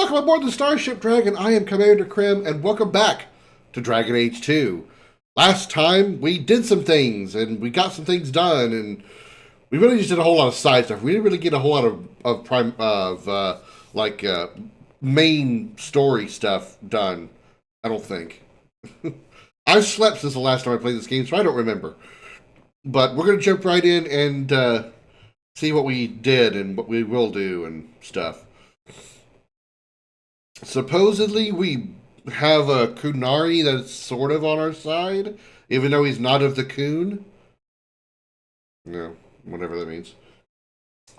welcome aboard the Starship Dragon. I am Commander Krim, and welcome back to Dragon Age 2. Last time, we did some things, and we got some things done, and we really just did a whole lot of side stuff. We didn't really get a whole lot of main story stuff done, I don't think. I've slept since the last time I played this game, so I don't remember. But we're going to jump right in and see what we did and what we will do and stuff. Supposedly, we have a Kunari that's sort of on our side, even though he's not of the Kun. No, whatever that means.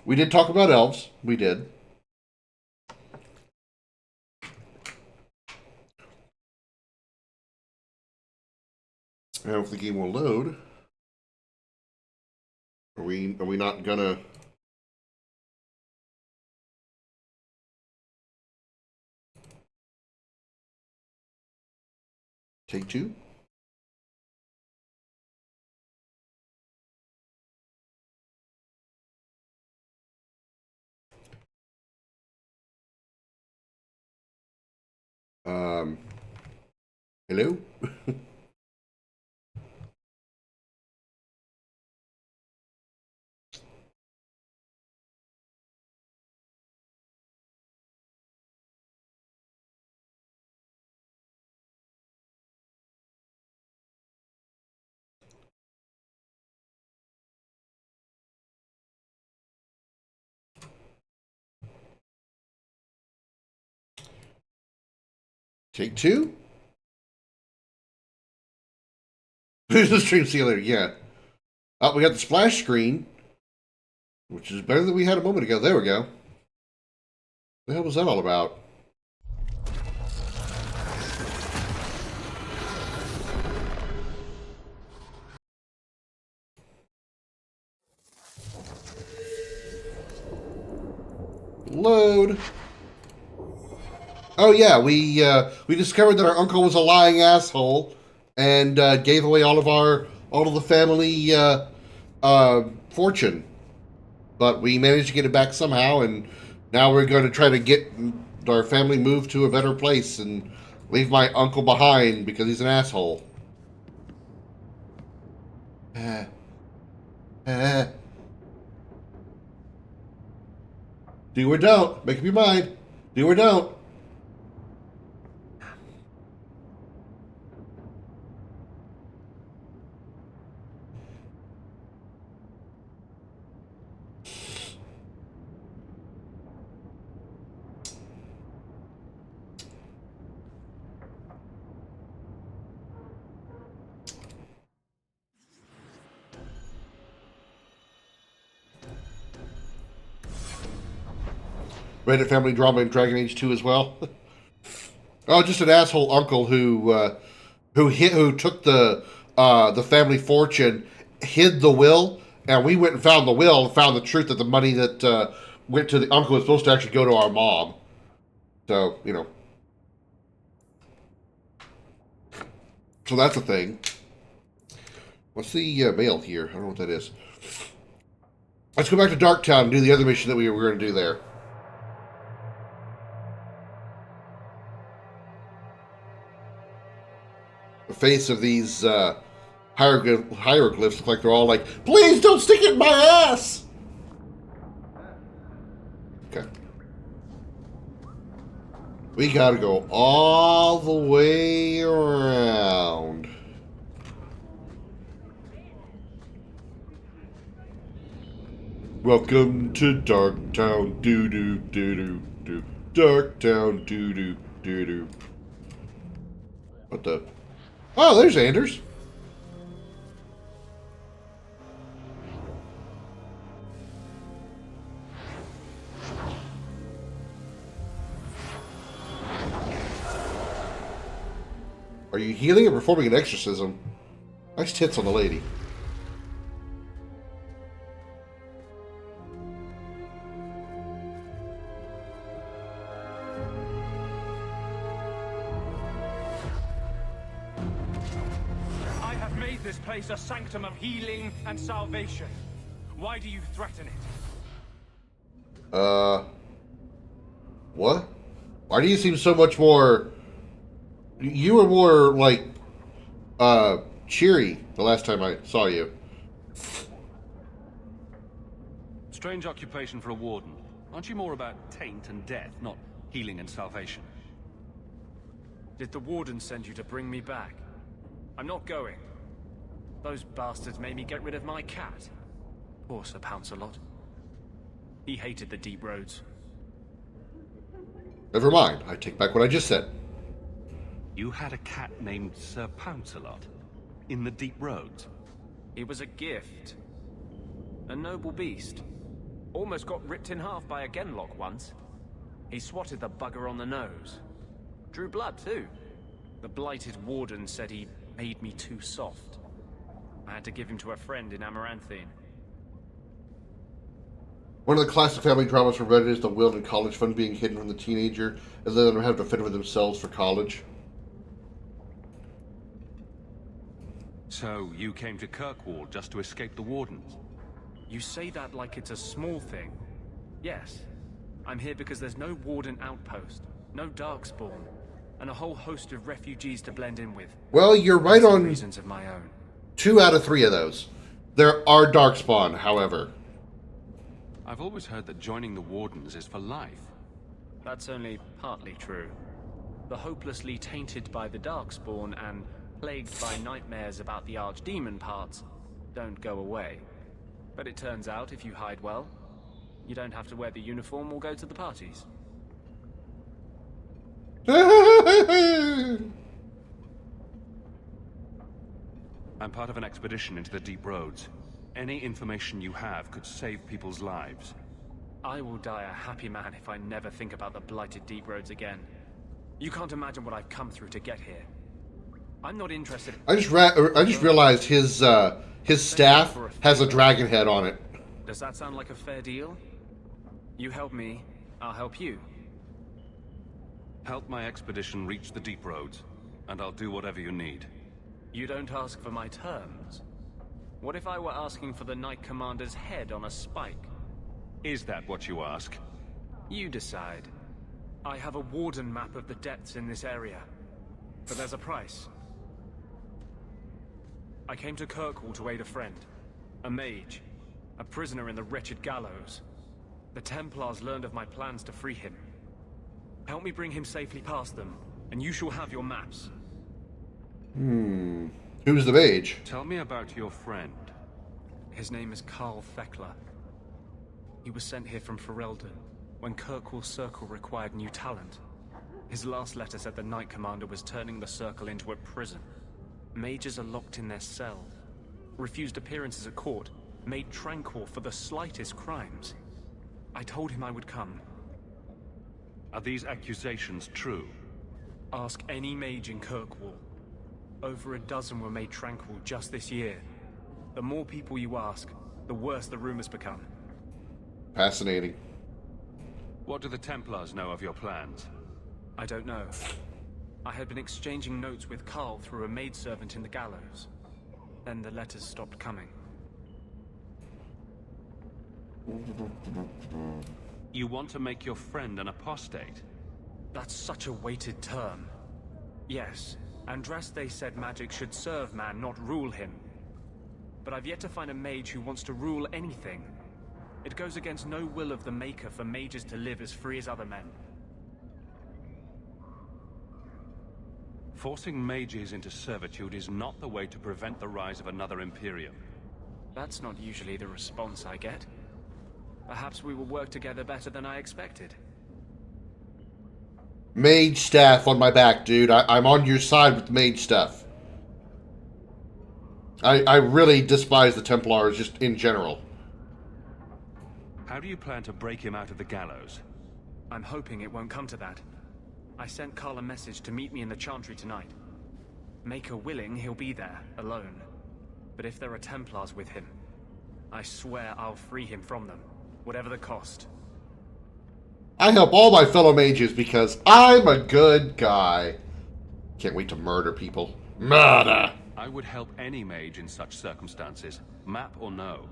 We did talk about elves. We did. I don't know if the game will load. Are we not gonna... Take two? Hello? Take two? There's the stream sealer, yeah. Oh, we got the splash screen, which is better than we had a moment ago. There we go. What the hell was that all about? Load. Oh yeah, we discovered that our uncle was a lying asshole and gave away all of the family fortune. But we managed to get it back somehow, and now we're going to try to get our family moved to a better place and leave my uncle behind because he's an asshole. Do or don't. Make up your mind. Do or don't. Reddit family drama in Dragon Age 2 as well. Oh, just an asshole uncle who took the family fortune, hid the will, and we went and found the will and found the truth that the money that went to the uncle was supposed to actually go to our mom. So, you know. So that's a thing. What's the mail here? I don't know what that is. Let's go back to Darktown and do the other mission that we were going to do there. The face of these hieroglyphs look like they're all like, please don't stick it in my ass! Okay. We gotta go all the way around. Welcome to Darktown, doo-doo, doo-doo, doo. Darktown, doo-doo, doo-doo. What the... Oh, there's Anders. Are you healing or performing an exorcism? Nice tits on the lady. This place a sanctum of healing and salvation. Why do you threaten it? What? Why do you seem so much more... You were more, like, cheery the last time I saw you. Strange occupation for a warden. Aren't you more about taint and death, not healing and salvation? Did the warden send you to bring me back? I'm not going. Those bastards made me get rid of my cat. Poor Sir Pouncelot. He hated the deep roads. Never mind. I take back what I just said. You had a cat named Sir Pouncelot? In the deep roads? It was a gift. A noble beast. Almost got ripped in half by a genlock once. He swatted the bugger on the nose. Drew blood, too. The blighted warden said he made me too soft. I had to give him to a friend in Amaranthine. One of the classic family dramas from Reddit is the Wilden College fund being hidden from the teenager, and then have to fend for themselves for college. So, you came to Kirkwall just to escape the wardens? You say that like it's a small thing. Yes. I'm here because there's no warden outpost, no darkspawn, and a whole host of refugees to blend in with. Well, you're right on reasons of my own. 2 out of 3 of those. There are darkspawn, however. I've always heard that joining the wardens is for life. That's only partly true. The hopelessly tainted by the darkspawn and plagued by nightmares about the archdemon parts don't go away. But it turns out if you hide well, you don't have to wear the uniform or go to the parties. I'm part of an expedition into the deep roads. Any information you have could save people's lives. I will die a happy man if I never think about the blighted deep roads again. You can't imagine what I've come through to get here. I'm not interested. I just realized his staff has a dragon head on it. Does that sound like a fair deal? You help me, I'll help you. Help my expedition reach the deep roads, and I'll do whatever you need. You don't ask for my terms. What if I were asking for the Knight Commander's head on a spike? Is that what you ask? You decide. I have a warden map of the depths in this area. But there's a price. I came to Kirkwall to aid a friend. A mage. A prisoner in the wretched gallows. The Templars learned of my plans to free him. Help me bring him safely past them, and you shall have your maps. Who's the mage? Tell me about your friend. His name is Karl Thekla. He was sent here from Ferelden, when Kirkwall Circle required new talent. His last letter said the Knight Commander was turning the Circle into a prison. Mages are locked in their cells, refused appearances at court, made tranquil for the slightest crimes. I told him I would come. Are these accusations true? Ask any mage in Kirkwall. Over a dozen were made tranquil just this year. The more people you ask, the worse the rumors become. Fascinating. What do the Templars know of your plans? I don't know. I had been exchanging notes with Karl through a maidservant in the gallows. Then the letters stopped coming. You want to make your friend an apostate? That's such a weighted term. Yes, Andraste said magic should serve man, not rule him. But I've yet to find a mage who wants to rule anything. It goes against no will of the Maker for mages to live as free as other men. Forcing mages into servitude is not the way to prevent the rise of another Imperium. That's not usually the response I get. Perhaps we will work together better than I expected. Mage staff on my back, dude. I'm on your side with the mage stuff. I really despise the Templars just in general. How do you plan to break him out of the gallows? I'm hoping it won't come to that. I sent Karl a message to meet me in the Chantry tonight. Maker willing, he'll be there, alone. But if there are Templars with him, I swear I'll free him from them, whatever the cost. I help all my fellow mages because I'm a good guy. Can't wait to murder people. Murder! I would help any mage in such circumstances, map or no.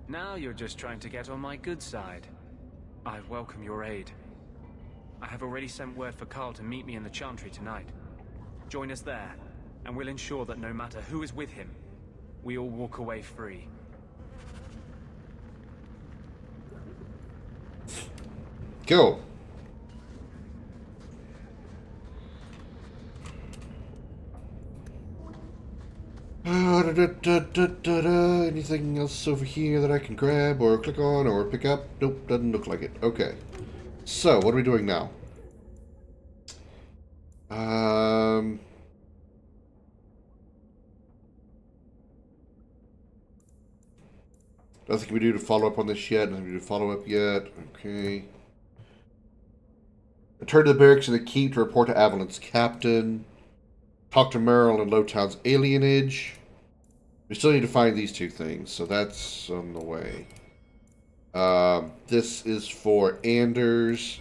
Now you're just trying to get on my good side. I welcome your aid. I have already sent word for Carl to meet me in the Chantry tonight. Join us there, and we'll ensure that no matter who is with him, we all walk away free. Go. Anything else over here that I can grab or click on or pick up? Nope, doesn't look like it. Okay. So, what are we doing now? Nothing we do to follow up on this yet. Nothing we do to follow up yet. Okay. Return to the barracks in the keep to report to Avalon's captain. Talk to Merrill and Lowtown's alienage. We still need to find these two things, so that's on the way. This is for Anders.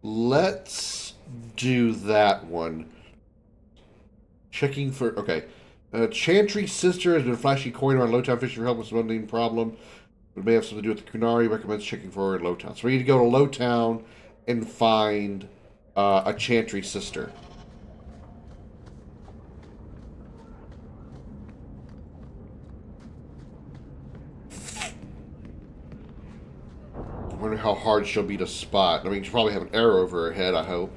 Let's do that one. Checking for... Okay. Chantry's sister has been flashing coin around Lowtown fishing for help with some mundane problem. It may have something to do with the Kunari. Recommends checking for her in Lowtown. So we need to go to Lowtown and find a Chantry sister. I wonder how hard she'll be to spot. I mean, she'll probably have an arrow over her head, I hope.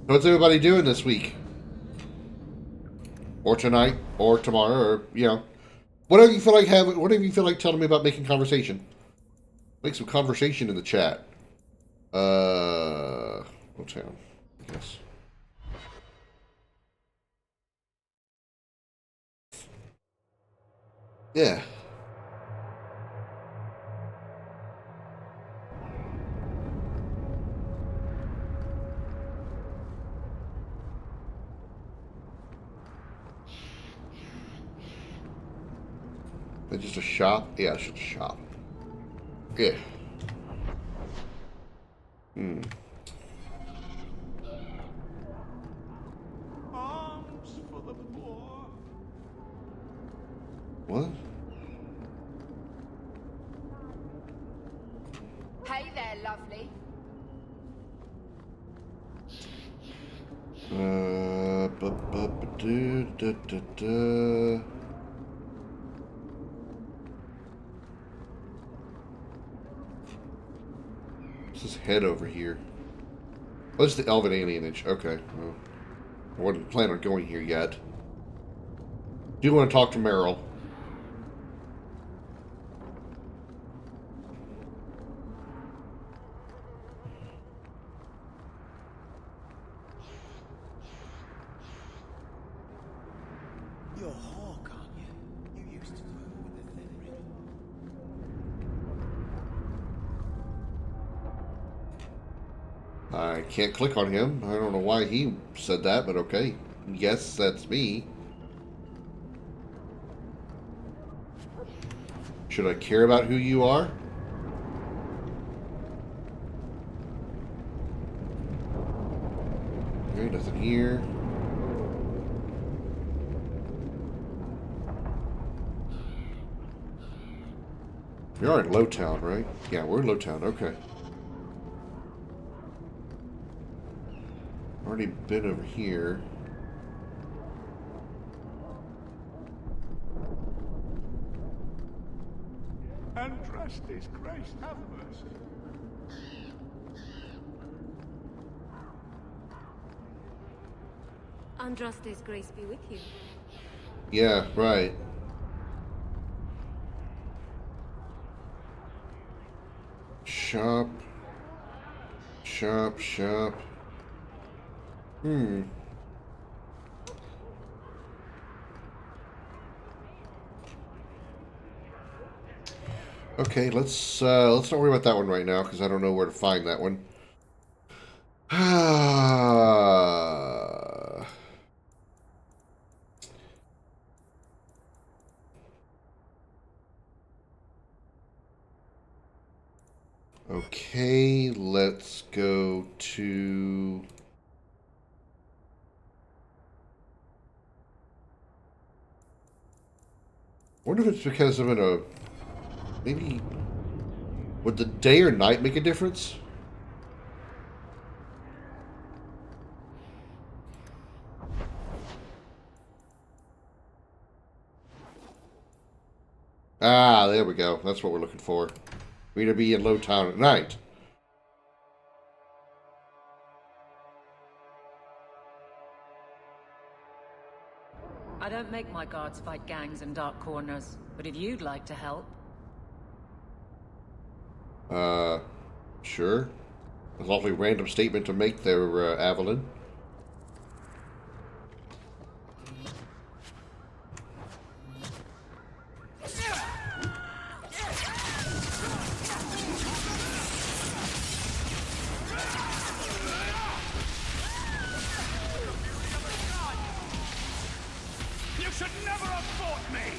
What's everybody doing this week? Or tonight, or tomorrow, or, you know, whatever you feel like having, whatever you feel like telling me about making conversation. Make some conversation in the chat. What town? I guess. Yeah. It's just a shop? Yeah, it's just a shop. Yeah. Hmm. Arms for the poor. What? Hey there, lovely. What's this head over here? Oh, this is the Elven alienage. Okay. Well, I wasn't planning on going here yet. Do want to talk to Merrill. You're Hawke, aren't you? You used to work with the Thin Ring. I can't click on him. I don't know why he said that, but okay. Yes, that's me. Should I care about who you are? Okay, nothing here. We are in Lowtown, right? Yeah, we're in Lowtown. Okay. Already been over here. Andraste's grace, have mercy. Andraste's grace be with you. Yeah, right. Shop. Shop, shop. Hmm. Okay, let's not worry about that one right now because I don't know where to find that one. Okay, let's go to... wonder if it's because I'm in a... Maybe... Would the day or night make a difference? Ah, there we go. That's what we're looking for. We're going to be in Low Town at night. I don't make my guards fight gangs in dark corners, but if you'd like to help... Sure. A lovely random statement to make there, Avalon. You should never have fought me!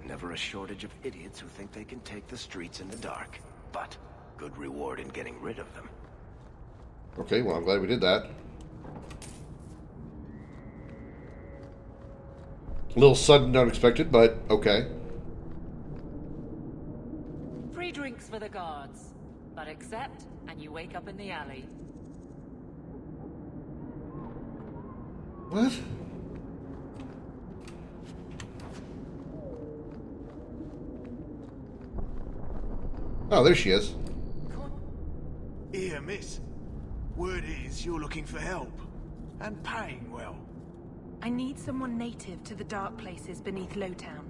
Never a shortage of idiots who think they can take the streets in the dark, but good reward in getting rid of them. Okay, well, I'm glad we did that. A little sudden and unexpected, but okay. Free drinks for the guards, but accept and you wake up in the alley. What? Oh, there she is. Here, miss. Word is you're looking for help. And paying well. I need someone native to the dark places beneath Lowtown.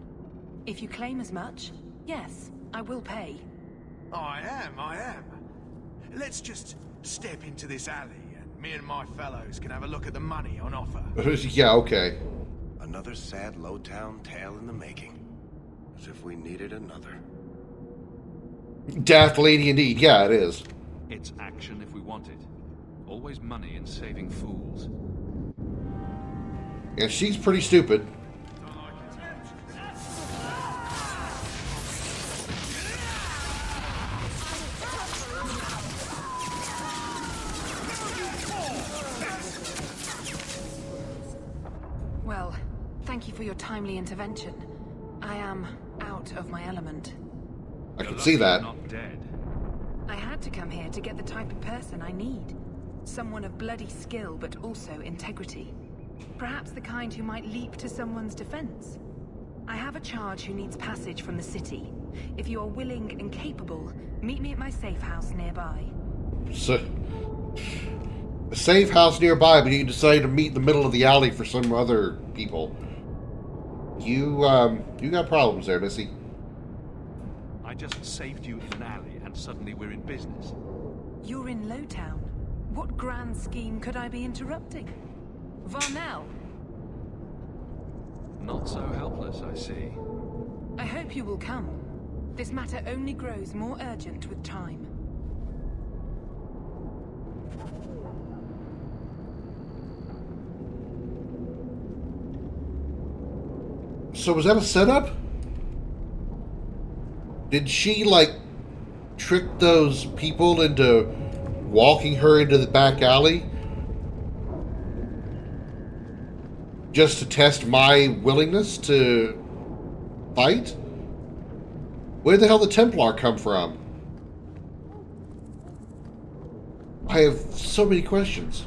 If you claim as much, yes, I will pay. I am. Let's just step into this alley, and me and my fellows can have a look at the money on offer. Yeah, okay. Another sad Lowtown tale in the making. As if we needed another. Daft lady indeed. Yeah, it is. It's action if we want it. Always money in saving fools. Yeah, she's pretty stupid. Well, thank you for your timely intervention. I am out of my element. I can see that. Not dead. I had to come here to get the type of person I need. Someone of bloody skill, but also integrity. Perhaps the kind who might leap to someone's defense. I have a charge who needs passage from the city. If you are willing and capable, meet me at my safe house nearby. So, a safe house nearby, but you decide to meet in the middle of the alley for some other people. You got problems there, Missy. I just saved you in an alley, and suddenly we're in business. You're in Lowtown. What grand scheme could I be interrupting? Varnell. Not so helpless, I see. I hope you will come. This matter only grows more urgent with time. So was that a setup? Did she, like, trick those people into walking her into the back alley? Just to test my willingness to fight? Where the hell did the Templar come from? I have so many questions.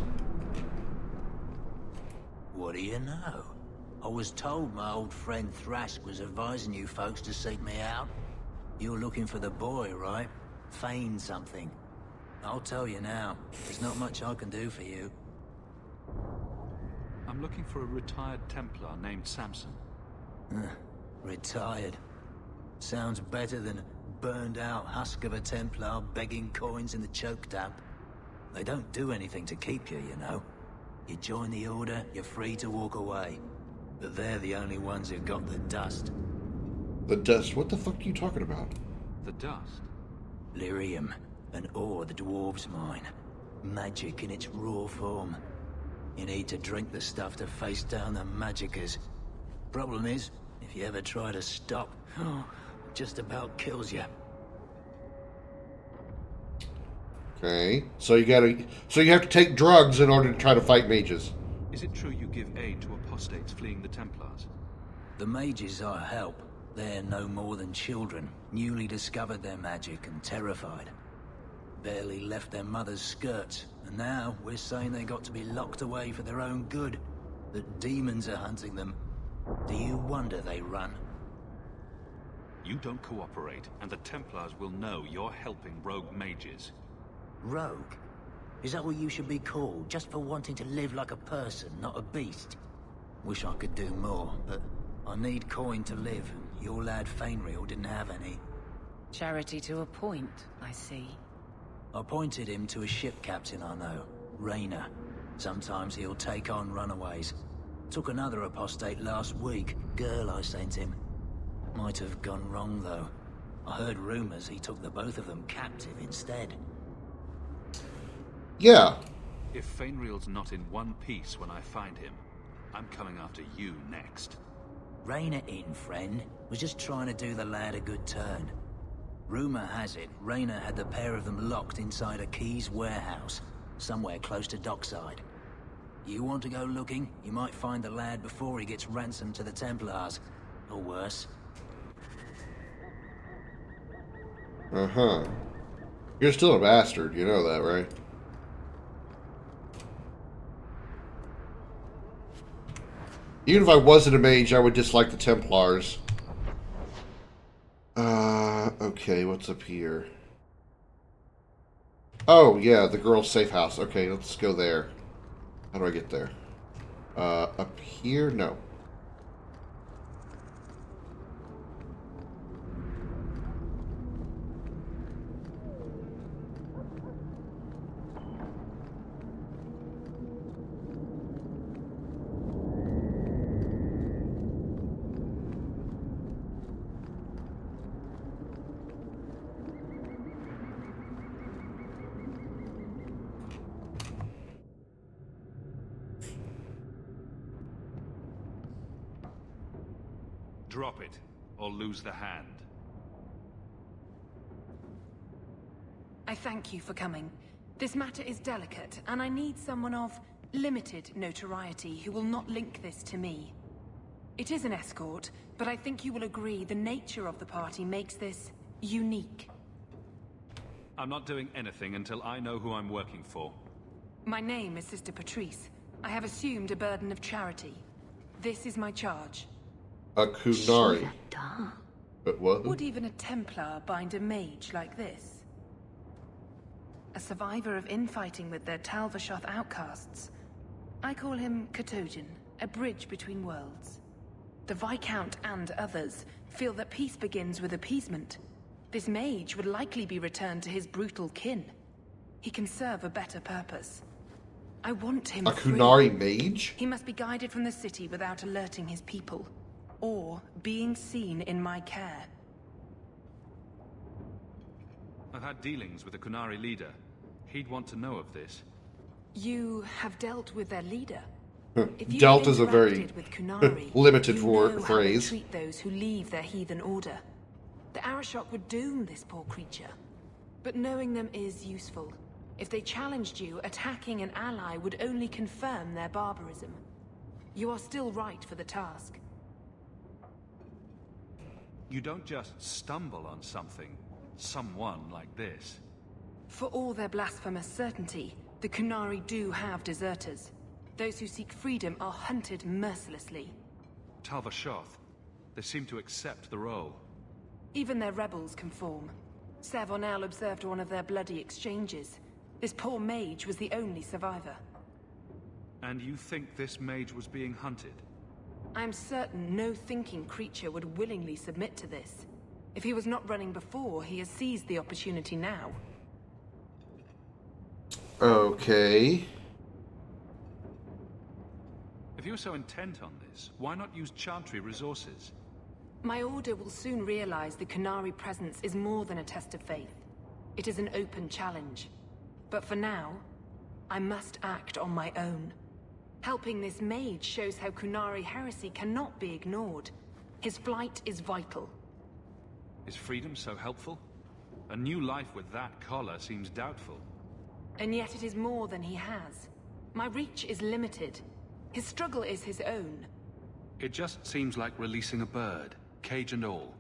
What do you know? I was told my old friend Thrask was advising you folks to seek me out. You're looking for the boy, right? Feign something. I'll tell you now, there's not much I can do for you. I'm looking for a retired Templar named Samson. Retired. Sounds better than burned out husk of a Templar begging coins in the choke damp. They don't do anything to keep you, you know. You join the Order, you're free to walk away. But they're the only ones who got the dust. The dust. What the fuck are you talking about? The dust? Lyrium, an ore the dwarves mine. Magic in its raw form. You need to drink the stuff to face down the magicers. Problem is, if you ever try to stop, it just about kills you. Okay. So you have to take drugs in order to try to fight mages. Is it true you give aid to apostates fleeing the Templars? The mages I help, they're no more than children, newly discovered their magic and terrified. Barely left their mother's skirts, and now we're saying they got to be locked away for their own good. That demons are hunting them. Do you wonder they run? You don't cooperate, and the Templars will know you're helping rogue mages. Rogue? Is that what you should be called, just for wanting to live like a person, not a beast? Wish I could do more, but I need coin to live, and your lad Fainreal didn't have any. Charity to a point, I see. I pointed him to a ship captain I know, Rayner. Sometimes he'll take on runaways. Took another apostate last week, girl I sent him. Might have gone wrong though. I heard rumors he took the both of them captive instead. Yeah. If Fainreal's not in one piece when I find him, I'm coming after you next. Rayner in, friend. Was just trying to do the lad a good turn. Rumor has it, Rayner had the pair of them locked inside a Keys warehouse, somewhere close to dockside. You want to go looking? You might find the lad before he gets ransomed to the Templars. Or worse. Uh-huh. You're still a bastard, you know that, right? Even if I wasn't a mage, I would dislike the Templars. Okay, what's up here? Oh, yeah, the girl's safe house. Okay, let's go there. How do I get there? Up here? No. Drop it, or lose the hand. I thank you for coming. This matter is delicate, and I need someone of limited notoriety who will not link this to me. It is an escort, but I think you will agree the nature of the party makes this unique. I'm not doing anything until I know who I'm working for. My name is Sister Patrice. I have assumed a burden of charity. This is my charge. A Kunari. But what? Would even a Templar bind a mage like this? A survivor of infighting with their Talvashoth outcasts. I call him Katojan, a bridge between worlds. The Viscount and others feel that peace begins with appeasement. This mage would likely be returned to his brutal kin. He can serve a better purpose. I want him A free. Kunari mage? He must be guided from the city without alerting his people, or being seen in my care. I've had dealings with the Kunari leader. He'd want to know of this. You have dealt with their leader? Dealt is a very With Kunari, limited you know phrase. How they treat those who leave their heathen order. The Arashok would doom this poor creature. But knowing them is useful. If they challenged you, attacking an ally would only confirm their barbarism. You are still right for the task. You don't just stumble on something, someone like this. For all their blasphemous certainty, the Kunari do have deserters. Those who seek freedom are hunted mercilessly. Talvashoth, they seem to accept the role. Even their rebels conform. Savonel observed one of their bloody exchanges. This poor mage was the only survivor. And you think this mage was being hunted? I am certain no thinking creature would willingly submit to this. If he was not running before, he has seized the opportunity now. Okay. If you're so intent on this, why not use Chantry resources? My order will soon realize the Kunari presence is more than a test of faith. It is an open challenge. But for now, I must act on my own. Helping this mage shows how Kunari heresy cannot be ignored. His flight is vital. Is freedom so helpful? A new life with that collar seems doubtful. And yet it is more than he has. My reach is limited. His struggle is his own. It just seems like releasing a bird, cage and all.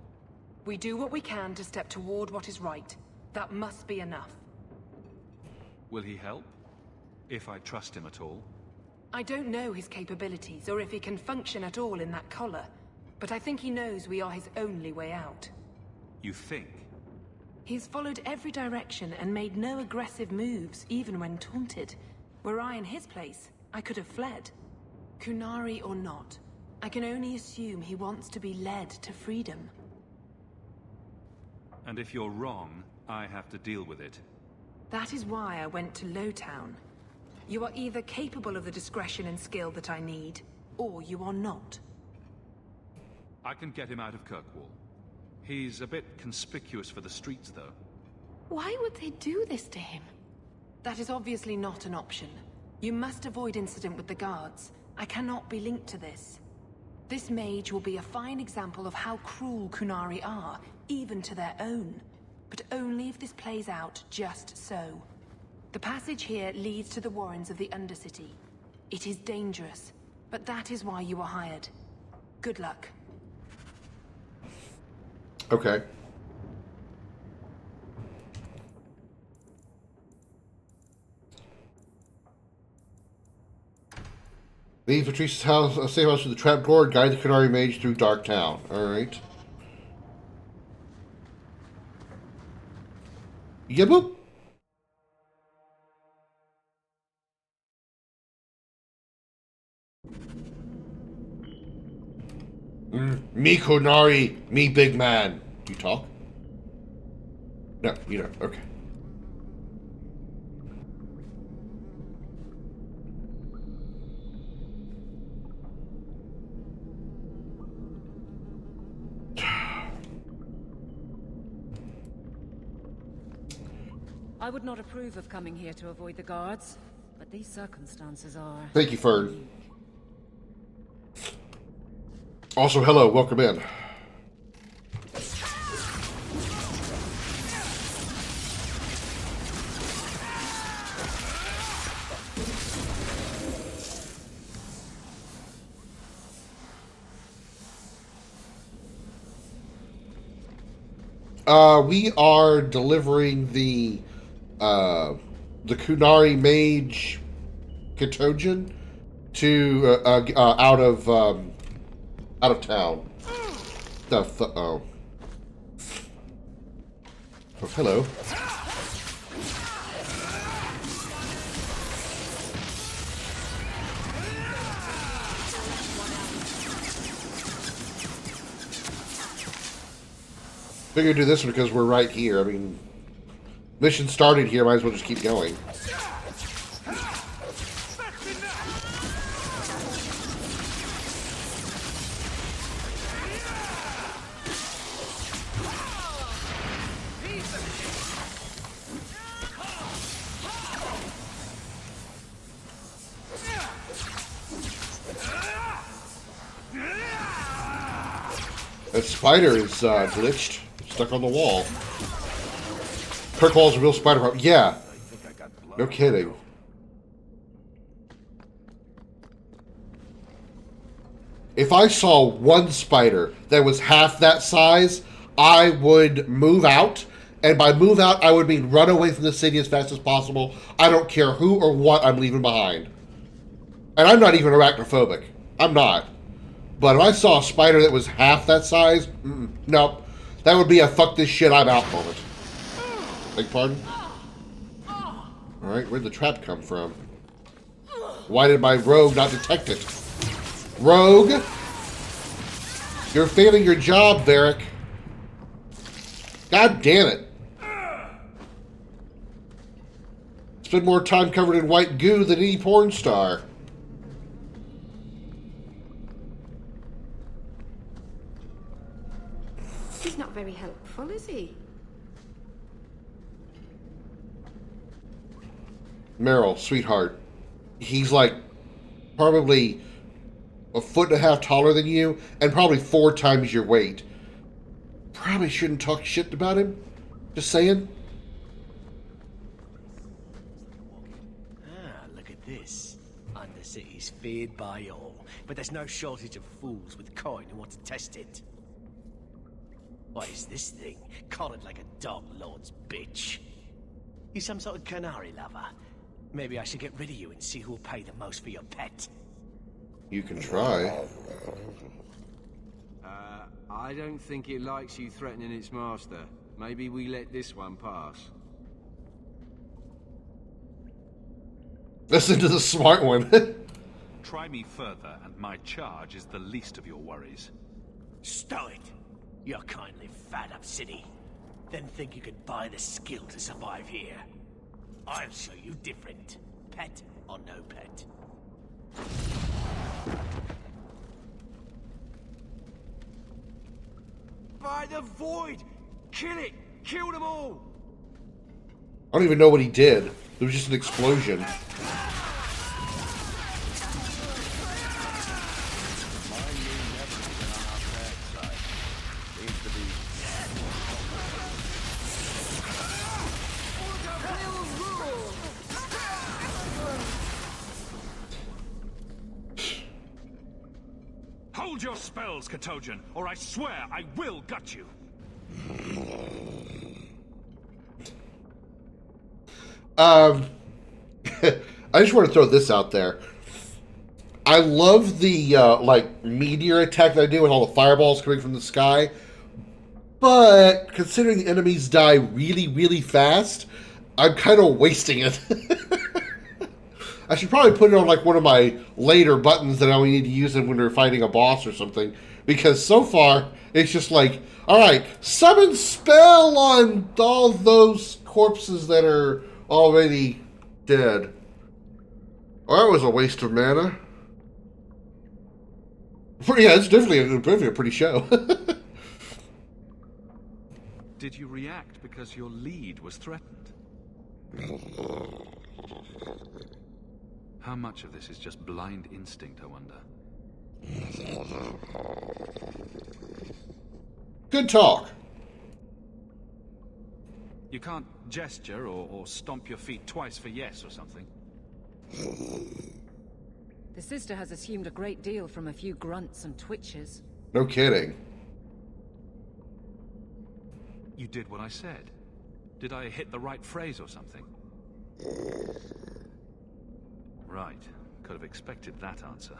We do what we can to step toward what is right. That must be enough. Will he help? If I trust him at all? I don't know his capabilities, or if he can function at all in that collar, but I think he knows we are his only way out. You think? He's followed every direction and made no aggressive moves, even when taunted. Were I in his place, I could have fled. Kunari or not, I can only assume he wants to be led to freedom. And if you're wrong, I have to deal with it. That is why I went to Lowtown. You are either capable of the discretion and skill that I need, or you are not. I can get him out of Kirkwall. He's a bit conspicuous for the streets, though. Why would they do this to him? That is obviously not an option. You must avoid incident with the guards. I cannot be linked to this. This mage will be a fine example of how cruel Kunari are, even to their own. But only if this plays out just so. The passage here leads to the warrens of the Undercity. It is dangerous, but that is why you are hired. Good luck. Okay. Leave Patrice's house, safe house to the trapdoor, guide the Kunari mage through Dark Town. Alright. Yeah, boop. Me Kunari, me big man. Do you talk? No, you don't. Okay. I would not approve of coming here to avoid the guards, but these circumstances are... Thank you, Fern. Also, hello, welcome in. We are delivering the Kunari mage Katojan to out of town. Oh, hello. Figured do this one because we're right here. I mean, mission started here. Might as well just keep going. That spider is glitched, stuck on the wall. Kirkwall's a real spider problem. Yeah, no kidding. If I saw one spider that was half that size, I would move out. And by move out, I would mean run away from the city as fast as possible. I don't care who or what I'm leaving behind. And I'm not even arachnophobic. I'm not. But if I saw a spider that was half that size, nope. That would be a fuck this shit, I'm out moment. Beg pardon? Alright, where'd the trap come from? Why did my rogue not detect it? Rogue? You're failing your job, Varric. God damn it. Spend more time covered in white goo than any porn star. He's not very helpful, is he? Meryl, sweetheart, he's like probably a foot and a half taller than you and probably 4 times your weight. Probably shouldn't talk shit about him. Just saying. Ah, look at this. Undercity's feared by all, but there's no shortage of fools with coin who want to test it. What is this thing? Collared like a dog lord's bitch. You some sort of canary lover? Maybe I should get rid of you and see who'll pay the most for your pet. You can try. I don't think it likes you threatening its master. Maybe we let this one pass. Listen to the smart one. Try me further, and my charge is the least of your worries. Stow it! You're kindly fat up city. Then think you could buy the skill to survive here. I'll show you different. Pet or no pet. By the void! Kill it! Kill them all! I don't even know what he did. It was just an explosion. Hold your spells, Katojan, or I swear I will gut you. I just want to throw this out there. I love the like meteor attack that I do with all the fireballs coming from the sky, but considering the enemies die really, really fast, I'm kind of wasting it. I should probably put it on like one of my later buttons that I only need to use it when we're fighting a boss or something, because so far it's just like, all right, summon spell on all those corpses that are already dead. Oh, that was a waste of mana. Yeah, it's definitely a pretty show. Did you react because your lead was threatened? How much of this is just blind instinct, I wonder? Good talk. You can't gesture or stomp your feet twice for yes or something. The sister has assumed a great deal from a few grunts and twitches. No kidding. You did what I said. Did I hit the right phrase or something? Right. Could have expected that answer.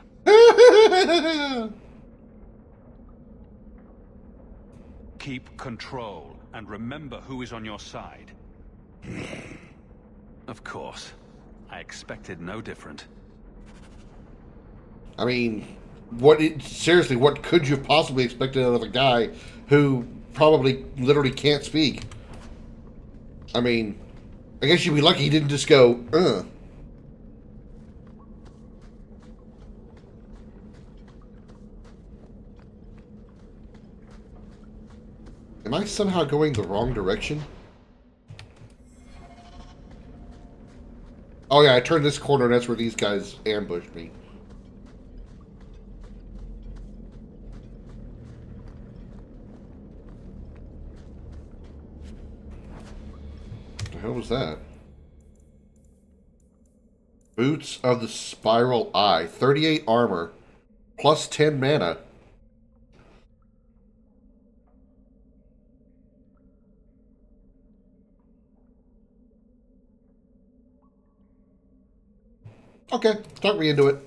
Keep control and remember who is on your side. Of course. I expected no different. I mean, seriously, what could you have possibly expected out of a guy who probably literally can't speak? I mean, I guess you'd be lucky he didn't just go, Am I somehow going the wrong direction? Oh yeah, I turned this corner and that's where these guys ambushed me. What the hell was that? Boots of the Spiral Eye. 38 armor. Plus 10 mana. Okay, talk me into it.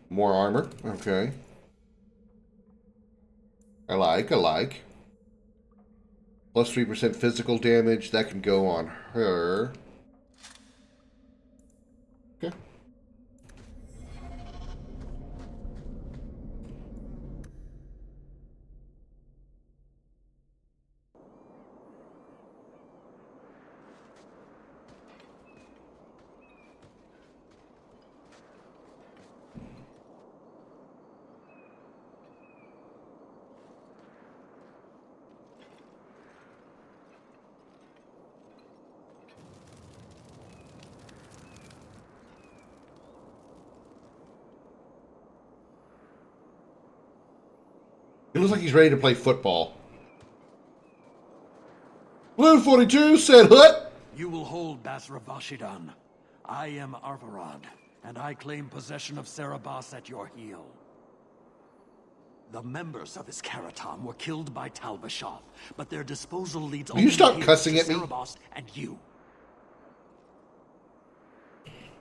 More armor. Okay. I like. Plus 3% physical damage. That can go on her. Okay. looks like he's ready to play football. Blue 42 said, "Hut." You will hold Basra Vashidan. I am Arvarad, and I claim possession of Serabas at your heel. The members of his Karatam were killed by Talbashath, but their disposal leads Will you stop cussing at me? Serabas and you.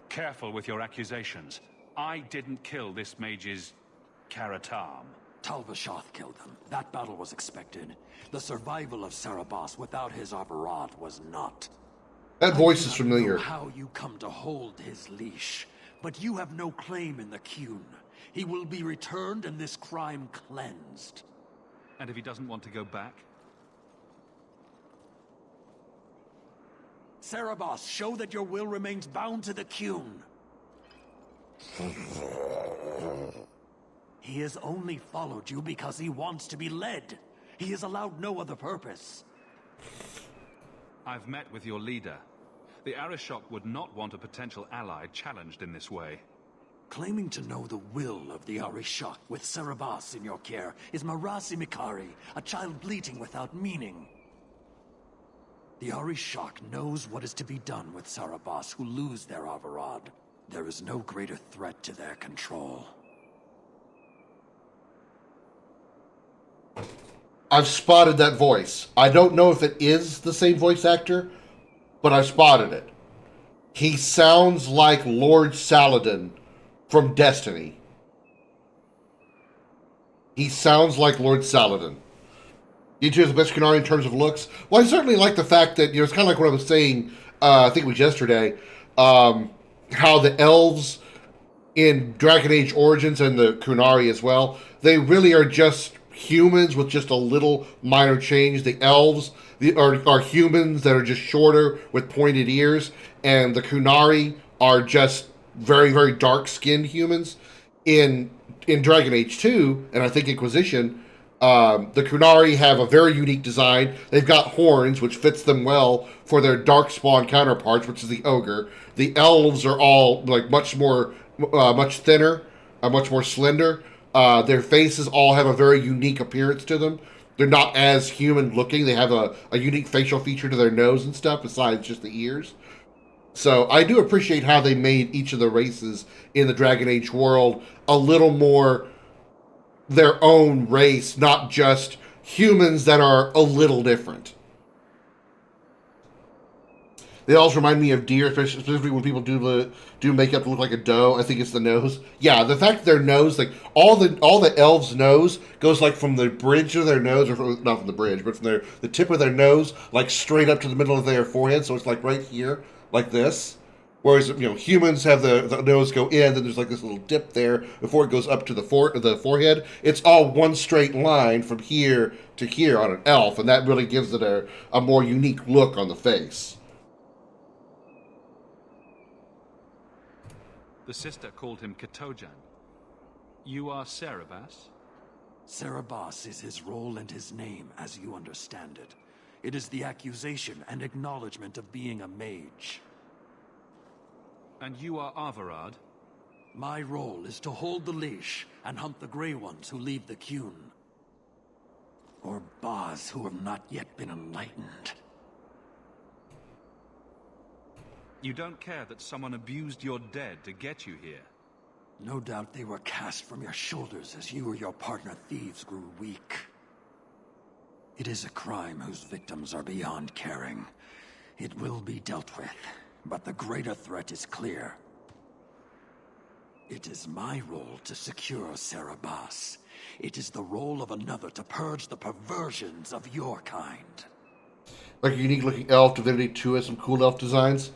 Careful with your accusations. I didn't kill this mage's Karatam. Talbashath killed them. That battle was expected. The survival of Serabas without his Arvarad was not. That voice is familiar. I don't know how you come to hold his leash, but you have no claim in the Qun. He will be returned and this crime cleansed. And if he doesn't want to go back? Serabas, show that your will remains bound to the Qun. He has only followed you because he wants to be led. He has allowed no other purpose. I've met with your leader. The Arishok would not want a potential ally challenged in this way. Claiming to know the will of the Arishok with Serabas in your care is Marasi Mikari, a child bleating without meaning. The Arishok knows what is to be done with Serabas who lose their Arvarad. There is no greater threat to their control. I've spotted that voice. I don't know if it is the same voice actor, but I've spotted it. He sounds like Lord Saladin from Destiny. He sounds like Lord Saladin. You two is the best Qunari in terms of looks. Well, I certainly like the fact that, it's kind of like what I was saying, I think it was yesterday, how the elves in Dragon Age Origins and the Qunari as well, they really are just humans with just a little minor change. The elves are humans that are just shorter with pointed ears, and the Qunari are just very, very dark-skinned humans. In Dragon Age 2, and I think Inquisition, the Qunari have a very unique design. They've got horns, which fits them well for their darkspawn counterparts, which is the ogre. The elves are all like much thinner, much more slender. Their faces all have a very unique appearance to them. They're not as human looking. They have a unique facial feature to their nose and stuff besides just the ears. So I do appreciate how they made each of the races in the Dragon Age world a little more their own race, not just humans that are a little different. They also remind me of deer, specifically when people do makeup to look like a doe. I think it's the nose. Yeah, the fact that their nose, like all the elves' nose goes like from the bridge of their nose, or not from the bridge, but from the tip of their nose, like straight up to the middle of their forehead. So it's like right here, like this. Whereas humans have the nose go in, then there's like this little dip there before it goes up to the forehead. It's all one straight line from here to here on an elf, and that really gives it a more unique look on the face. The sister called him Katojan. You are Serabas? Serabas is his role and his name, as you understand it. It is the accusation and acknowledgement of being a mage. And you are Arvarad? My role is to hold the leash and hunt the Grey Ones who leave the Qun. Or Baz who have not yet been enlightened. You don't care that someone abused your dead to get you here? No doubt they were cast from your shoulders as you or your partner thieves grew weak. It is a crime whose victims are beyond caring. It will be dealt with, but the greater threat is clear. It is my role to secure Serabas. It is the role of another to purge the perversions of your kind. Like a unique looking elf, Divinity 2 has some cool elf designs.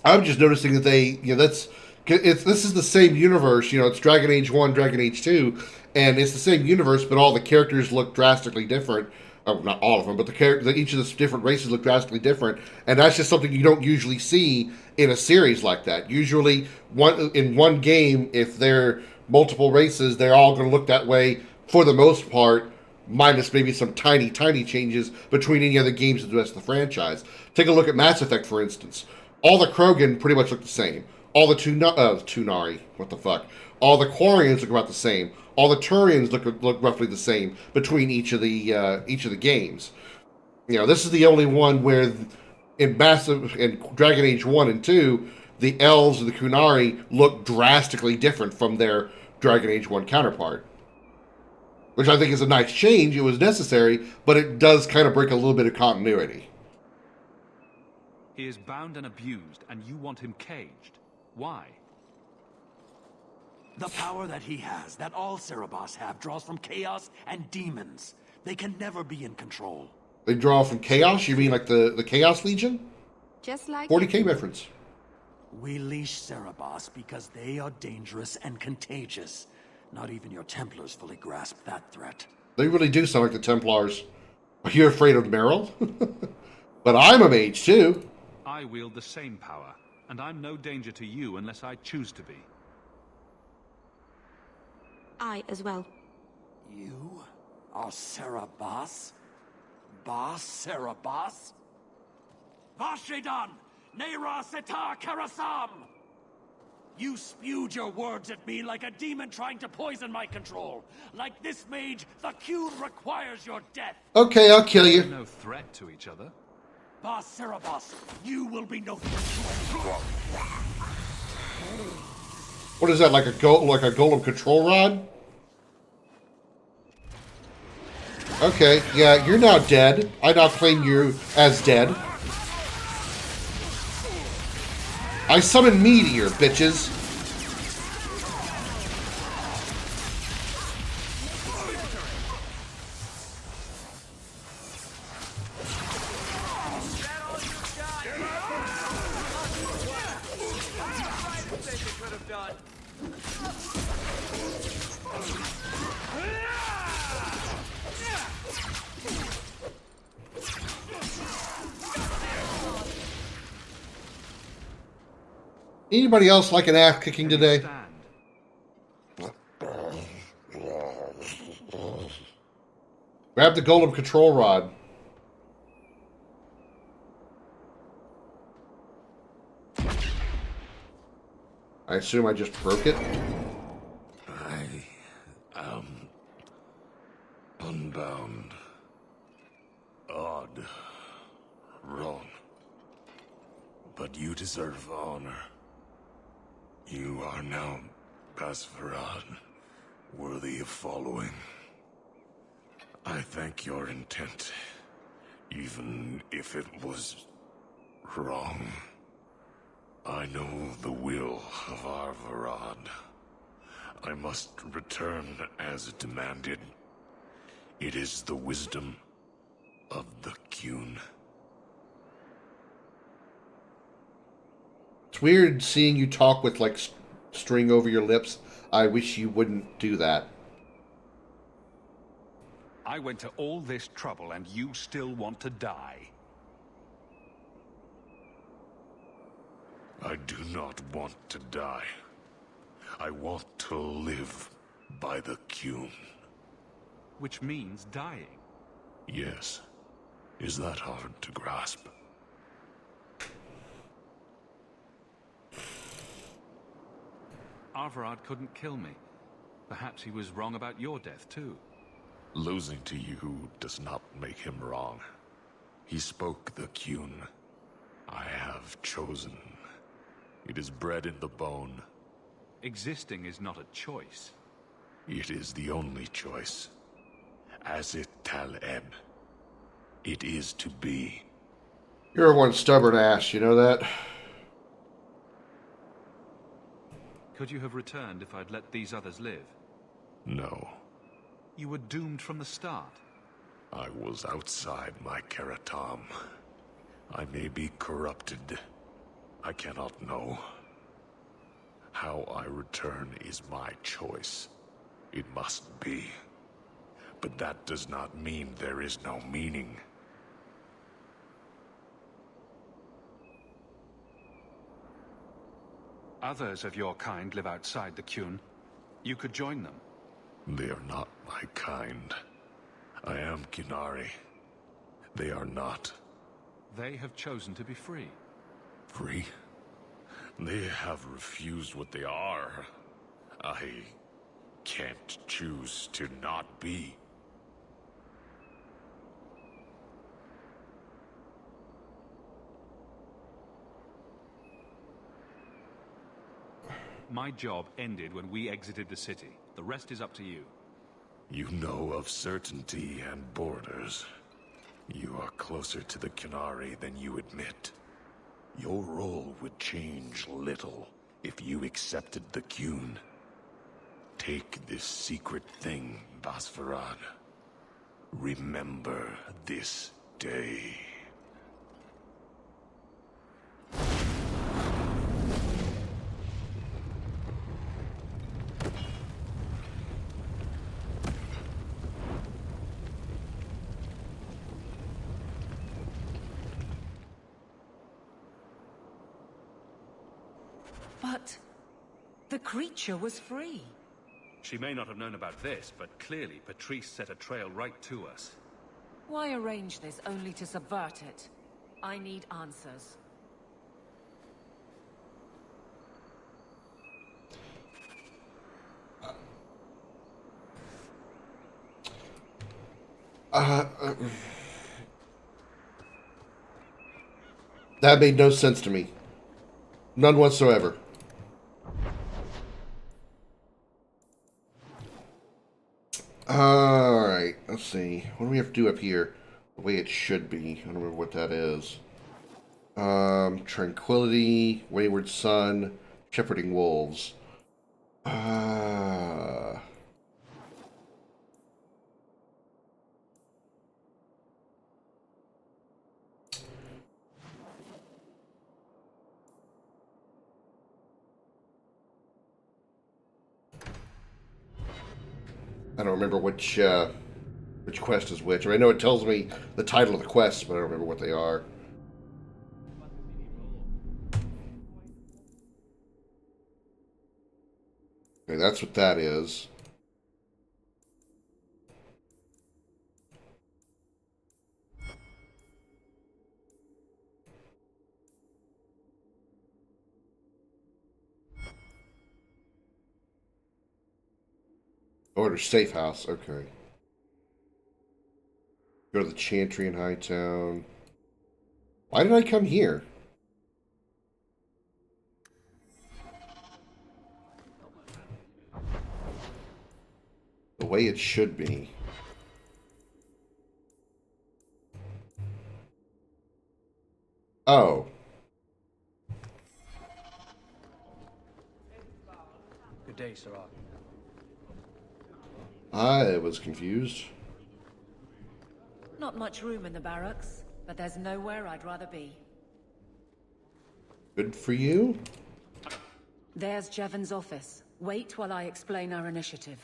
I'm just noticing that this is the same universe. It's Dragon Age 1, Dragon Age 2, and it's the same universe, but all the characters look drastically different. Oh, not all of them, but each of the different races look drastically different, and that's just something you don't usually see in a series like that. Usually, in one game, if they're multiple races, they're all going to look that way for the most part, minus maybe some tiny, tiny changes between any other games of the rest of the franchise. Take a look at Mass Effect, for instance. All the Krogan pretty much look the same. all the Tunari, what the fuck? All the Quarians look about the same. All the Turians look roughly the same between each of the games. You know, this is the only one where in Dragon Age 1 and 2, the elves and the Kunari look drastically different from their Dragon Age 1 counterpart. Which I think is a nice change. It was necessary, but it does kind of break a little bit of continuity. He is bound and abused, and you want him caged. Why? The power that he has, that all Cerebos have, draws from chaos and demons. They can never be in control. They draw from chaos? You mean like the Chaos Legion? Just like 40K reference. We leash Cerebos because they are dangerous and contagious. Not even your Templars fully grasp that threat. They really do sound like the Templars. Are you afraid of Meryl? But I'm a mage too. I wield the same power, and I'm no danger to you unless I choose to be. I as well. You are Cerebos? Boss Cerebos? Vashedan! Nera Setar Karasam! You spewed your words at me like a demon trying to poison my control. Like this mage, the Qun requires your death. Okay, I'll kill you. We're no threat to each other. Boss Cerebos, you will be no threat to anyone. What is that, like a golem control rod? Okay, yeah, you're now dead. I now claim you as dead. I summon Meteor, bitches. Anybody else like an ass kicking today? Grab the golem control rod. I assume I just broke it. I am unbound. Odd. Wrong. But you deserve honor. You are now Basfarad, worthy of following. I thank your intent, even if it was wrong. I know the will of Arvarad. I must return as demanded. It is the wisdom of the Qun. It's weird seeing you talk with, like, string over your lips. I wish you wouldn't do that. I went to all this trouble and you still want to die. I do not want to die. I want to live by the Qun. Which means dying. Yes. Is that hard to grasp? Arvarad couldn't kill me. Perhaps he was wrong about your death, too. Losing to you does not make him wrong. He spoke the Qun. I have chosen. It is bred in the bone. Existing is not a choice. It is the only choice. As it Taleb. It is to be. You're one stubborn ass, you know that? Could you have returned if I'd let these others live? No. You were doomed from the start. I was outside my Keratam. I may be corrupted. I cannot know. How I return is my choice. It must be. But that does not mean there is no meaning. Others of your kind live outside the Qun. You could join them. They are not my kind. I am Qunari. They are not. They have chosen to be free. Free? They have refused what they are. I can't choose to not be. My job ended when we exited the city. The rest is up to you. You know of certainty and borders. You are closer to the Qunari than you admit. Your role would change little if you accepted the Qun. Take this secret thing, Basfaran. Remember this day. But the creature was free. She may not have known about this, but clearly Patrice set a trail right to us. Why arrange this only to subvert it? I need answers. That made no sense to me. None whatsoever. Alright, let's see. What do we have to do up here? The way it should be. I don't remember what that is. Tranquility, Wayward Sun, Shepherding Wolves. I don't remember which quest is which. I know it tells me the title of the quests, but I don't remember what they are. Okay, that's what that is. Order safe house. Okay. Go to the Chantry in Hightown. Why did I come here? The way it should be. Oh. Good day, Sirach. I was confused. Not much room in the barracks, but there's nowhere I'd rather be. Good for you. There's Jevon's office. Wait while I explain our initiative.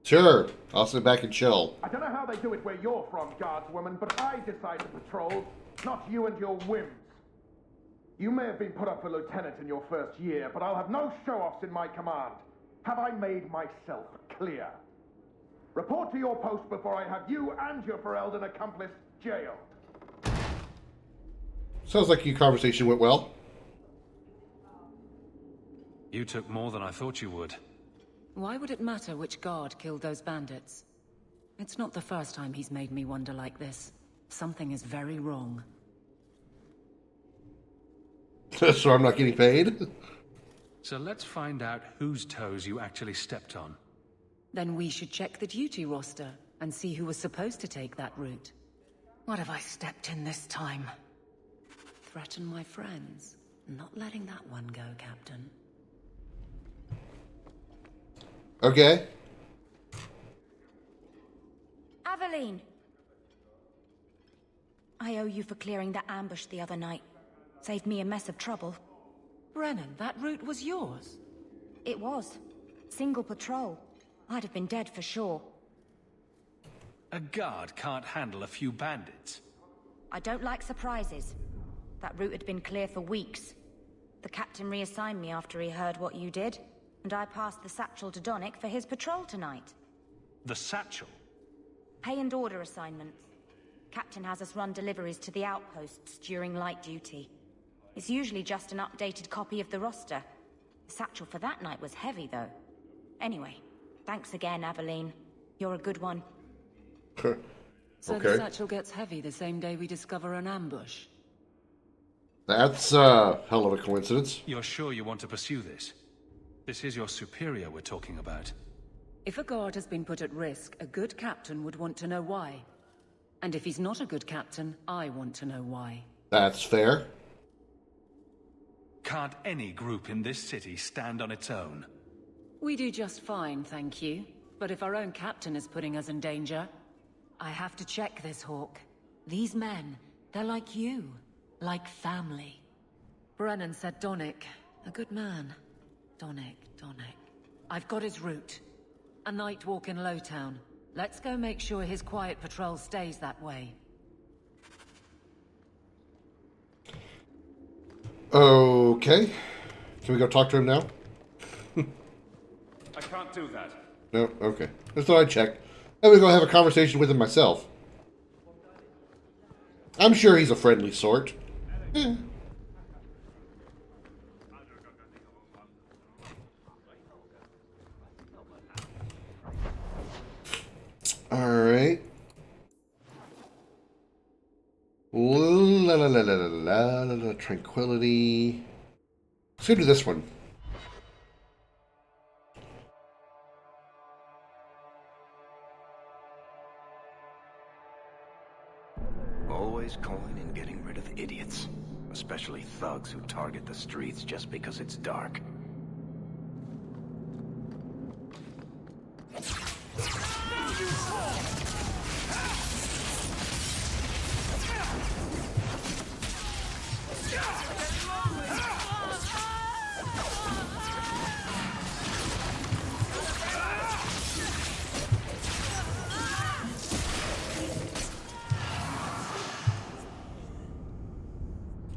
Sure. I'll sit back and chill. I don't know how they do it where you're from, guardswoman, but I decide the patrols, not you and your whims. You may have been put up for lieutenant in your first year, but I'll have no show-offs in my command. Have I made myself clear? Report to your post before I have you and your Ferelden accomplice jailed. Sounds like your conversation went well. You took more than I thought you would. Why would it matter which guard killed those bandits? It's not the first time he's made me wonder like this. Something is very wrong. So I'm not getting paid? So let's find out whose toes you actually stepped on. Then we should check the duty roster and see who was supposed to take that route. What have I stepped in this time? Threaten my friends. Not letting that one go, Captain. Okay. Aveline! I owe you for clearing that ambush the other night. Saved me a mess of trouble. Brennan, that route was yours? It was. Single patrol. I'd have been dead for sure. A guard can't handle a few bandits. I don't like surprises. That route had been clear for weeks. The captain reassigned me after he heard what you did, and I passed the satchel to Donnick for his patrol tonight. The satchel? Pay and order assignments. Captain has us run deliveries to the outposts during light duty. It's usually just an updated copy of the roster. The satchel for that night was heavy, though. Anyway, thanks again, Aveline. You're a good one. So the satchel gets heavy the same day we discover an ambush. That's a hell of a coincidence. You're sure you want to pursue this? This is your superior we're talking about. If a guard has been put at risk, a good captain would want to know why. And if he's not a good captain, I want to know why. That's fair. Can't any group in this city stand on its own? We do just fine, thank you. But if our own captain is putting us in danger, I have to check this, Hawke. These men, they're like you. Like family. Brennan said Donick. A good man. Donick. I've got his route. A night walk in Lowtown. Let's go make sure his quiet patrol stays that way. Okay. Can we go talk to him now? I can't do that. No? Okay. Just thought I'd check. Let me go have a conversation with him myself. I'm sure he's a friendly sort. Alright. La la la la la la la. Tranquility. Let's go do this one. Always calling and getting rid of idiots. Especially thugs who target the streets just because it's dark.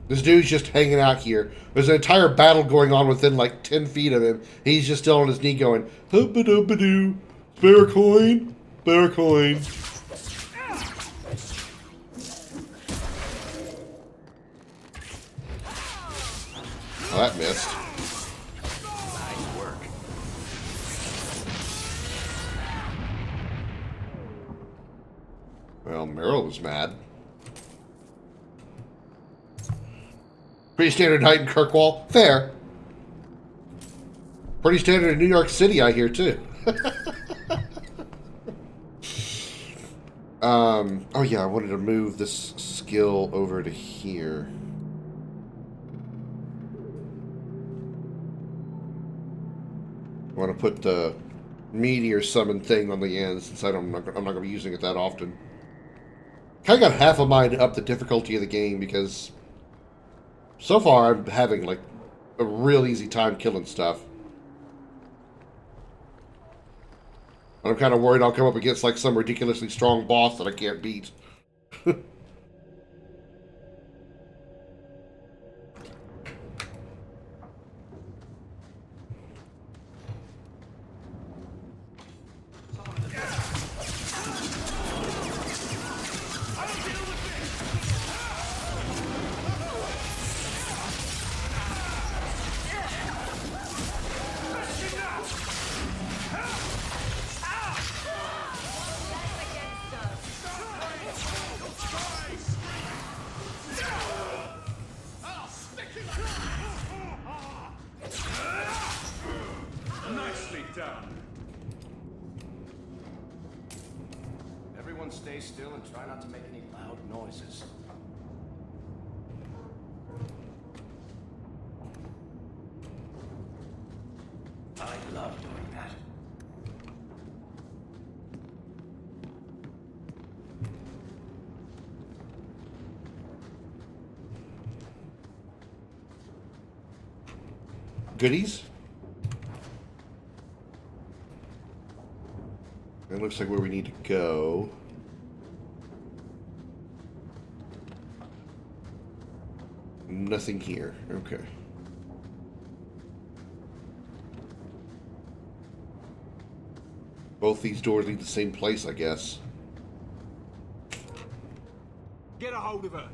This dude's just hanging out here. There's an entire battle going on within like 10 feet of him. He's just still on his knee going, hubba-dubba-doo, spare a coin, spare a coin. Oh, that missed. Nice work. Well, Meryl was mad. Pretty standard night in Kirkwall. Fair. Pretty standard in New York City, I hear, too. Oh yeah, I wanted to move this skill over to here. I want to put the meteor summon thing on the end since I'm not going to be using it that often. Kind of got half a mind to up the difficulty of the game because so far I'm having like a real easy time killing stuff. And I'm kind of worried I'll come up against like some ridiculously strong boss that I can't beat. Nicely done. Everyone stay still and try not to make any loud noises. I love doing that. Goodies? It looks like where we need to go. Nothing here. Okay. Both these doors lead to the same place, I guess. Get a hold of her.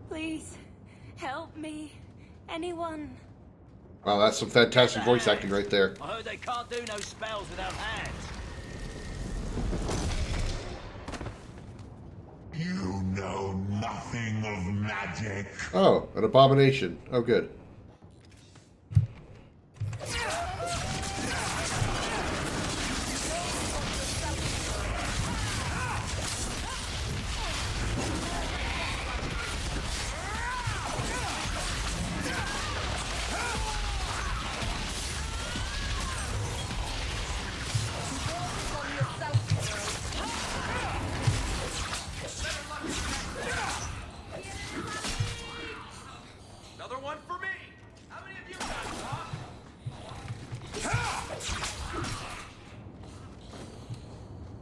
Please, Help me. Anyone. Wow, that's some fantastic voice acting right there. I heard they can't do no spells without hands. You know nothing of magic. Oh, an abomination. Oh, good. Another one for me. How many of you got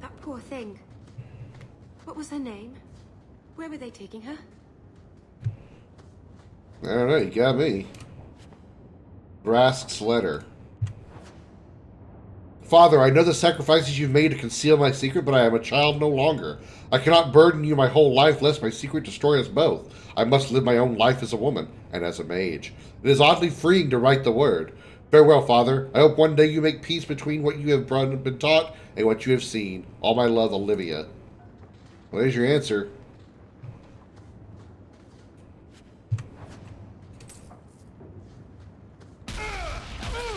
That poor thing. What was her name? Where were they taking her? I don't know, you got me. Brask's letter. Father, I know the sacrifices you've made to conceal my secret, but I am a child no longer. I cannot burden you my whole life, lest my secret destroy us both. I must live my own life as a woman, and as a mage. It is oddly freeing to write the word. Farewell, Father. I hope one day you make peace between what you have been taught and what you have seen. All my love, Olivia. Well, there's your answer.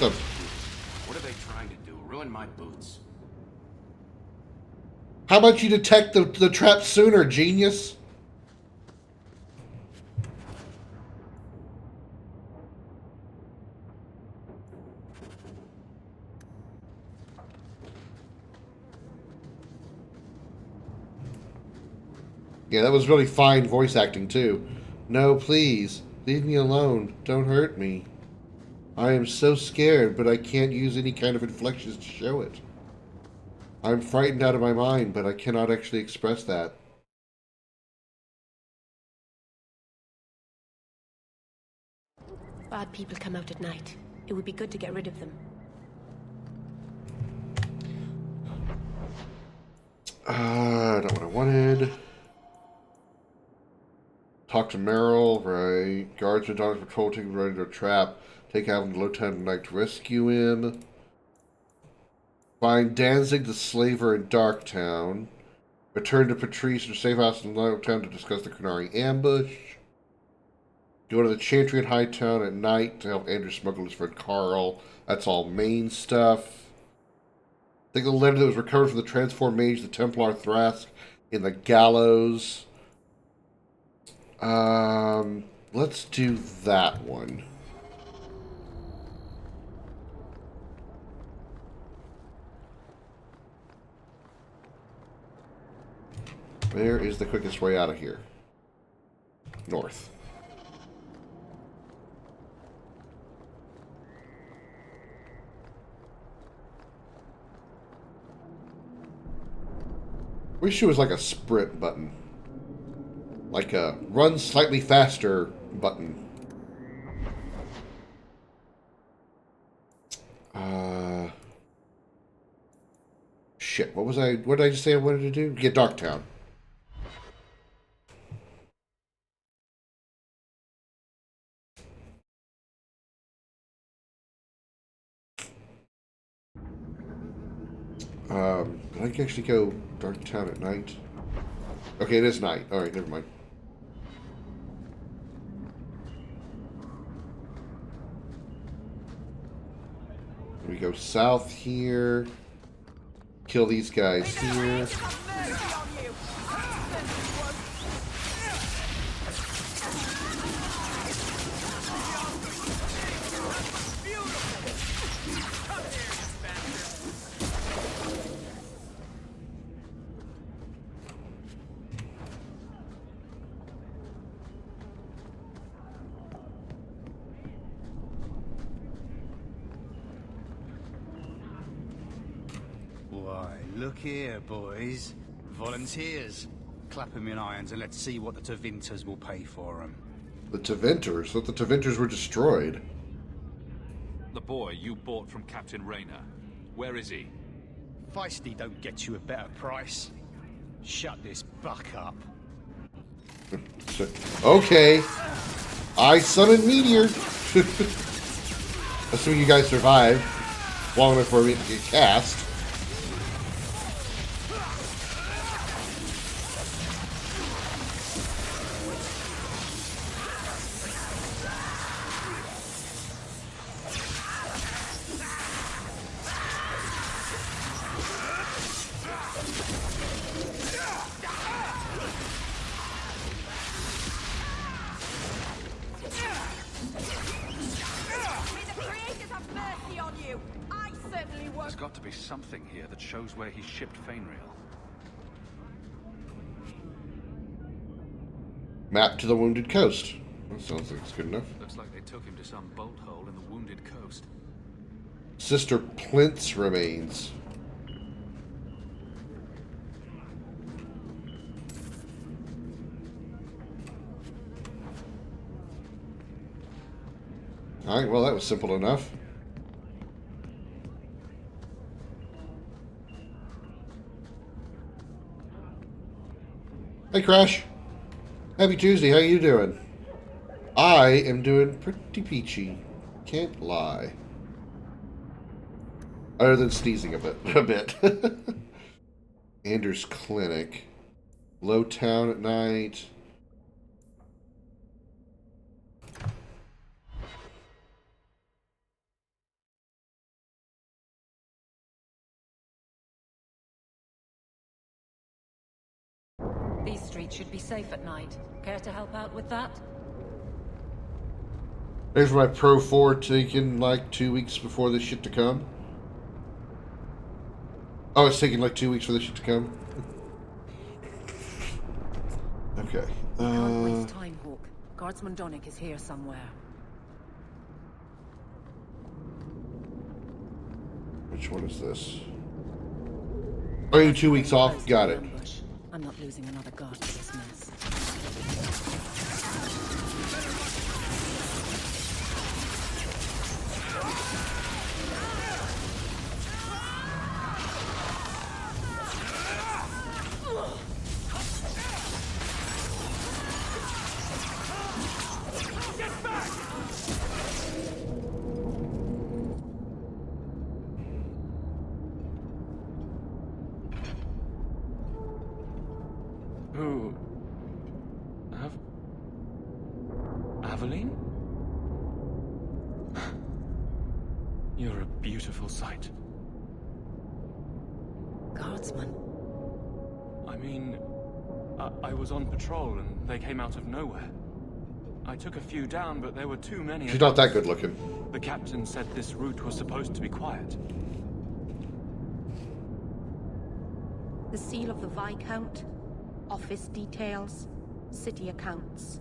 What are they trying to do? Ruin my boots? How about you detect the trap sooner, genius? Yeah, that was really fine voice acting, too. No, please. Leave me alone. Don't hurt me. I am so scared, but I can't use any kind of inflections to show it. I'm frightened out of my mind, but I cannot actually express that. Bad people come out at night. It would be good to get rid of them. Not what I wanted. Talk to Merrill, right. Guardsmen, dogs patrol, taking ready to trap. Take Alvin to Lowtown tonight to rescue him. Find Danzig the Slaver in Darktown. Return to Patrice in a safe house in Lowtown to discuss the Canary ambush. Go to the Chantry in Hightown at night to help Andrew smuggle his friend Carl. That's all main stuff. Take the letter that was recovered from the transformed mage, the Templar Thrask, in the gallows. Let's do that one. Where is the quickest way out of here? North. Wish it was like a sprint button. Like a run slightly faster button. Shit, what did I just say I wanted to do? Get Darktown. Did I actually go Darktown at night? Okay, it is night. Alright, never mind. We go south here. Kill these guys here. Why, look here, boys. Volunteers. Clap them in irons and let's see what the Tevinters will pay for them. The Tevinters? I thought the Tevinters were destroyed. The boy you bought from Captain Rayner. Where is he? Feisty don't get you a better price. Shut this buck up. Okay. I summon Meteor. Assuming you guys survive long enough for me to get cast. There's got to be something here that shows where he shipped Fainrail. Map to the Wounded Coast. That sounds like it's good enough. Looks like they took him to some bolt hole in the Wounded Coast. Sister Plint's remains. Alright, well that was simple enough. Hey Crash. Happy Tuesday, how you doing? I am doing pretty peachy. Can't lie. Other than sneezing a bit. Anders Clinic. Low town at night. These streets should be safe at night. Care to help out with that? There's my Pro 4 taking like 2 weeks before this shit to come. Oh, it's taking like 2 weeks for this shit to come. Okay. We can't waste time, Hawke. Guardsman Donick is here somewhere. Which one is this? Oh, you 2 weeks off? Got it. I'm not losing another guard to this mess. Who? Aveline? You're a beautiful sight. Guardsman? I mean, I was on patrol and they came out of nowhere. I took a few down, but there were too many. She's not that good looking. The captain said this route was supposed to be quiet. The seal of the Viscount, office details, city accounts.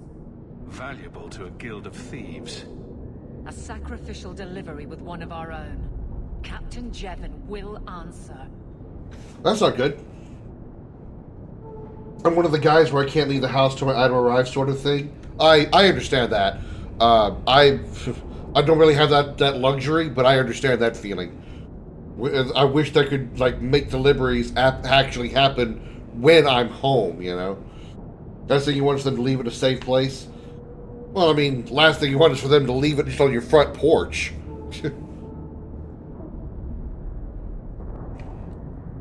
Valuable to a guild of thieves. A sacrificial delivery with one of our own. Captain Jevon will answer. That's not good. I'm one of the guys where I can't leave the house till my item arrives, sort of thing. I understand that. I don't really have that luxury, but I understand that feeling. I wish I could like make deliveries actually happen when I'm home. You know, last thing you want is them to leave it a safe place. Well, I mean, last thing you want is for them to leave it just on your front porch.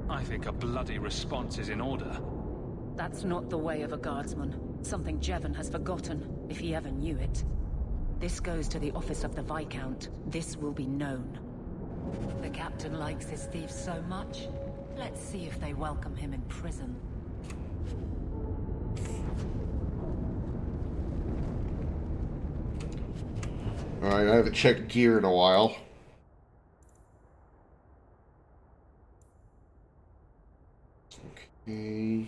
I think a bloody response is in order. That's not the way of a guardsman. Something Jevon has forgotten, if he ever knew it. This goes to the office of the Viscount. This will be known. The captain likes his thieves so much. Let's see if they welcome him in prison. Alright, I haven't checked gear in a while. Okay.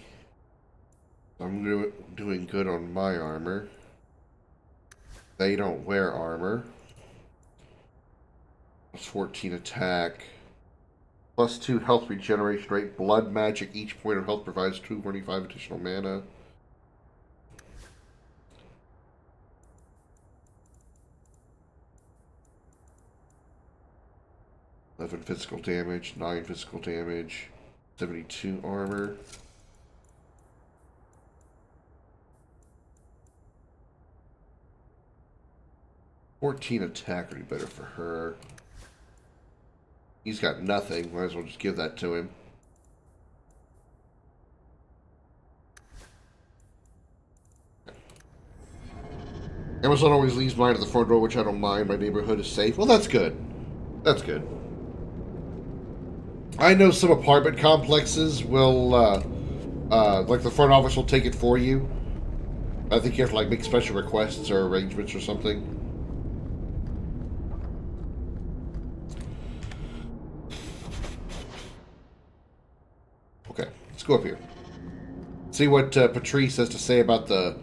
I'm doing good on my armor. They don't wear armor. Plus 14 attack. Plus 2 health regeneration rate. Blood magic. Each point of health provides 225 additional mana. Physical damage, 9 physical damage, 72 armor. 14 attack would be better for her. He's got nothing. Might as well just give that to him. Amazon always leaves mine at the front door, which I don't mind. My neighborhood is safe. Well, that's good. That's good. I know some apartment complexes will, like the front office will take it for you. I think you have to like make special requests or arrangements or something. Okay, let's go up here. See what Patrice has to say about the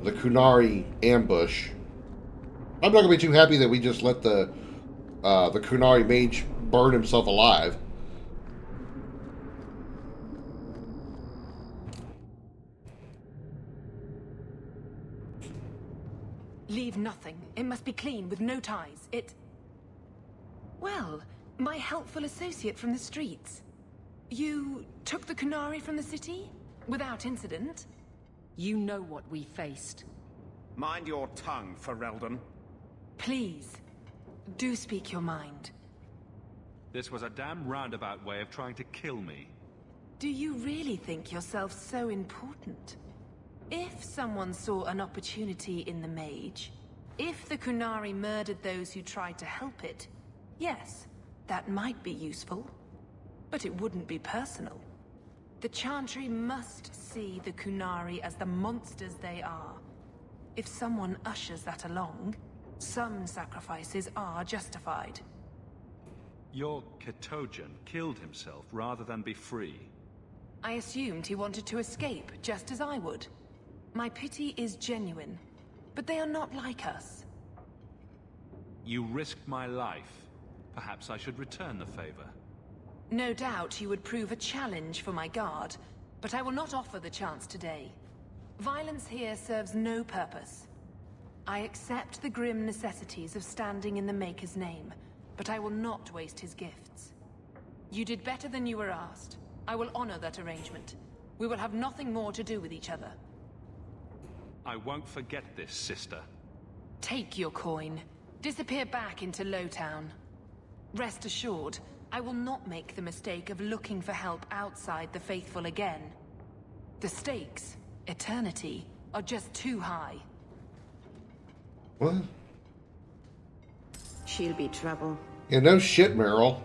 Kunari ambush. I'm not gonna be too happy that we just let the Kunari mage burn himself alive. Leave nothing. It must be clean, with no ties. Well, my helpful associate from the streets. You took the Kunari from the city? Without incident? You know what we faced. Mind your tongue, Ferelden. Please, do speak your mind. This was a damn roundabout way of trying to kill me. Do you really think yourself so important? If someone saw an opportunity in the mage, if the Kunari murdered those who tried to help it, yes, that might be useful. But it wouldn't be personal. The Chantry must see the Kunari as the monsters they are. If someone ushers that along, some sacrifices are justified. Your Ketogen killed himself rather than be free. I assumed he wanted to escape, just as I would. My pity is genuine, but they are not like us. You risked my life. Perhaps I should return the favor. No doubt you would prove a challenge for my guard, but I will not offer the chance today. Violence here serves no purpose. I accept the grim necessities of standing in the Maker's name, but I will not waste his gifts. You did better than you were asked. I will honor that arrangement. We will have nothing more to do with each other. I won't forget this, sister. Take your coin. Disappear back into Lowtown. Rest assured, I will not make the mistake of looking for help outside the Faithful again. The stakes, eternity, are just too high. What? She'll be trouble. Yeah, no shit, Meryl.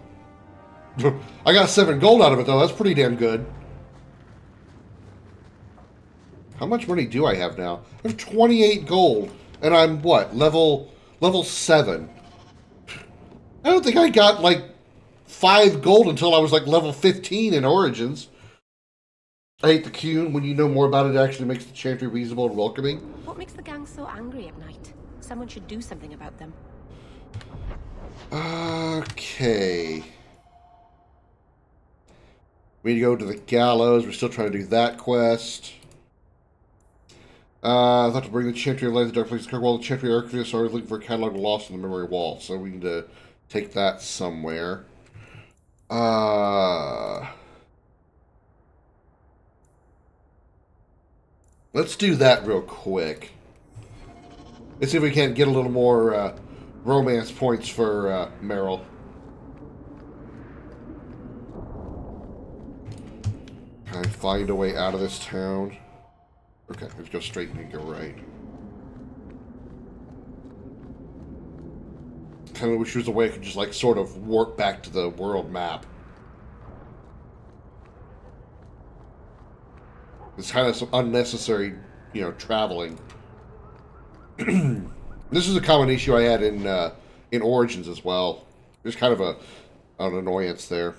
I got 7 gold out of it, though. That's pretty damn good. How much money do I have now? I have 28 gold. And I'm, what, level 7. I don't think I got, like, 5 gold until I was, like, level 15 in Origins. I hate the Qun. When you know more about it, it actually makes the Chantry reasonable and welcoming. What makes the gang so angry at night? Someone should do something about them. Okay. We need to go to the gallows. We're still trying to do that quest. I thought to bring the Chantry of Light to the Dark Places. While the Chantry Archivists are looking for a catalog lost in the memory wall. So we need to take that somewhere. Let's do that real quick. Let's see if we can't get a little more romance points for Meryl. Can I find a way out of this town? Okay, let's go straight and go right. Kind of wish there was a way I could just like sort of warp back to the world map. It's kind of some unnecessary, you know, traveling. This is a common issue I had in Origins as well. There's kind of an annoyance there.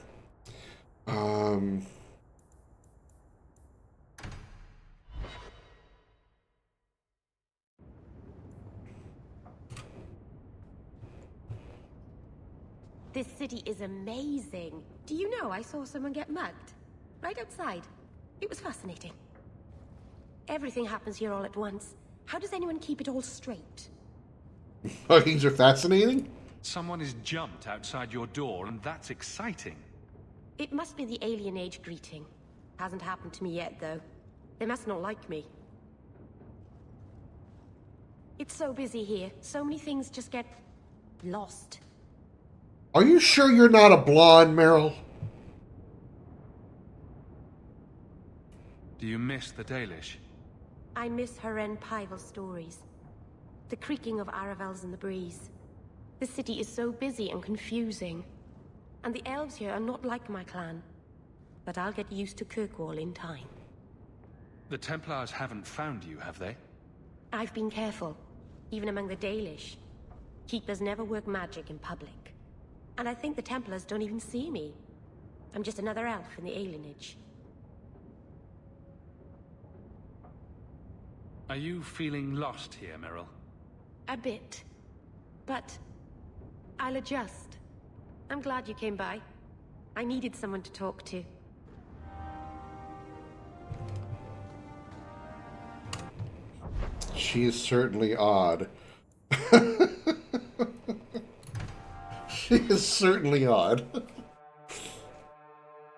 This city is amazing. Do you know I saw someone get mugged? Right outside. It was fascinating. Everything happens here all at once. How does anyone keep it all straight? Muggings are fascinating? Someone is jumped outside your door, and that's exciting. It must be the alien age greeting. Hasn't happened to me yet, though. They must not like me. It's so busy here. So many things just get lost. Are you sure you're not a blonde, Meryl? Do you miss the Dalish? I miss Haren Pival's stories. The creaking of Aravels in the breeze. The city is so busy and confusing. And the elves here are not like my clan. But I'll get used to Kirkwall in time. The Templars haven't found you, have they? I've been careful, even among the Dalish. Keepers never work magic in public. And I think the Templars don't even see me. I'm just another elf in the alienage. Are you feeling lost here, Meryl? A bit. But I'll adjust. I'm glad you came by. I needed someone to talk to. She is certainly odd. She is certainly odd.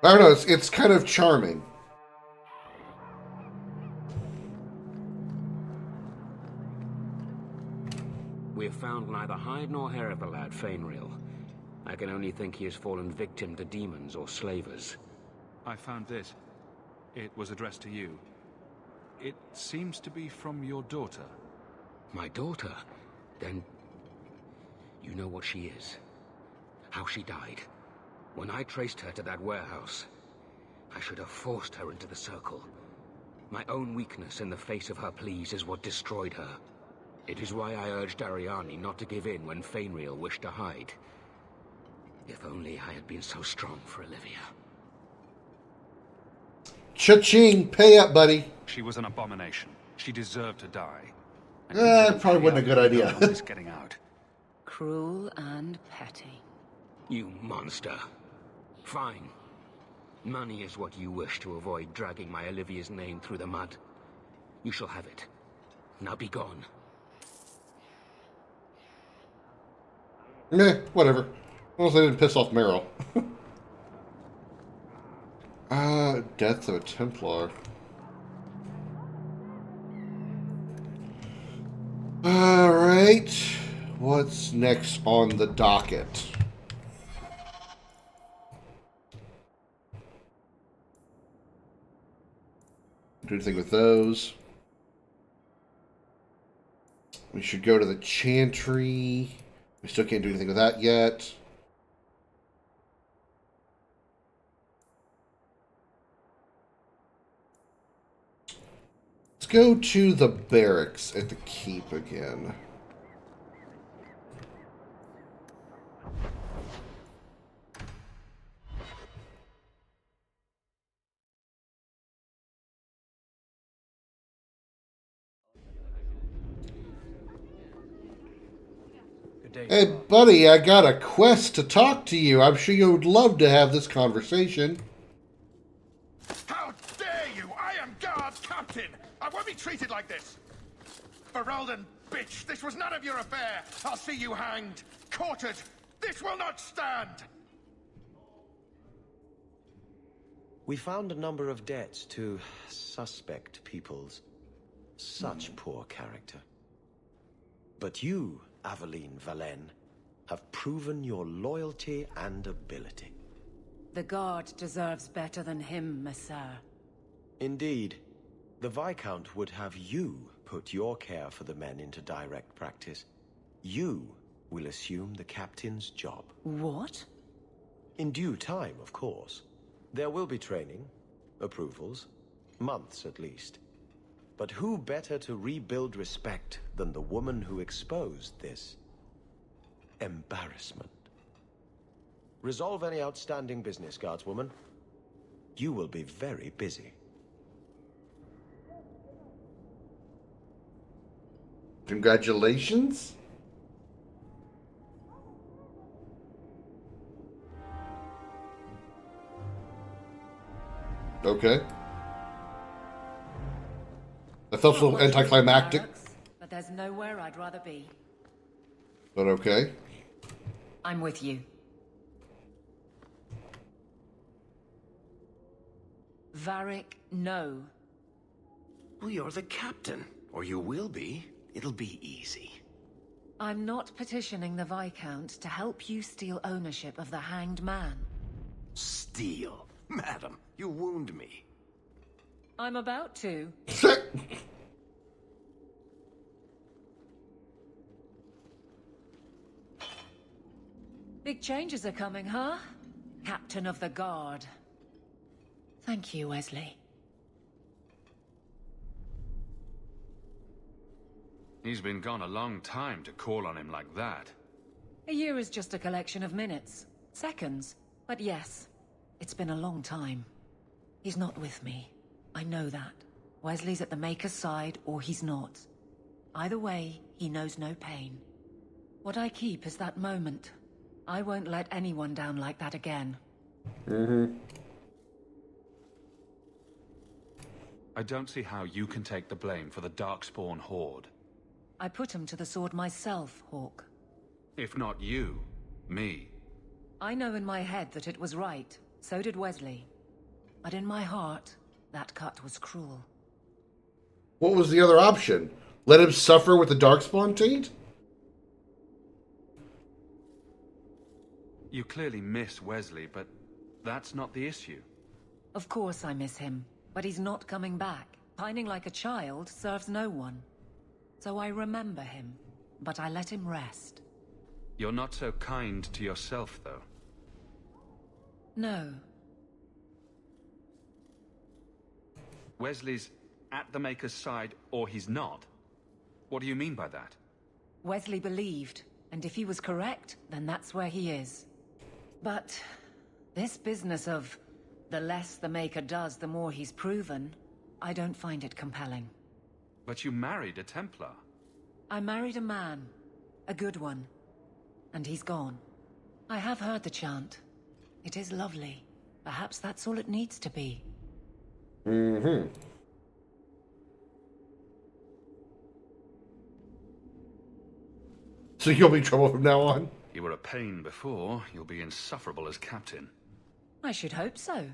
I don't know, it's kind of charming. We have found neither hide nor hair of the lad, Fainreal. I can only think he has fallen victim to demons or slavers. I found this. It was addressed to you. It seems to be from your daughter. My daughter? Then you know what she is. How she died. When I traced her to that warehouse, I should have forced her into the circle. My own weakness in the face of her pleas is what destroyed her. It is why I urged Ariani not to give in when Fainreal wished to hide. If only I had been so strong for Olivia. Cha-ching! Pay up, buddy. She was an abomination. She deserved to die. Probably wasn't a good idea. Getting out. Cruel and petty. You monster. Fine. Money is what you wish to avoid dragging my Olivia's name through the mud. You shall have it. Now be gone. Meh, whatever. As long as I didn't piss off Meryl. Death of a Templar. Alright. What's next on the docket? Do anything with those. We should go to the Chantry. We still can't do anything with that yet. Let's go to the barracks at the keep again. Hey, buddy, I got a quest to talk to you. I'm sure you would love to have this conversation. How dare you! I am guard captain! I won't be treated like this! Ferelden, bitch, this was none of your affair! I'll see you hanged, quartered! This will not stand! We found a number of debts to suspect peoples. Such poor character. But you, Aveline Valen, have proven your loyalty and ability. The guard deserves better than him, Messere. Indeed. The Viscount would have you put your care for the men into direct practice. You will assume the captain's job. What? In due time, of course. There will be training, approvals, months at least. But who better to rebuild respect than the woman who exposed this embarrassment? Resolve any outstanding business, guardswoman. You will be very busy. Congratulations. Okay. That felt a little anticlimactic. But there's nowhere I'd rather be. But okay. I'm with you. Varric, no. Well, you're the captain, or you will be. It'll be easy. I'm not petitioning the Viscount to help you steal ownership of the Hanged Man. Steal? Madam, you wound me. I'm about to. Big changes are coming, huh? Captain of the Guard. Thank you, Wesley. He's been gone a long time to call on him like that. A year is just a collection of minutes. Seconds. But yes, it's been a long time. He's not with me. I know that. Wesley's at the Maker's side, or he's not. Either way, he knows no pain. What I keep is that moment. I won't let anyone down like that again. I don't see how you can take the blame for the Darkspawn Horde. I put him to the sword myself, Hawke. If not you, me. I know in my head that it was right. So did Wesley. But in my heart, that cut was cruel. What was the other option? Let him suffer with the Darkspawn taint? You clearly miss Wesley, but that's not the issue. Of course I miss him, but he's not coming back. Pining like a child serves no one. So I remember him, but I let him rest. You're not so kind to yourself, though. No. Wesley's at the Maker's side, or he's not? What do you mean by that? Wesley believed, and if he was correct, then that's where he is. But this business of the less the Maker does, the more he's proven, I don't find it compelling. But you married a Templar. I married a man. A good one. And he's gone. I have heard the chant. It is lovely. Perhaps that's all it needs to be. So you'll be trouble from now on? You were a pain before. You'll be insufferable as captain. I should hope so.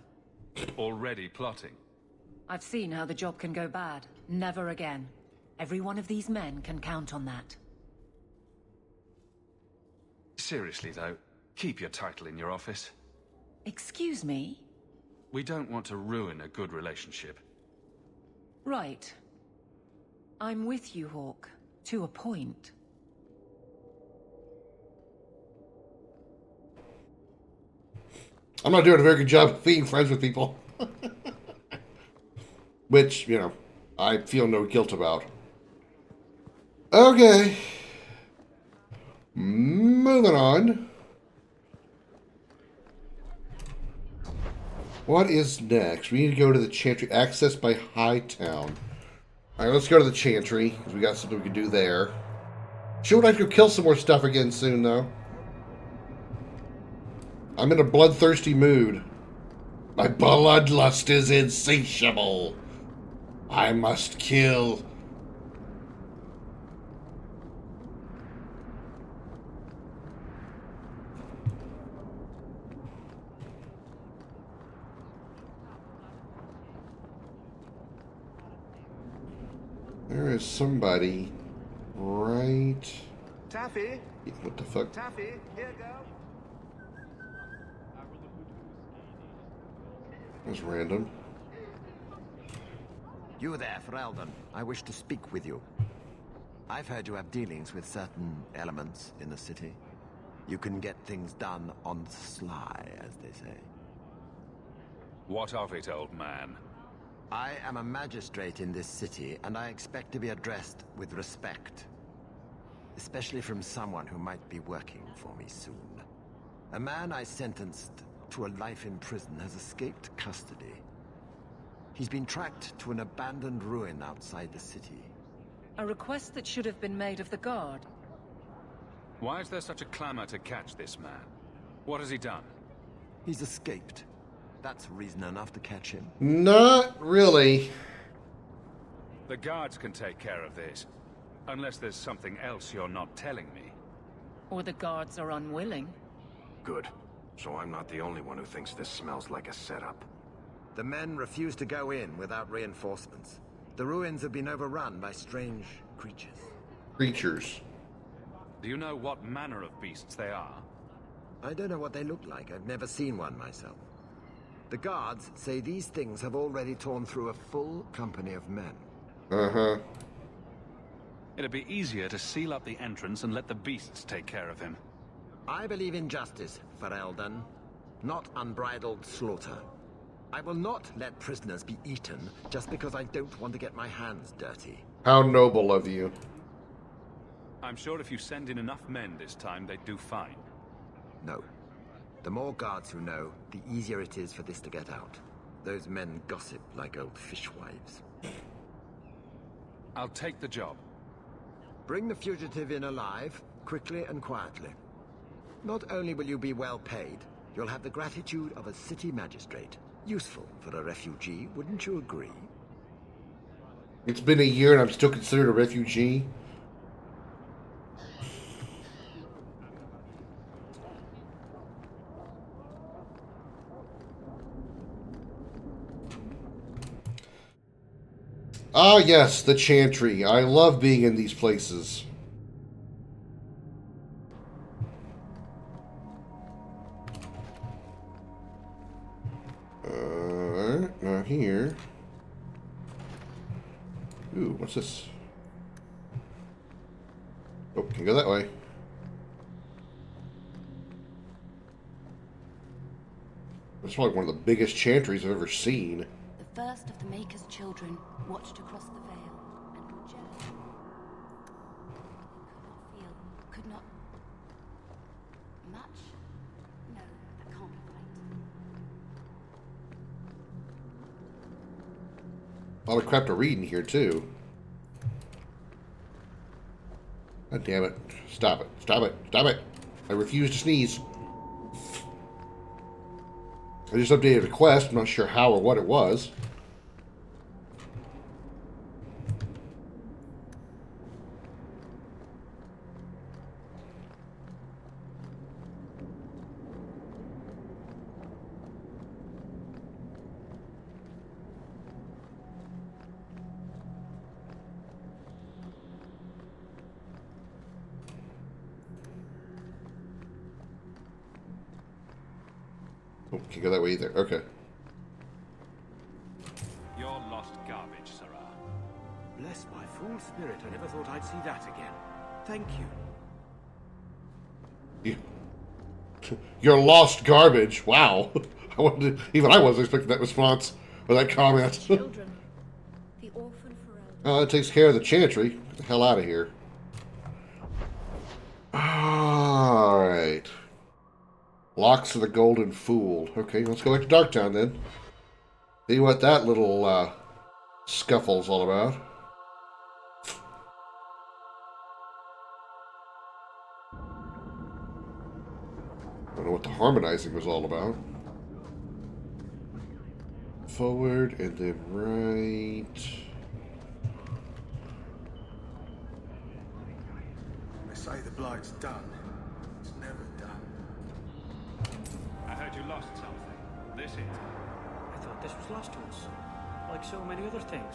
Already plotting. I've seen how the job can go bad. Never again. Every one of these men can count on that. Seriously, though, keep your title in your office. Excuse me? We don't want to ruin a good relationship. Right. I'm with you, Hawke. To a point. I'm not doing a very good job of being friends with people. Which, you know, I feel no guilt about. Okay. Moving on. What is next? We need to go to the Chantry. Access by Hightown. Alright, let's go to the Chantry, because we got something we can do there. Sure would like to go kill some more stuff again soon, though. I'm in a bloodthirsty mood. My bloodlust is insatiable. I must kill. There is somebody right... Taffy? What the fuck? Taffy, here go. That's random. You there, Ferelden. I wish to speak with you. I've heard you have dealings with certain elements in the city. You can get things done on the sly, as they say. What of it, old man? I am a magistrate in this city, and I expect to be addressed with respect. Especially from someone who might be working for me soon. A man I sentenced to a life in prison has escaped custody. He's been tracked to an abandoned ruin outside the city. A request that should have been made of the guard. Why is there such a clamor to catch this man? What has he done? He's escaped. That's reason enough to catch him. Not really. The guards can take care of this. Unless there's something else you're not telling me. Or the guards are unwilling. Good. So I'm not the only one who thinks this smells like a setup. The men refuse to go in without reinforcements. The ruins have been overrun by strange creatures. creatures. Do you know what manner of beasts they are? I don't know what they look like. I've never seen one myself. The guards say these things have already torn through a full company of men. Uh-huh. It'd be easier to seal up the entrance and let the beasts take care of him. I believe in justice, Ferelden, not unbridled slaughter. I will not let prisoners be eaten just because I don't want to get my hands dirty. How noble of you. I'm sure if you send in enough men this time, they'd do fine. No. The more guards who know, the easier it is for this to get out. Those men gossip like old fishwives. I'll take the job. Bring the fugitive in alive, quickly and quietly. Not only will you be well paid, you'll have the gratitude of a city magistrate. Useful for a refugee, wouldn't you agree? It's been a year and I'm still considered a refugee. Ah, yes, the Chantry. I love being in these places. Not here. Ooh, what's this? Oh, can go that way. It's probably one of the biggest chantries I've ever seen. The first of the Maker's children watched across the veil and grew jealous. They could not much? No, that can't be right. A lot of crap to read in here, too. God damn it. Stop it. Stop it. Stop it. I refuse to sneeze. I just updated a quest. I'm not sure how or what it was. Oh, can't go that way either. Okay. You're lost garbage, Sarah. Bless my fool spirit, I never thought I'd see that again. Thank you. You're lost garbage. Wow. Even I wasn't expecting that response or that comment. Children, the orphan Ferelden. Oh, that takes care of the Chantry. Get the hell out of here. Alright. Locks of the Golden Fool. Okay, let's go back to Darktown then. See what that little scuffle's all about. I don't know what the harmonizing was all about. Forward and then right. They say the blight's done. It's never done. I heard you lost something. This it? I thought this was lost to us, like so many other things.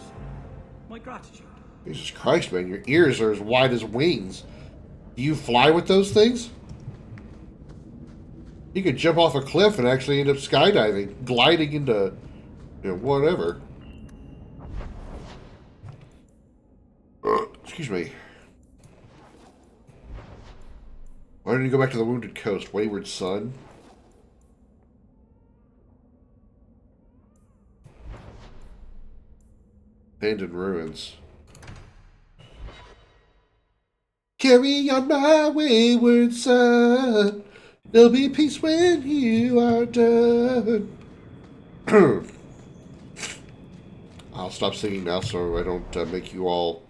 My gratitude. Jesus Christ, man, your ears are as wide as wings. Do you fly with those things? You could jump off a cliff and actually end up skydiving, gliding into, you know, whatever. Excuse me. Why didn't you go back to the Wounded Coast, Wayward Son? Abandoned ruins. Carry on, my wayward son. There'll be peace when you are done. I'll stop singing now so I don't make you all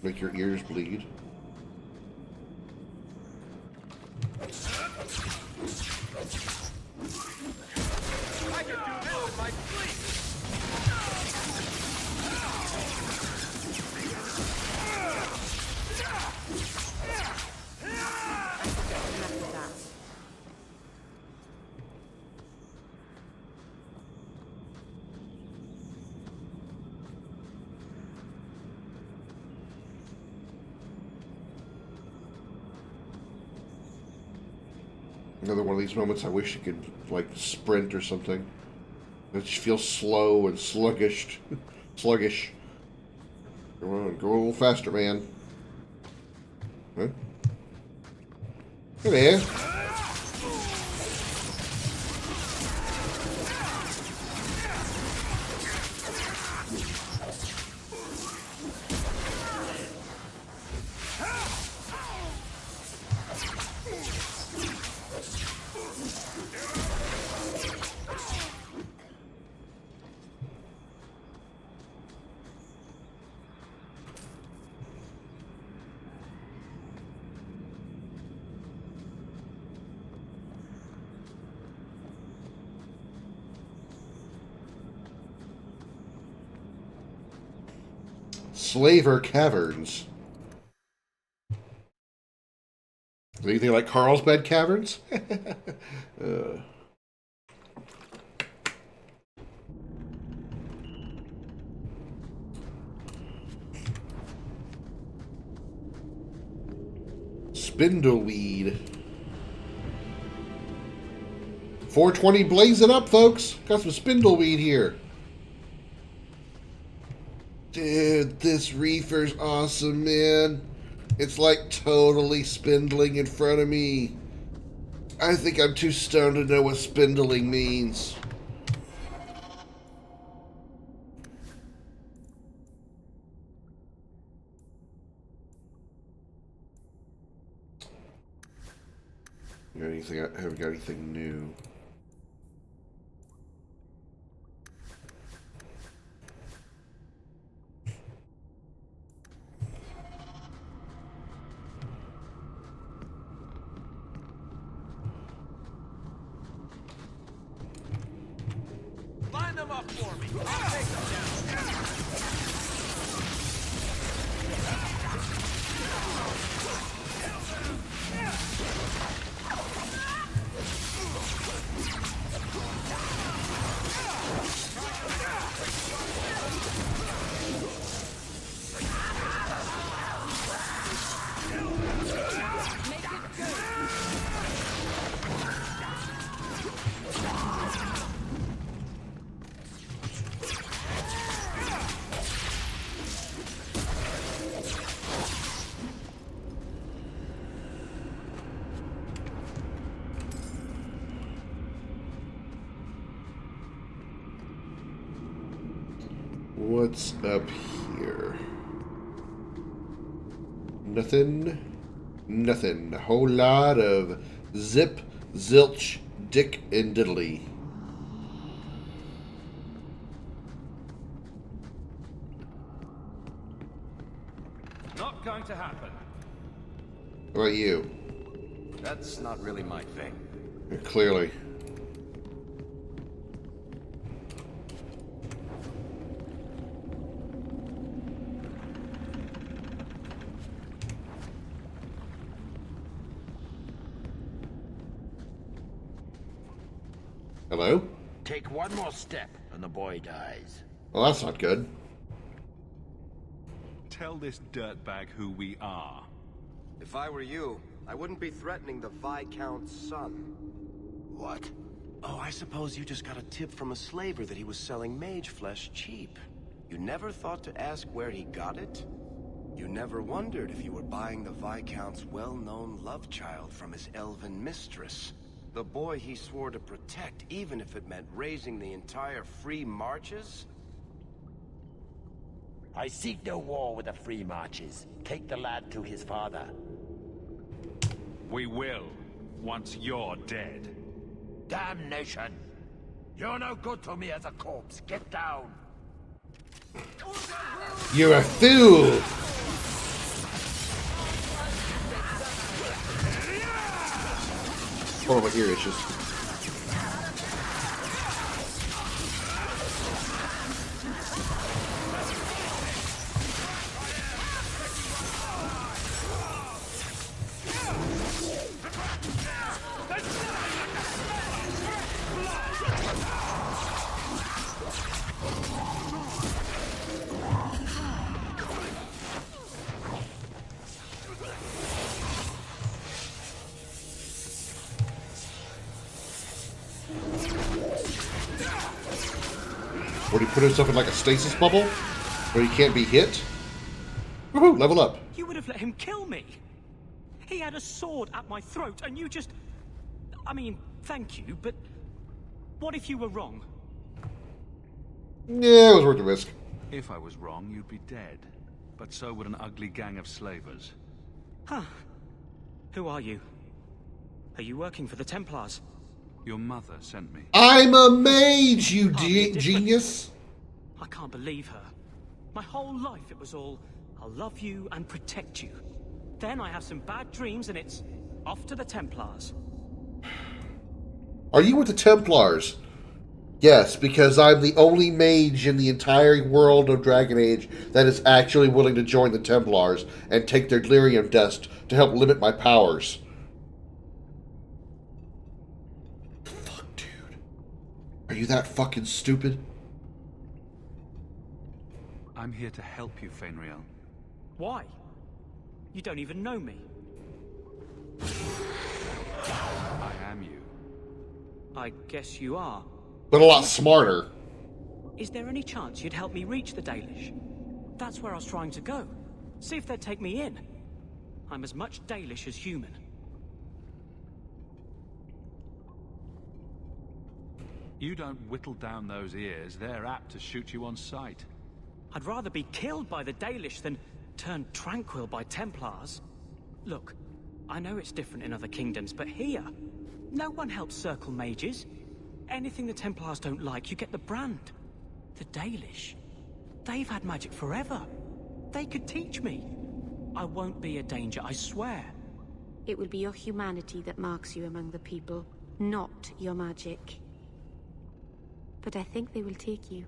make your ears bleed. I could do this in my sleep! Another one of these moments I wish you could, like, sprint or something. It just feels slow and sluggish. Sluggish. Come on, go a little faster, man. Huh? Hey there. Slaver Caverns. Anything like Carlsbad Caverns? Spindleweed. 420 blaze it up, folks. Got some spindleweed here. Dude, this reefer's awesome, man. It's like totally spindling in front of me. I think I'm too stoned to know what spindling means. I haven't got anything new. Line them up for me. I'll take them down. What's up here? Nothing. Nothing. A whole lot of zip, zilch, dick, and diddly. Not going to happen. How about you? That's not really my thing. Clearly. Hello? Take one more step and the boy dies. Well, that's not good. Tell this dirtbag who we are. If I were you, I wouldn't be threatening the Viscount's son. What? Oh, I suppose you just got a tip from a slaver that he was selling mage flesh cheap. You never thought to ask where he got it? You never wondered if you were buying the Viscount's well-known love child from his elven mistress? The boy he swore to protect, even if it meant raising the entire Free Marches? I seek no war with the Free Marches. Take the lad to his father. We will, once you're dead. Damnation! You're no good to me as a corpse. Get down! You're a fool! Hold on, my ear itches. Where he put himself in like a stasis bubble where he can't be hit. Woohoo! Level up. You would have let him kill me. He had a sword at my throat, and you just... I mean, thank you, but what if you were wrong? Yeah, it was worth the risk. If I was wrong, you'd be dead. But so would an ugly gang of slavers. Huh. Who are you? Are you working for the Templars? Your mother sent me. I'm a mage, you genius! I can't believe her. My whole life it was all, I'll love you and protect you. Then I have some bad dreams and it's off to the Templars. Are you with the Templars? Yes, because I'm the only mage in the entire world of Dragon Age that is actually willing to join the Templars and take their delirium dust to help limit my powers. Fuck, dude. Are you that fucking stupid? I'm here to help you, Fainriel. Why? You don't even know me. I am you. I guess you are. But a lot smarter. Is there any chance you'd help me reach the Dalish? That's where I was trying to go. See if they'd take me in. I'm as much Dalish as human. You don't whittle down those ears. They're apt to shoot you on sight. I'd rather be killed by the Dalish than turned tranquil by Templars. Look, I know it's different in other kingdoms, but here, no one helps circle mages. Anything the Templars don't like, you get the brand. The Dalish, they've had magic forever. They could teach me. I won't be a danger, I swear. It will be your humanity that marks you among the people, not your magic. But I think they will take you.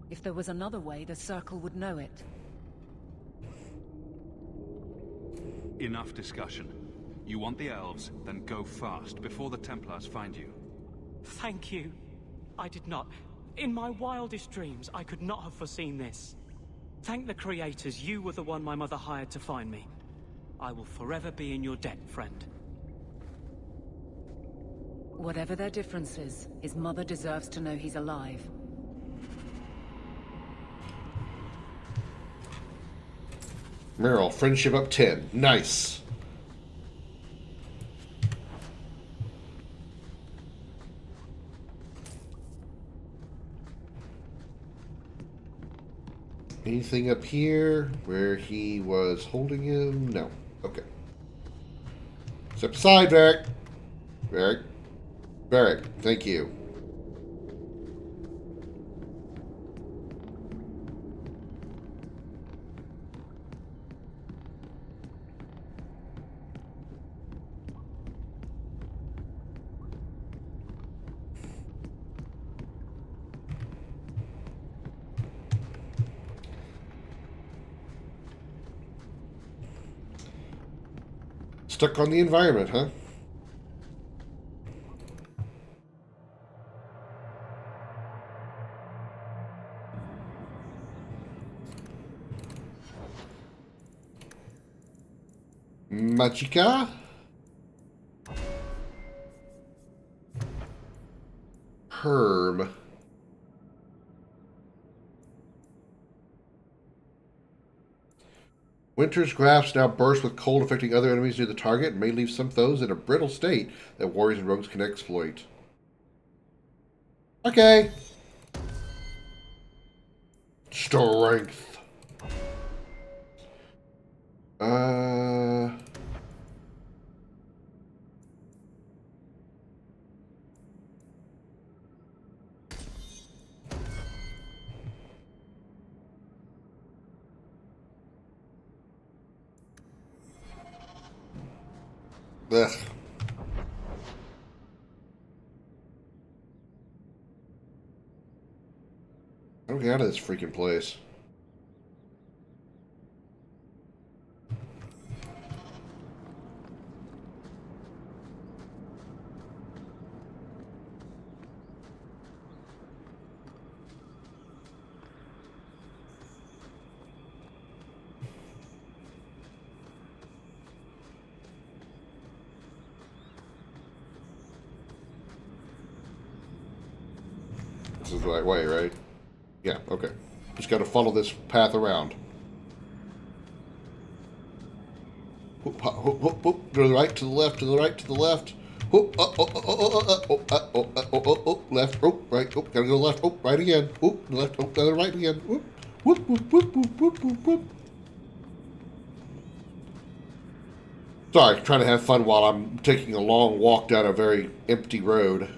If there was another way, the Circle would know it. Enough discussion. You want the elves, then go fast, before the Templars find you. Thank you. I did not. In my wildest dreams, I could not have foreseen this. Thank the creators, you were the one my mother hired to find me. I will forever be in your debt, friend. Whatever their differences, his mother deserves to know he's alive. Meryl, friendship up 10. Nice. Anything up here where he was holding him? No. Okay. Step aside, Varric. Varric. Varric, thank you. Stuck on the environment, huh? Machika? Herb. Winter's grasp now bursts with cold, affecting other enemies near the target and may leave some foes in a brittle state that warriors and rogues can exploit. Okay. Strength. Ugh. How do we get out of this freaking place? This is the right way, right? Yeah, okay. Just got to follow this path around. Whoop, whoop, whoop, whoop. To the right, to the left, to the right, to the left. Whoop, left, right, gotta go left, right again. Whoop, left, gotta right again. Whoop, whoop, whoop, whoop, whoop, whoop, whoop, whoop. Sorry, trying to have fun while I'm taking a long walk down a very empty road.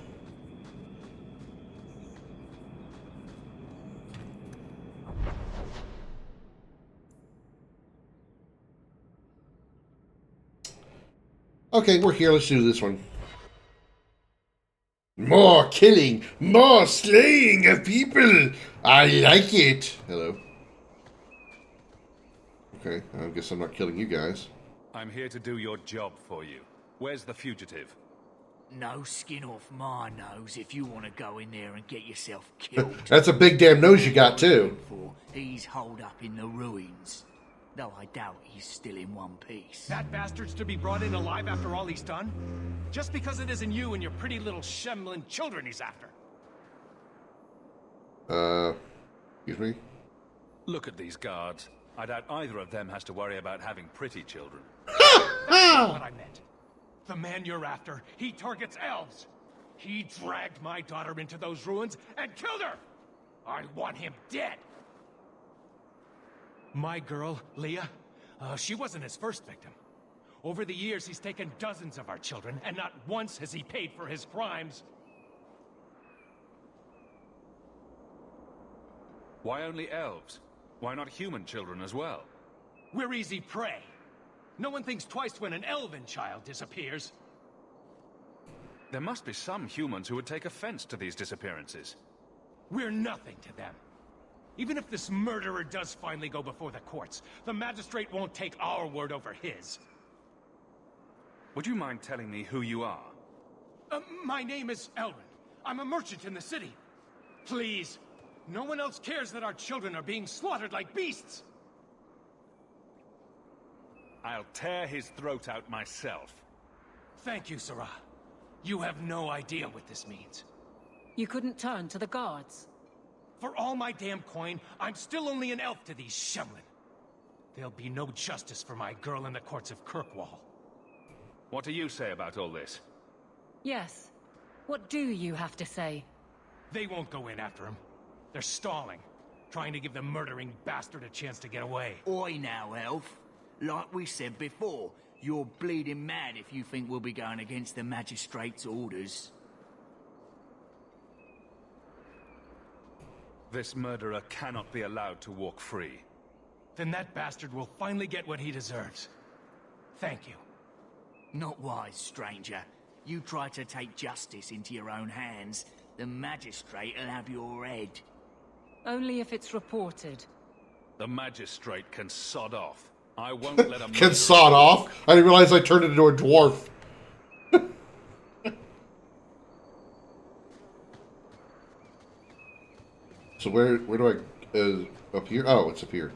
Okay, we're here. Let's do this one. More killing, more slaying of people. I like it. Hello. Okay, I guess I'm not killing you guys. I'm here to do your job for you. Where's the fugitive? No skin off my nose if you want to go in there and get yourself killed. That's a big damn nose you got, too. He's holed up in the ruins. Though I doubt he's still in one piece. That bastard's to be brought in alive after all he's done? Just because it isn't you and your pretty little shemlin children he's after. Excuse me? Look at these guards. I doubt either of them has to worry about having pretty children. That's not what I meant. The man you're after, he targets elves. He dragged my daughter into those ruins and killed her. I want him dead. My girl, Leah, she wasn't his first victim. Over the years, he's taken dozens of our children, and not once has he paid for his crimes. Why only elves? Why not human children as well? We're easy prey. No one thinks twice when an elven child disappears. There must be some humans who would take offense to these disappearances. We're nothing to them. Even if this murderer does finally go before the courts, the magistrate won't take our word over his. Would you mind telling me who you are? My name is Elrin. I'm a merchant in the city. Please, no one else cares that our children are being slaughtered like beasts. I'll tear his throat out myself. Thank you, Sarah. You have no idea what this means. You couldn't turn to the guards. For all my damn coin, I'm still only an elf to these Shemlin. There'll be no justice for my girl in the courts of Kirkwall. What do you say about all this? Yes. What do you have to say? They won't go in after him. They're stalling, trying to give the murdering bastard a chance to get away. Oi now, elf. Like we said before, you're bleeding mad if you think we'll be going against the magistrate's orders. This murderer cannot be allowed to walk free. Then that bastard will finally get what he deserves. Thank you. Not wise, stranger. You try to take justice into your own hands, the magistrate will have your head. Only if it's reported. The magistrate can sod off. I won't let him. Can sod off? I didn't realize I turned into a dwarf. So where do I, up here? Oh, it's up here.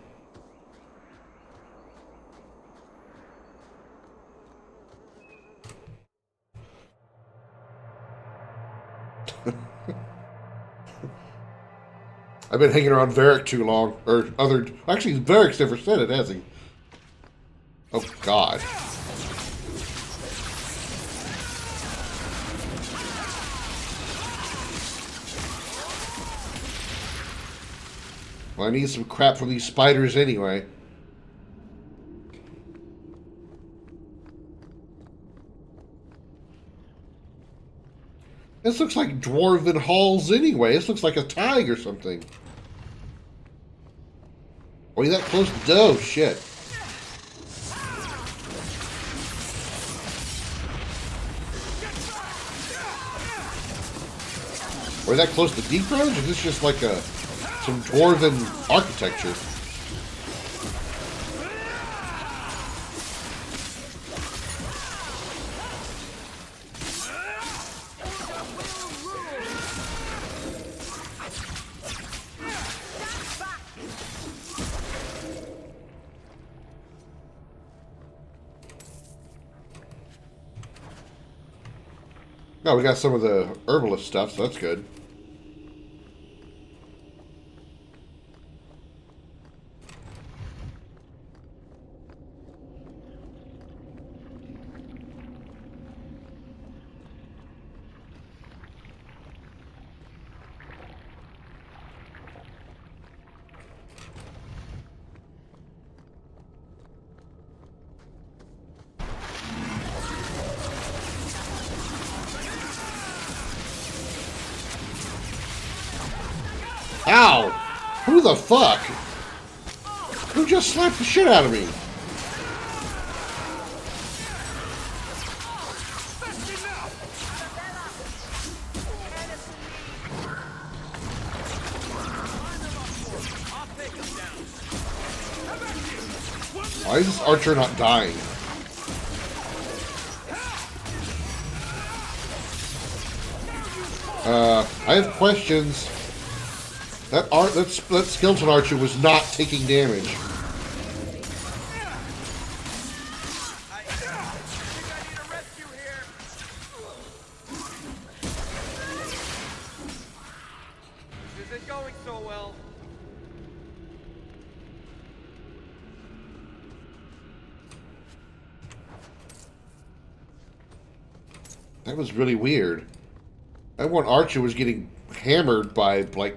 I've been hanging around Varric too long, actually Varric's never said it, has he? Oh God. Well, I need some crap from these spiders anyway. This looks like dwarven halls anyway. This looks like a tag or something. Are you that close to dough? Shit. Are you that close to deep roads? Or is this just like some dwarven architecture? Oh, we got some of the herbalist stuff, so that's good. Ow! Who the fuck? Who just slapped the shit out of me? Why is this archer not dying? I have questions. That skeleton archer was not taking damage. This isn't going so well. That was really weird. That one archer was getting hammered by, like,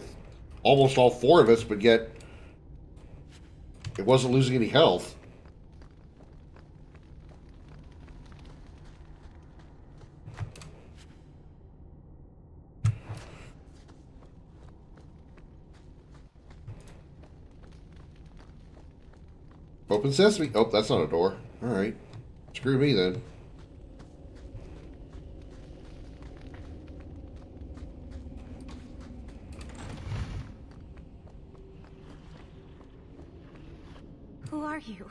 almost all four of us, but yet it wasn't losing any health. Open sesame. Oh, that's not a door. Alright. Screw me then. Who are you?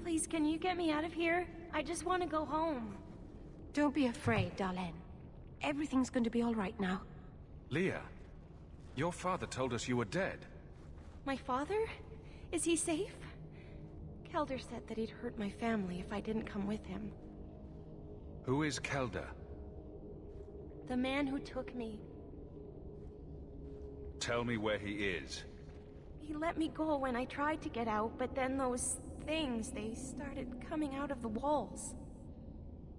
Please, can you get me out of here? I just want to go home. Don't be afraid, Darlene. Everything's going to be all right now. Leah, your father told us you were dead. My father? Is he safe? Kelder said that he'd hurt my family if I didn't come with him. Who is Kelder? The man who took me. Tell me where he is. He let me go when I tried to get out, but then those things, they started coming out of the walls.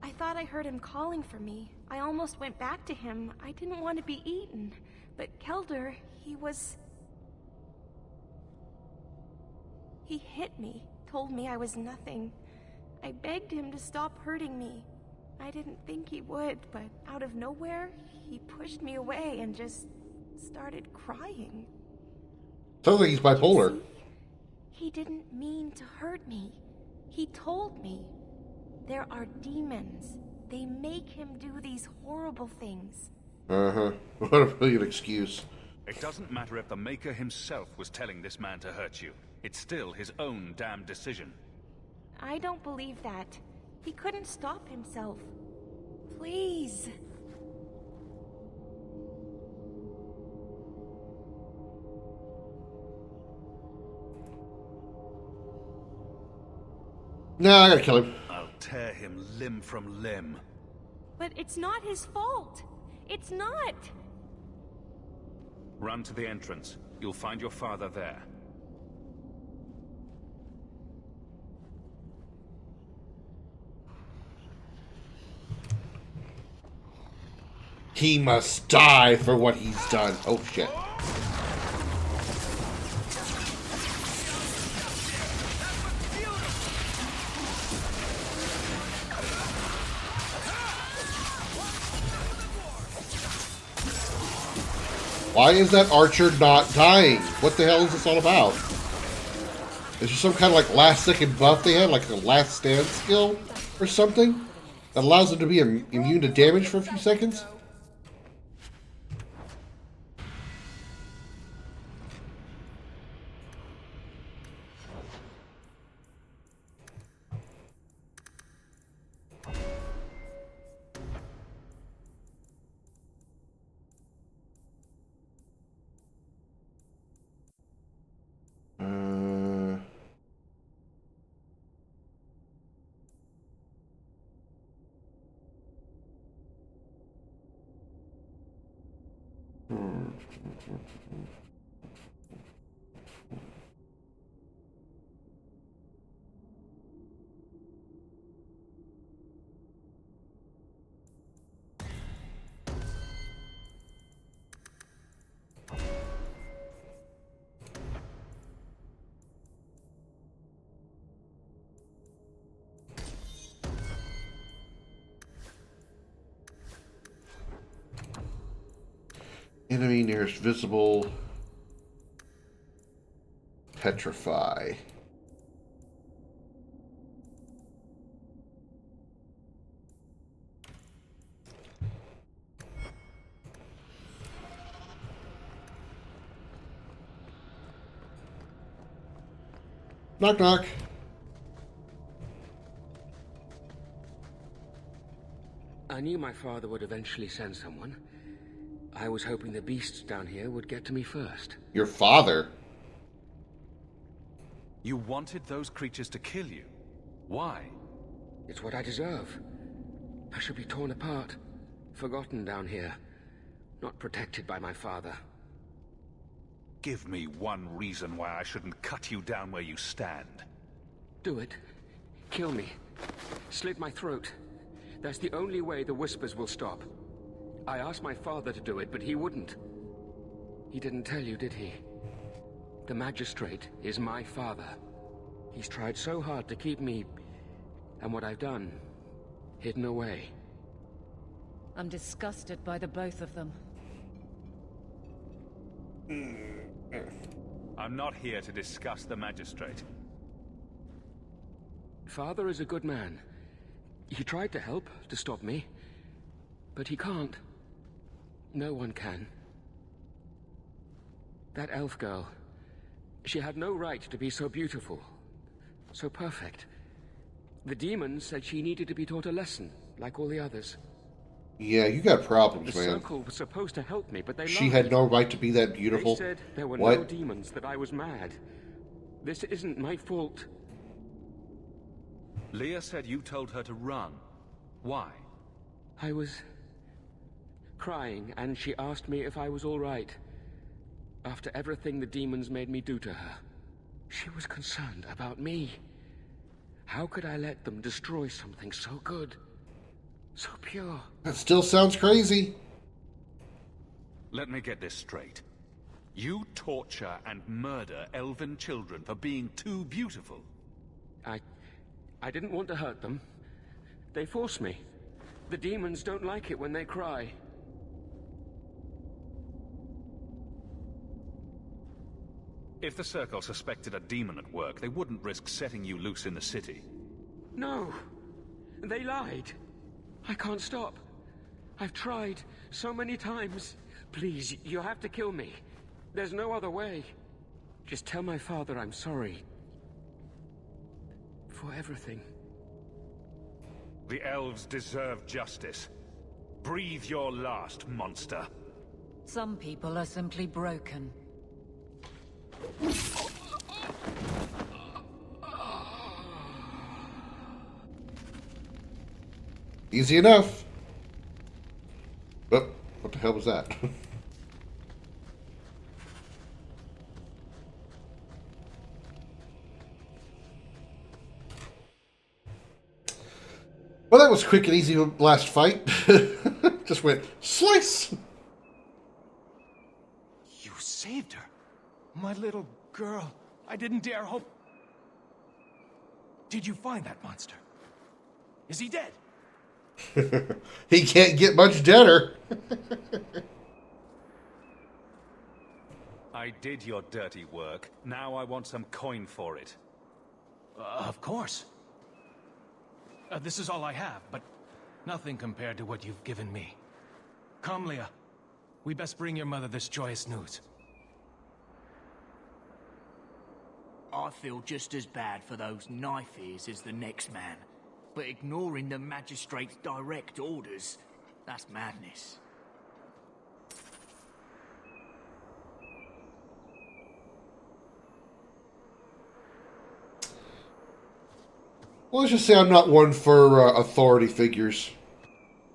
I thought I heard him calling for me. I almost went back to him. I didn't want to be eaten. But Kelder, he hit me, told me I was nothing. I begged him to stop hurting me. I didn't think he would, but out of nowhere, he pushed me away and just started crying. Sounds like he's bipolar. He didn't mean to hurt me. He told me. There are demons. They make him do these horrible things. Uh-huh. What a brilliant excuse. It doesn't matter if the Maker himself was telling this man to hurt you. It's still his own damn decision. I don't believe that. He couldn't stop himself. Please. No, I gotta kill him. I'll tear him limb from limb. But it's not his fault. It's not. Run to the entrance. You'll find your father there. He must die for what he's done. Oh, shit. Why is that archer not dying? What the hell is this all about? Is there some kind of like last second buff they had? Like a last stand skill or something? That allows them to be immune to damage for a few seconds? Enemy nearest visible. petrify. Knock, knock. I knew my father would eventually send someone. I was hoping the beasts down here would get to me first. Your father? You wanted those creatures to kill you. Why? It's what I deserve. I should be torn apart, forgotten down here, not protected by my father. Give me one reason why I shouldn't cut you down where you stand. Do it. Kill me. Slit my throat. That's the only way the whispers will stop. I asked my father to do it, but he wouldn't. He didn't tell you, did he? The magistrate is my father. He's tried so hard to keep me, and what I've done, hidden away. I'm disgusted by the both of them. I'm not here to discuss the magistrate. Father is a good man. He tried to help, to stop me. But he can't. No one can. That elf girl, she had no right to be so beautiful, so perfect. The demons said she needed to be taught a lesson, like all the others. Yeah, you got problems, the man. The circle was supposed to help me, but they She lied. had no right to be that beautiful. They said there were What? no demons, that I was mad. This isn't my fault. Leah said you told her to run. Why? I was crying, and she asked me if I was all right. After everything the demons made me do to her, she was concerned about me. How could I let them destroy something so good, so pure? That still sounds crazy. Let me get this straight. You torture and murder elven children for being too beautiful. I didn't want to hurt them. They forced me. The demons don't like it when they cry. If the Circle suspected a demon at work, they wouldn't risk setting you loose in the city. No. They lied. I can't stop. I've tried so many times. Please, you have to kill me. There's no other way. Just tell my father I'm sorry. For everything. The elves deserve justice. Breathe your last, monster. Some people are simply broken. Easy enough. Oh, what the hell was that? Well, that was quick and easy last fight. Just went slice. You saved her. My little girl. I didn't dare hope. Did you find that monster? Is he dead? He can't get much deader. I did your dirty work. Now I want some coin for it. Of course. This is all I have, but nothing compared to what you've given me. Come, Leah. We best bring your mother this joyous news. I feel just as bad for those knife-ears as the next man. But ignoring the magistrate's direct orders, that's madness. Well, let's just say I'm not one for authority figures.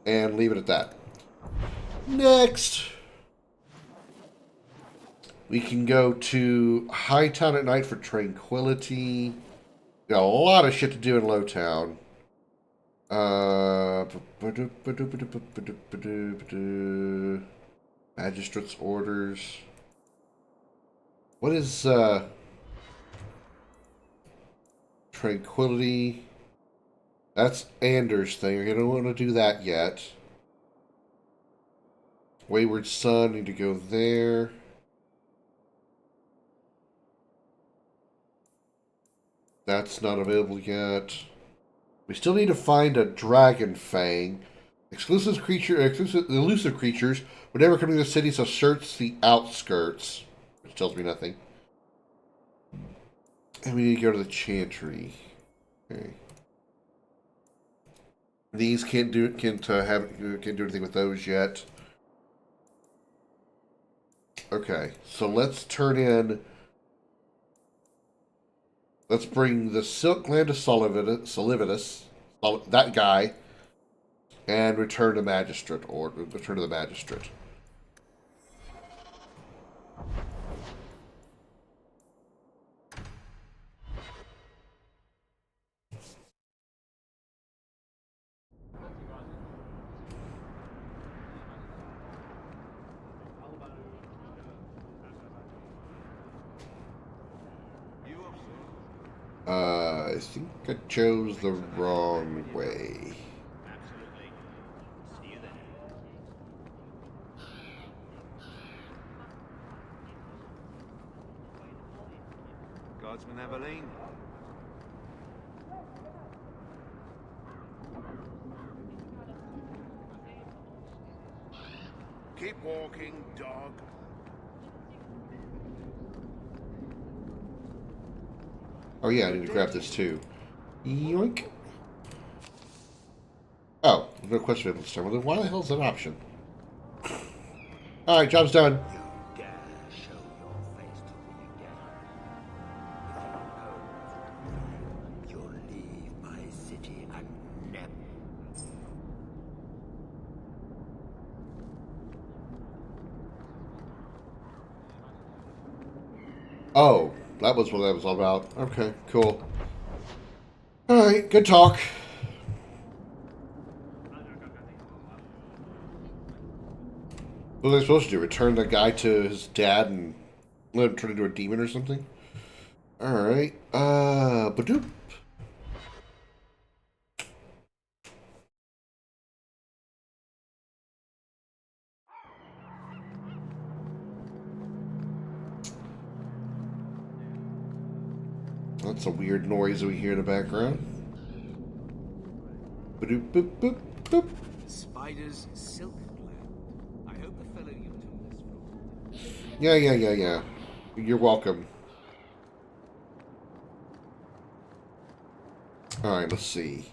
And leave it at that. Next. We can go to Hightown at night for tranquility. Got a lot of shit to do in Lowtown. Magistrate's orders. What is tranquility? That's Anders' thing. I don't want to do that yet. Wayward Son, need to go there. That's not available yet. We still need to find a dragon fang. Elusive creatures would never come to the city, so search the outskirts. Which tells me nothing. And we need to go to the chantry. Okay. These can't do anything with those yet. Okay, so let's turn in. Let's bring the Silk Land to Solividus, that guy, and return to Magistrate, or return to the Magistrate. I think I chose the wrong way. Guardsman Aveline. Keep walking, dog. Oh yeah, I need to grab this too. Yoink. Oh, no question this time. Well, then why the hell is that an option? Alright, job's done. Oh, that was what that was all about. Okay, cool. Alright, good talk. What are they supposed to do? Return the guy to his dad and let him turn into a demon or something? Alright, Badoop. That's a weird noise that we hear in the background. Badoop, boop, boop, boop. Spider's Silk Land. I hope the fellow you took this from. Yeah. You're welcome. Alright, let's see.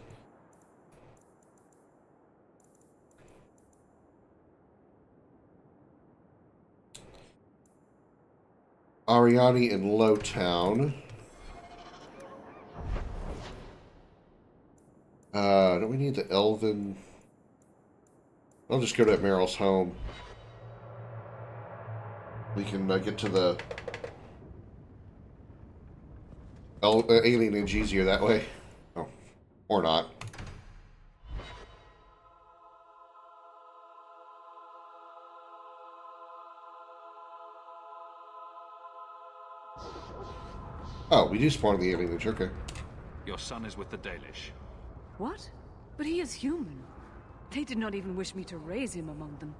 Ariani in Lowtown. Don't we need the Elven? I'll just go to Meryl's home. We can get to the alienage easier that way. Oh, or not. Oh, we do spawn the alienage, okay. Your son is with the Dalish. What? But he is human. They did not even wish me to raise him among them.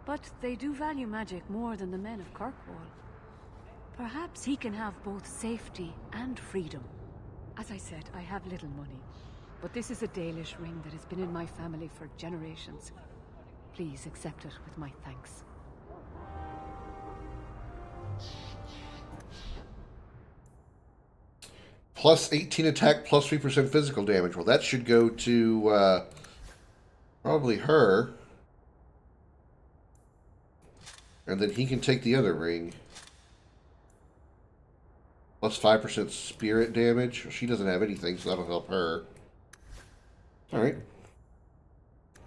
But they do value magic more than the men of Kirkwall. Perhaps he can have both safety and freedom. As I said, I have little money. But this is a Dalish ring that has been in my family for generations. Please accept it with my thanks. Plus 18 attack, plus 3% physical damage. Well, that should go to probably her. And then he can take the other ring. Plus 5% spirit damage. She doesn't have anything, so that'll help her. Alright.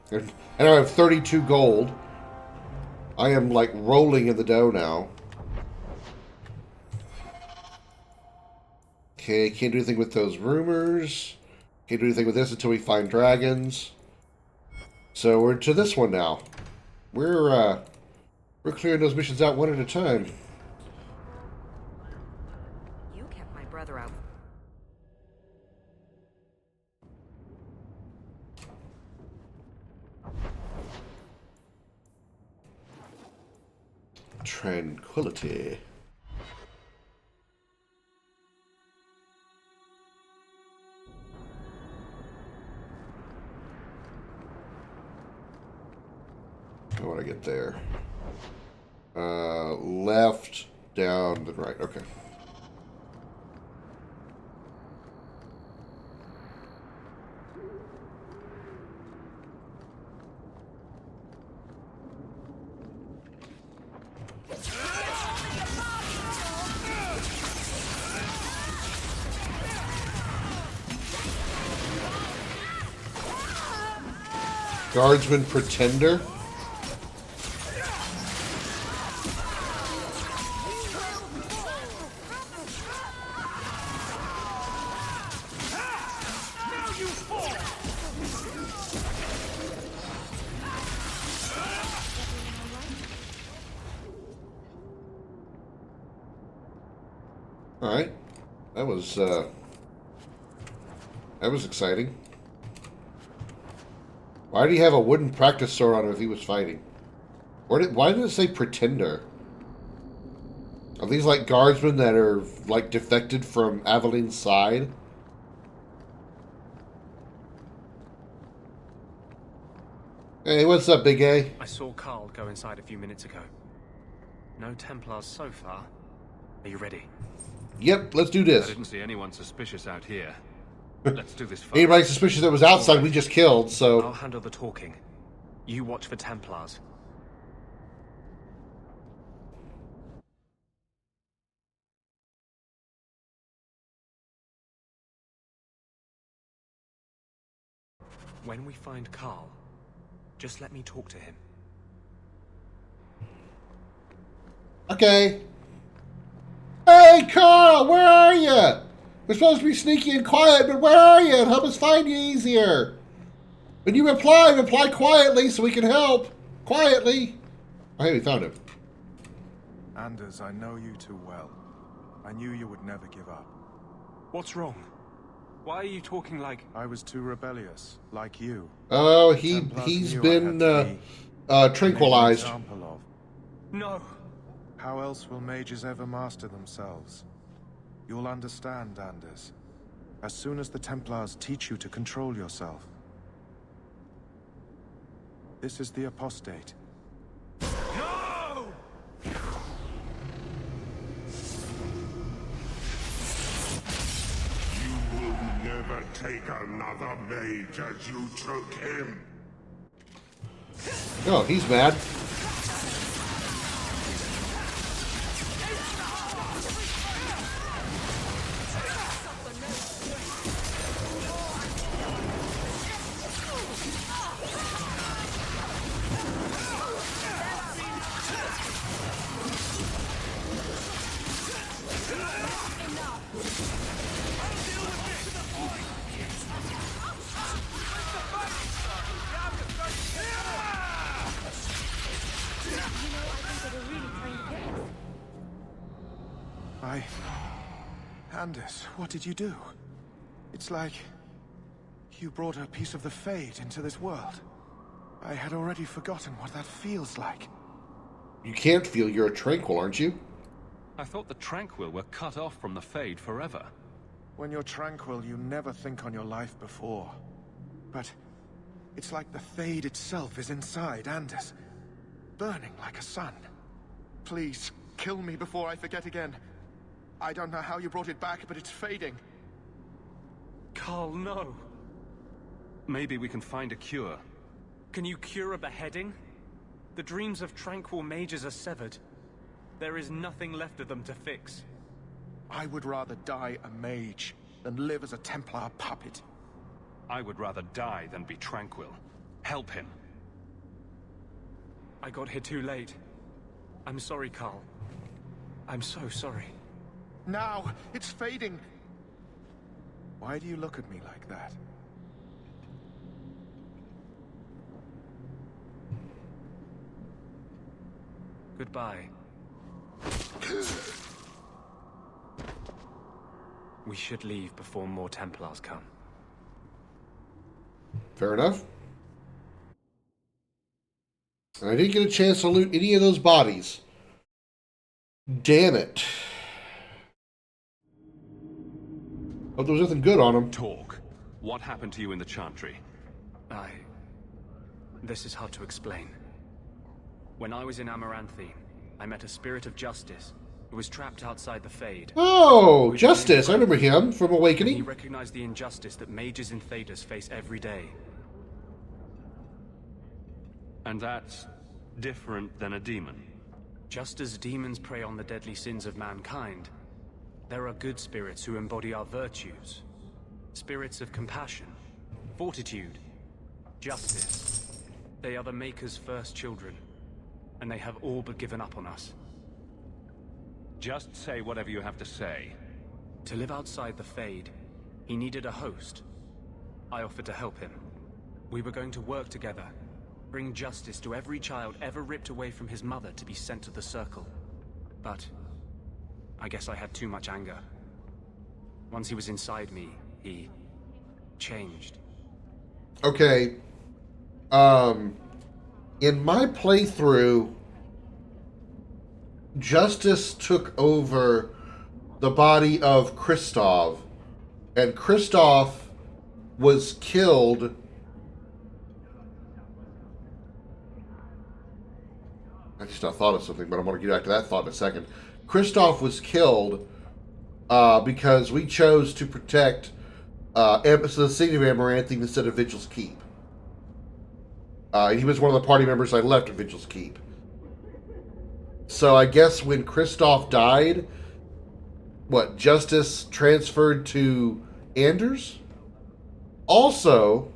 And I have 32 gold. I am like rolling in the dough now. Okay, can't do anything with those rumors. Can't do anything with this until we find dragons. So we're to this one now. We're clearing those missions out one at a time. You kept my brother out. Tranquility. How would I get there? Left, down, then right. Okay. Guardsman Pretender? Alright. That was exciting. Why did he have a wooden practice sword on him if he was fighting? Why did it say Pretender? Are these like guardsmen that are like defected from Aveline's side? Hey, what's up, Big A? I saw Carl go inside a few minutes ago. No Templars so far. Are you ready? Yep, let's do this. I didn't see anyone suspicious out here. Let's do this fast. Anybody suspicious that was outside, we just killed, so... I'll handle the talking. You watch for Templars. When we find Carl, just let me talk to him. Okay. Hey, Carl, where are you? We're supposed to be sneaky and quiet, but where are you? Help us find you easier. When you reply quietly so we can help. Quietly. Oh, hey, we found him. Anders, I know you too well. I knew you would never give up. What's wrong? Why are you talking like... I was too rebellious, like you. Oh, he's been tranquilized. No. How else will mages ever master themselves? You'll understand, Anders. As soon as the Templars teach you to control yourself. This is the apostate. No! You will never take another mage as you took him. Oh, he's mad. Anders, what did you do? It's like you brought a piece of the Fade into this world. I had already forgotten what that feels like. You can't feel you're a Tranquil, aren't you? I thought the Tranquil were cut off from the Fade forever. When you're Tranquil, you never think on your life before. But it's like the Fade itself is inside Anders, burning like a sun. Please, kill me before I forget again. I don't know how you brought it back, but it's fading. Carl, no. Maybe we can find a cure. Can you cure a beheading? The dreams of Tranquil mages are severed. There is nothing left of them to fix. I would rather die a mage than live as a Templar puppet. I would rather die than be Tranquil. Help him. I got here too late. I'm sorry, Carl. I'm so sorry. Now, it's fading. Why do you look at me like that? Goodbye. We should leave before more Templars come. Fair enough. I didn't get a chance to loot any of those bodies. Damn it. Hope there was nothing good on them. Talk. What happened to you in the Chantry? This is hard to explain. When I was in Amaranthi, I met a spirit of justice who was trapped outside the Fade. Oh, Justice. I remember him from He Awakening. recognized the injustice that mages and Thaders face every day. And that's different than a demon? Just as demons prey on the deadly sins of mankind, there are good spirits who embody our virtues. Spirits of compassion, fortitude, justice. They are the Maker's first children, and they have all but given up on us. Just say whatever you have to say. To live outside the Fade, he needed a host. I offered to help him. We were going to work together, bring justice to every child ever ripped away from his mother to be sent to the Circle. But I guess I had too much anger. Once he was inside me, he changed. Okay. In my playthrough, Justice took over the body of Kristoff, and Kristoff was killed. I just thought of something, but I'm going to get back to that thought in a second. Kristoff was killed because we chose to protect the city of Amaranthi instead of Vigil's Keep. He was one of the party members I left at Vigil's Keep. So I guess when Kristoff died, Justice transferred to Anders? Also,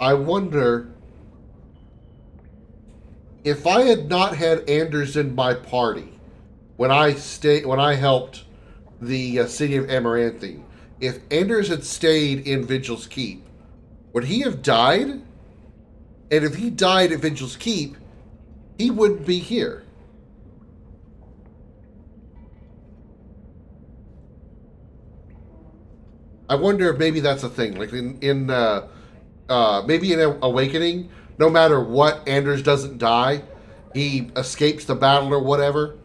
I wonder if I had not had Anders in my party when I helped the city of Amaranthi, if Anders had stayed in Vigil's Keep, would he have died? And if he died at Vigil's Keep, he wouldn't be here. I wonder if maybe that's a thing. Like maybe in Awakening, no matter what, Anders doesn't die. He escapes the battle or whatever.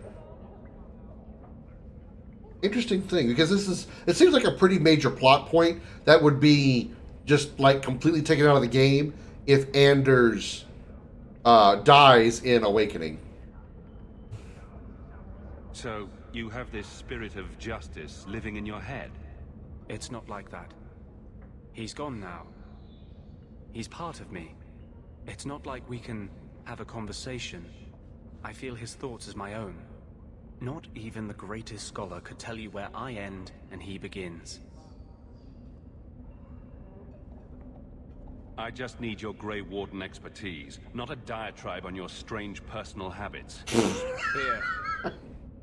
Interesting thing, because it seems like a pretty major plot point that would be just like completely taken out of the game if Anders dies in Awakening. So, you have this spirit of justice living in your head? It's not like that. He's gone now. He's part of me. It's not like we can have a conversation. I feel his thoughts as my own. Not even the greatest scholar could tell you where I end and he begins. I just need your Grey Warden expertise, not a diatribe on your strange personal habits. Here.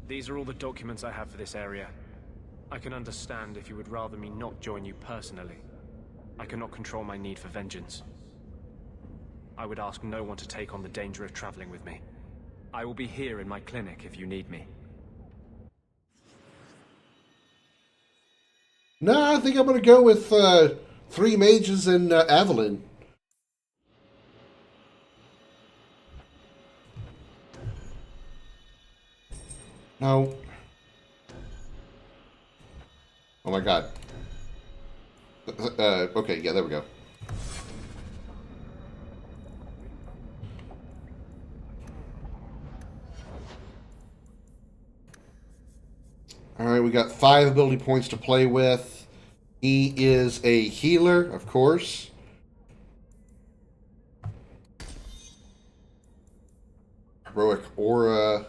These are all the documents I have for this area. I can understand if you would rather me not join you personally. I cannot control my need for vengeance. I would ask no one to take on the danger of traveling with me. I will be here in my clinic if you need me. No, I think I'm going to go with 3 mages and Avalyn. No. Oh my god. Okay, yeah, there we go. Alright, we got 5 ability points to play with. He is a healer, of course. Heroic Aura.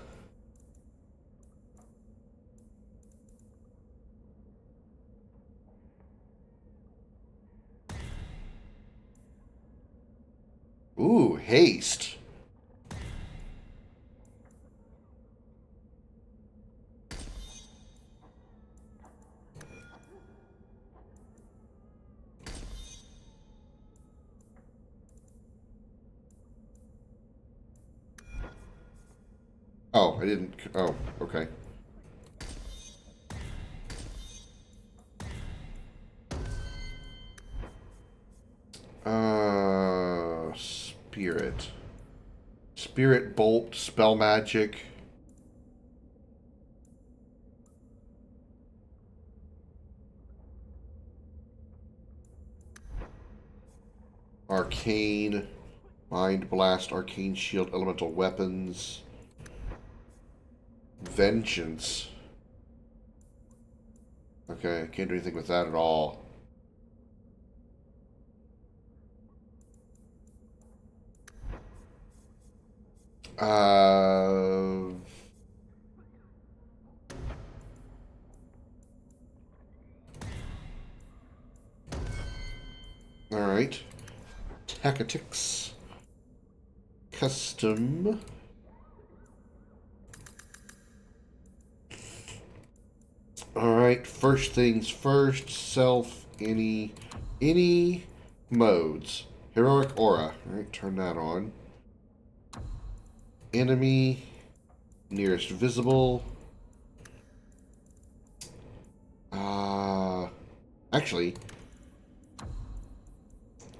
Ooh, haste. Oh, I didn't. Oh, okay. Spirit. Spirit Bolt, Spell Magic. Arcane. Mind Blast, Arcane Shield, Elemental Weapons. Vengeance. Okay, can't do anything with that at all. Alright. Tactics. Custom. Alright, first things first, self, any modes. Heroic Aura. Alright, turn that on. Enemy, nearest visible. Actually,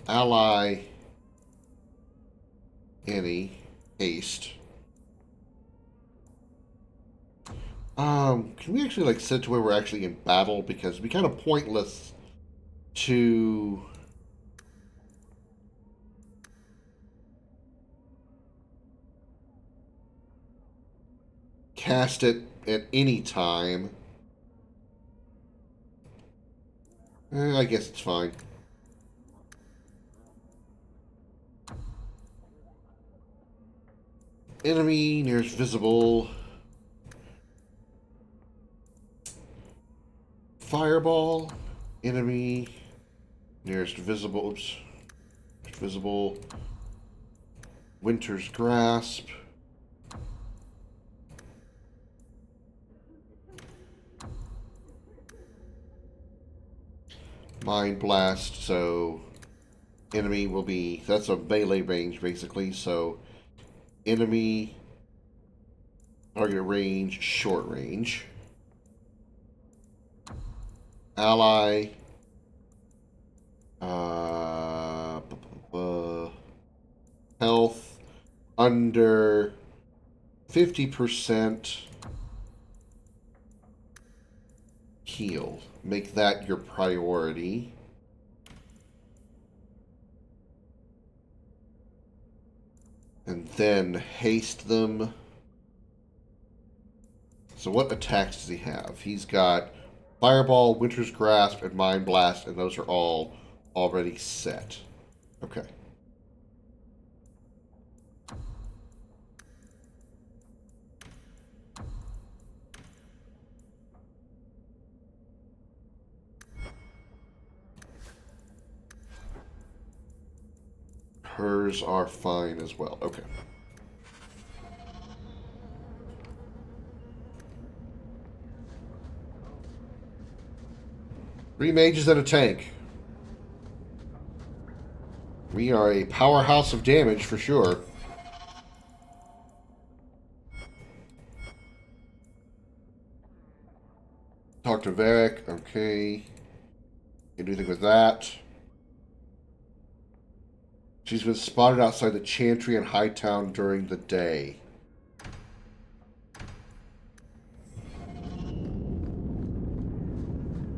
ally, any, haste. Can we actually like set it to where we're actually in battle, because it'd be kind of pointless to cast it at any time. I guess it's fine. Enemy nearest visible. Fireball. Enemy nearest visible. Oops. Visible. Winter's Grasp. Mind Blast, so enemy will be, that's a melee range basically, so enemy, target range, short range. Ally, health under 50% heal. Make that your priority. And then haste them. So what attacks does he have? He's got Fireball, Winter's Grasp, and Mind Blast, and those are all already set. Okay. Hers are fine as well. Okay. Three mages and a tank. We are a powerhouse of damage for sure. Talk to Varric. Okay. Can do anything with that. She's been spotted outside the Chantry in Hightown during the day.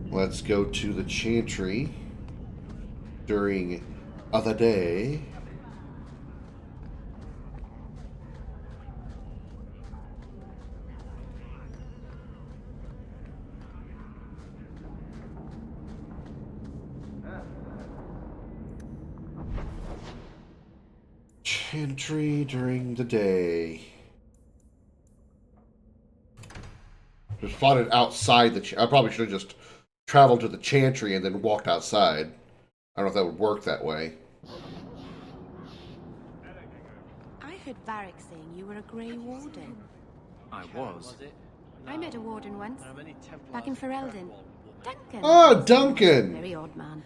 Let's go to the Chantry during the day. Chantry during the day. Just spotted outside the. I probably should have just traveled to the Chantry and then walked outside. I don't know if that would work that way. I heard Varric saying you were a Grey Warden. I was. I met a Warden once, back in Ferelden. Duncan. Oh, Duncan! Very odd man.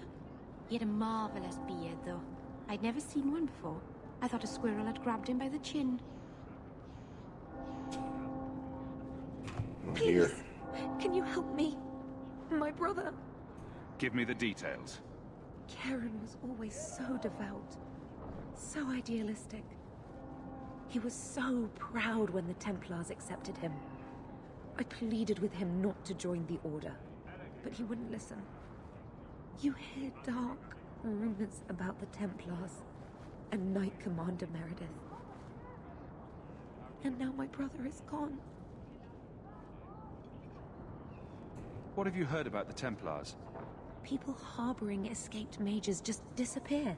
He had a marvellous beard, though. I'd never seen one before. I thought a squirrel had grabbed him by the chin. Oh, dear. Can you help me? My brother. Give me the details. Karen was always so devout, so idealistic. He was so proud when the Templars accepted him. I pleaded with him not to join the Order, but he wouldn't listen. You hear dark rumors about the Templars. and Knight Commander Meredith. And now my brother is gone. What have you heard about the Templars? People harboring escaped mages just disappear.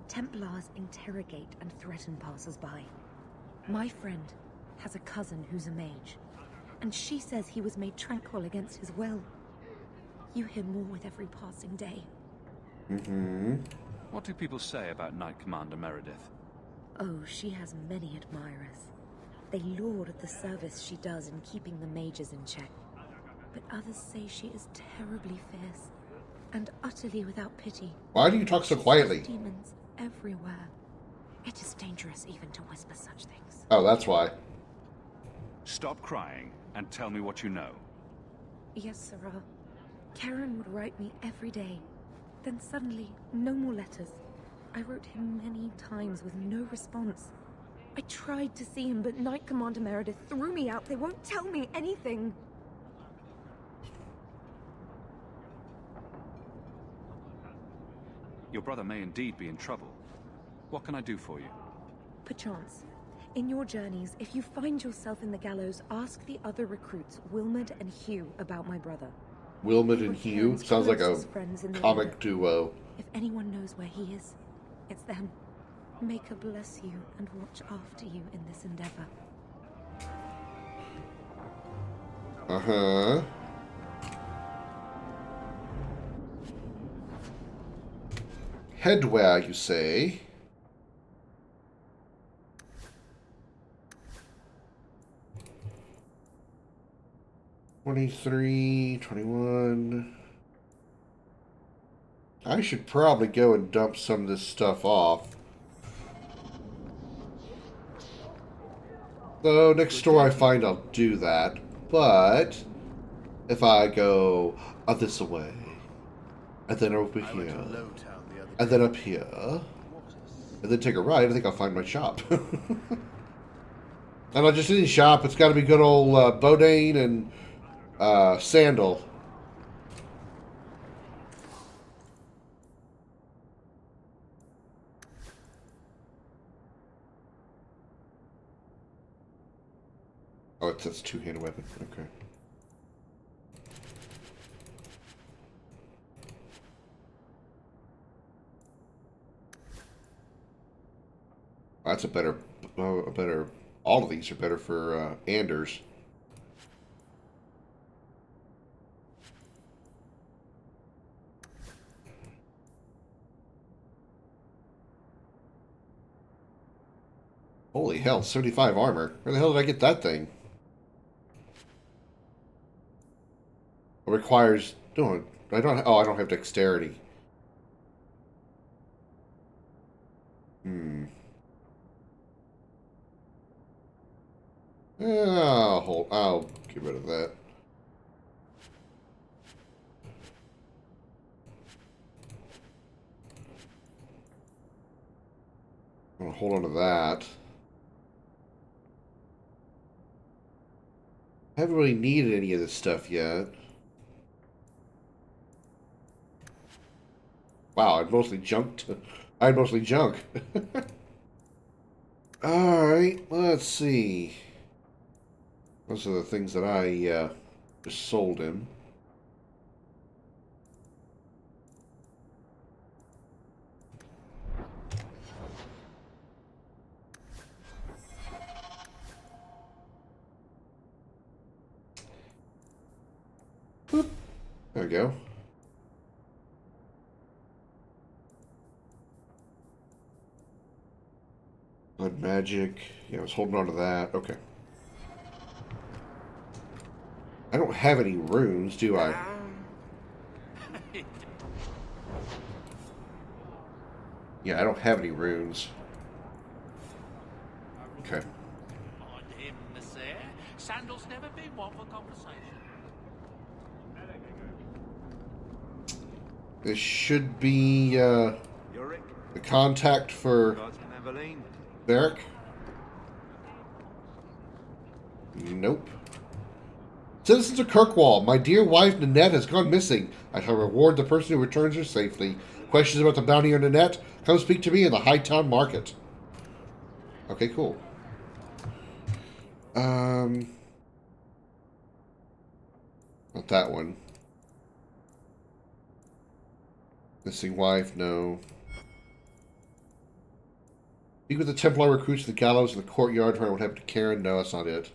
Templars interrogate and threaten passers-by. My friend has a cousin who's a mage, and she says he was made tranquil against his will. You hear more with every passing day. Mm-hmm. What do people say about Knight Commander Meredith? Oh, she has many admirers. They laud the service she does in keeping the mages in check. But others say she is terribly fierce and utterly without pity. Why do you talk so quietly? Demons everywhere. It is dangerous even to whisper such things. Oh, that's why. Stop crying and tell me what you know. Yes, Sarah. Karen would write me every day. Then suddenly, no more letters. I wrote him many times with no response. I tried to see him, but Knight Commander Meredith threw me out. They won't tell me anything. Your brother may indeed be in trouble. What can I do for you? Perchance. In your journeys, if you find yourself in the gallows, ask the other recruits, Wilmot and Hugh, about my brother. Wilmot and Hugh? Sounds like a comic duo. If anyone knows where he is, it's them. May God bless you and watch after you in this endeavor. Uh-huh. Headwear, you say? $23, $21. I should probably go and dump some of this stuff off. So next store I find, I'll do that. But if I go this away, and then over here, and then up here, and then take a right, I think I'll find my shop. And I just any shop, it's got to be good old Bodane and Sandal. Oh, it says two-handed weapon. Okay. That's a better. All of these are better for Anders. Holy hell! 75 armor. Where the hell did I get that thing? It requires. No, I don't. Oh, I don't have dexterity. I'll get rid of that. I'm gonna hold on to that. I haven't really needed any of this stuff yet. Wow, I'd mostly junk. Alright, let's see. Those are the things that I just sold him. Boop. There we go. Blood magic. Yeah, I was holding on to that. Okay. I don't have any runes, do I? Yeah, I don't have any runes. Okay. On him, monsieur. Sandal's never been one for conversation. This should be the contact for Beric. Nope. Citizens of Kirkwall, my dear wife Nanette has gone missing. I shall reward the person who returns her safely. Questions about the bounty on Ninette? Come speak to me in the Hightown Market. Okay, cool. Not that one. Missing wife, no. Speak with the Templar recruits to the gallows in the courtyard. Find out what happened to Karen. No, that's not it.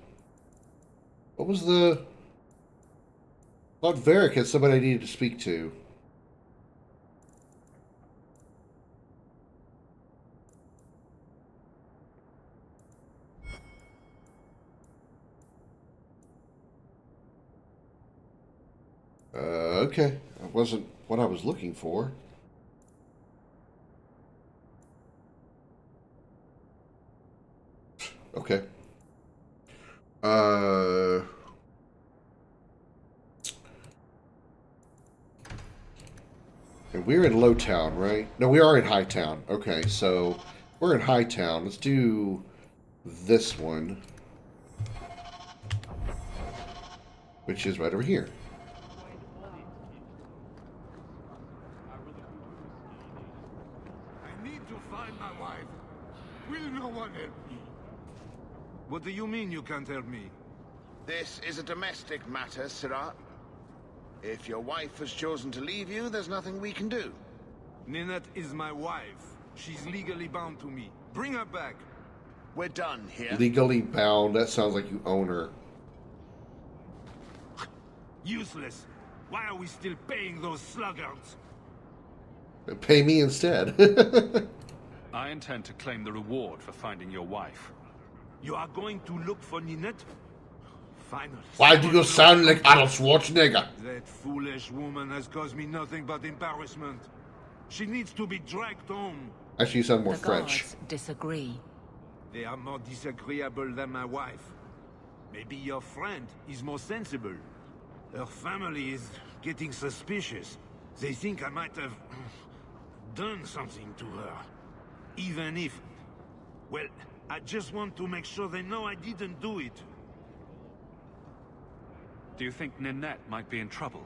What was the... I thought Varric had somebody I needed to speak to. Okay. That wasn't what I was looking for. Okay. And we're in Lowtown, right? No, we are in Hightown. Okay, so we're in Hightown. Let's do this one, which is right over here. I need to find my wife. Will no one help me? What do you mean you can't help me? This is a domestic matter, Sirrah. If your wife has chosen to leave you, there's nothing we can do. Ninette is my wife. She's legally bound to me. Bring her back. We're done here. Legally bound? That sounds like you own her. Useless. Why are we still paying those sluggards? Pay me instead. I intend to claim the reward for finding your wife. You are going to look for Ninette? Finally. Why do you sound like Arnold Schwarzenegger? That foolish woman has caused me nothing but embarrassment. She needs to be dragged home. Actually, you sound more The French. guards disagree. They are more disagreeable than my wife. Maybe your friend is more sensible. Her family is getting suspicious. They think I might have done something to her. Even if... Well, I just want to make sure they know I didn't do it. Do you think Ninette might be in trouble?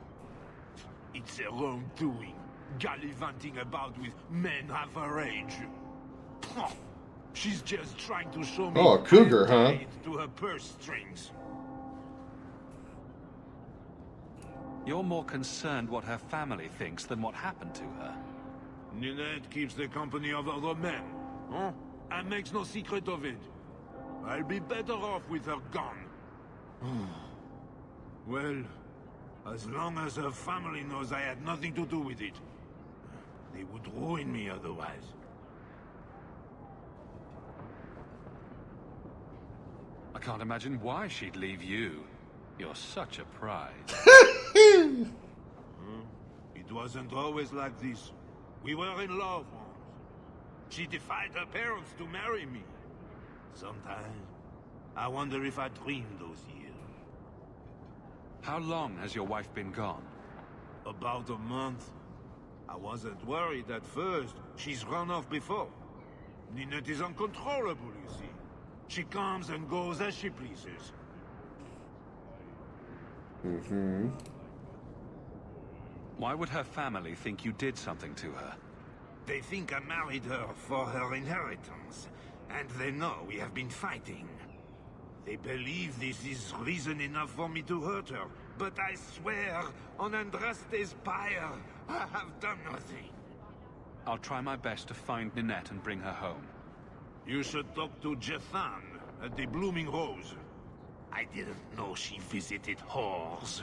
It's her own doing. Gallivanting about with men half her age. She's just trying to show me... Oh, a cougar, huh? ...to her purse strings. You're more concerned what her family thinks than what happened to her. Ninette keeps the company of other men, huh? And makes no secret of it. I'll be better off with her gone. Well, as long as her family knows I had nothing to do with it, they would ruin me otherwise. I can't imagine why she'd leave you. You're such a prize. It wasn't always like this. We were in love once. She defied her parents to marry me. Sometimes, I wonder if I dreamed those years. How long has your wife been gone? About a month. I wasn't worried at first. She's run off before. Ninette is uncontrollable, you see. She comes and goes as she pleases. Mm-hmm. Why would her family think you did something to her? They think I married her for her inheritance, and they know we have been fighting. They believe this is reason enough for me to hurt her, but I swear, on Andraste's pyre, I have done nothing. I'll try my best to find Ninette and bring her home. You should talk to Jethan at the Blooming Rose. I didn't know she visited whores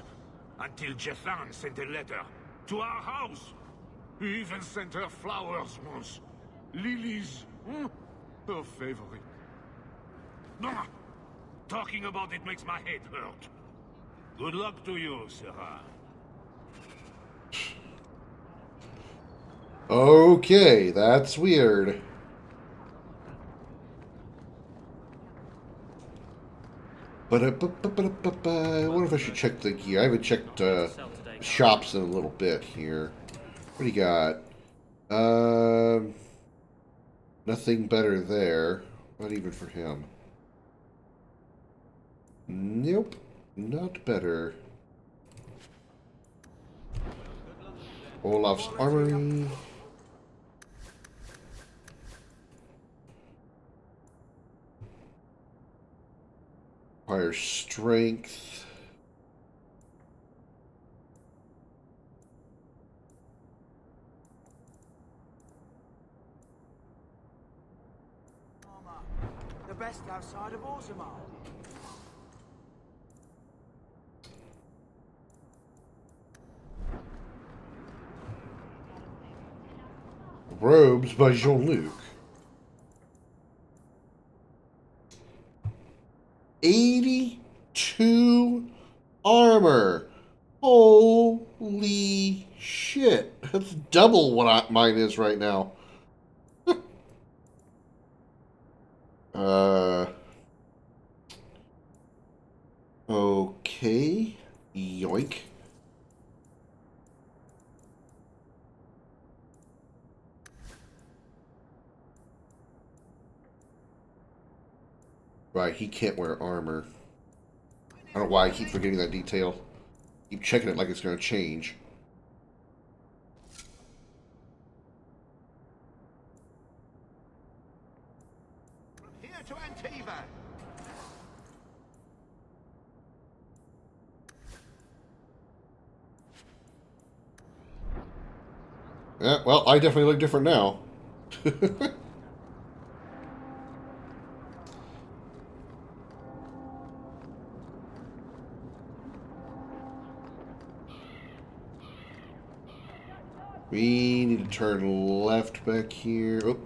until Jethan sent a letter to our house. He even sent her flowers once. Lilies. Her favorite. Nah, talking about it makes my head hurt. Good luck to you, Sarah. Okay, that's weird. But I wonder if I should check the gear. I haven't checked shops in a little bit here. What do you got? Nothing better there. Not even for him. Nope. Not better. Olaf's Armory. Requires strength. The best outside of Orzammar. Robes by Jean-Luc. 82 armor. Holy shit. That's double what mine is right now. Okay. Yoink. Right, he can't wear armor. I don't know why I keep forgetting that detail. Keep checking it like it's going to change. From here to Antiva. Yeah, well, I definitely look different now. We need to turn left back here. Oh.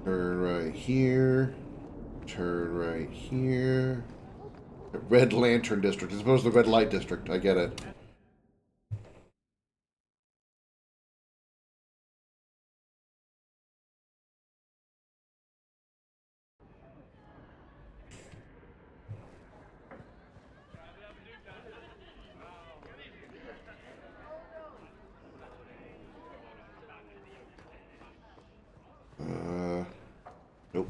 Turn right here. Turn right here. Red Lantern District, as opposed to the Red Light District. I get it. Nope.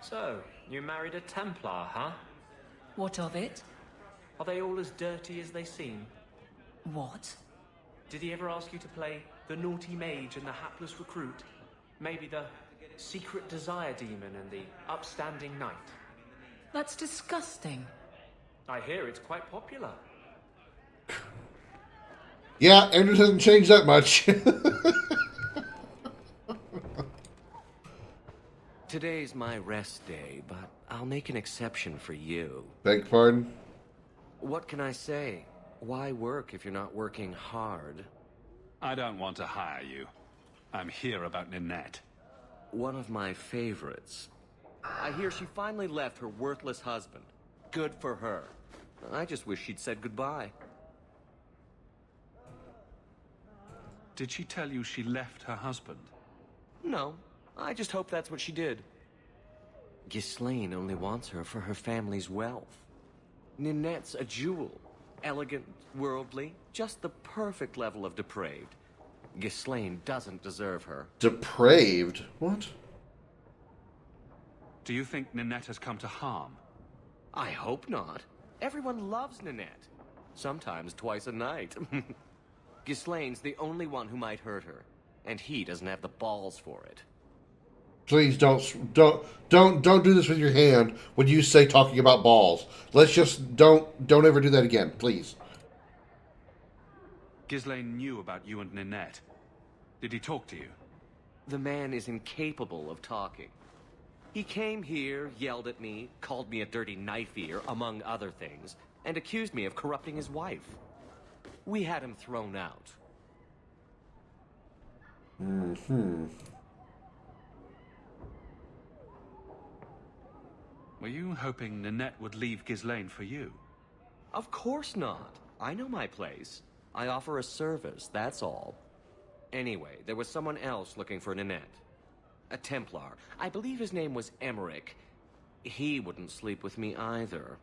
So, you married a Templar, huh? What of it? Are they all as dirty as they seem? What? Did he ever ask you to play the naughty mage and the hapless recruit? Maybe the secret desire demon and the upstanding knight? That's disgusting. I hear it's quite popular. Yeah, Andrews hasn't changed that much. Today's my rest day, but I'll make an exception for you. Beg your pardon? What can I say? Why work if you're not working hard? I don't want to hire you. I'm here about Ninette. One of my favorites. I hear she finally left her worthless husband. Good for her. I just wish she'd said goodbye. Did she tell you she left her husband? No, I just hope that's what she did. Ghislaine only wants her for her family's wealth. Ninette's a jewel. Elegant, worldly, just the perfect level of depraved. Ghislaine doesn't deserve her. Depraved? What? Do you think Ninette has come to harm? I hope not. Everyone loves Ninette. Sometimes twice a night. Ghislaine's the only one who might hurt her, and he doesn't have the balls for it. Please don't do this with your hand when you say talking about balls. Let's just don't ever do that again, please. Ghislaine knew about you and Ninette. Did he talk to you? The man is incapable of talking. He came here, yelled at me, called me a dirty knife-ear, among other things, and accused me of corrupting his wife. We had him thrown out. Mm-hmm. Were you hoping Ninette would leave Ghislaine for you? Of course not. I know my place. I offer a service, that's all. Anyway, there was someone else looking for Ninette. A Templar. I believe his name was Emmerich. He wouldn't sleep with me either.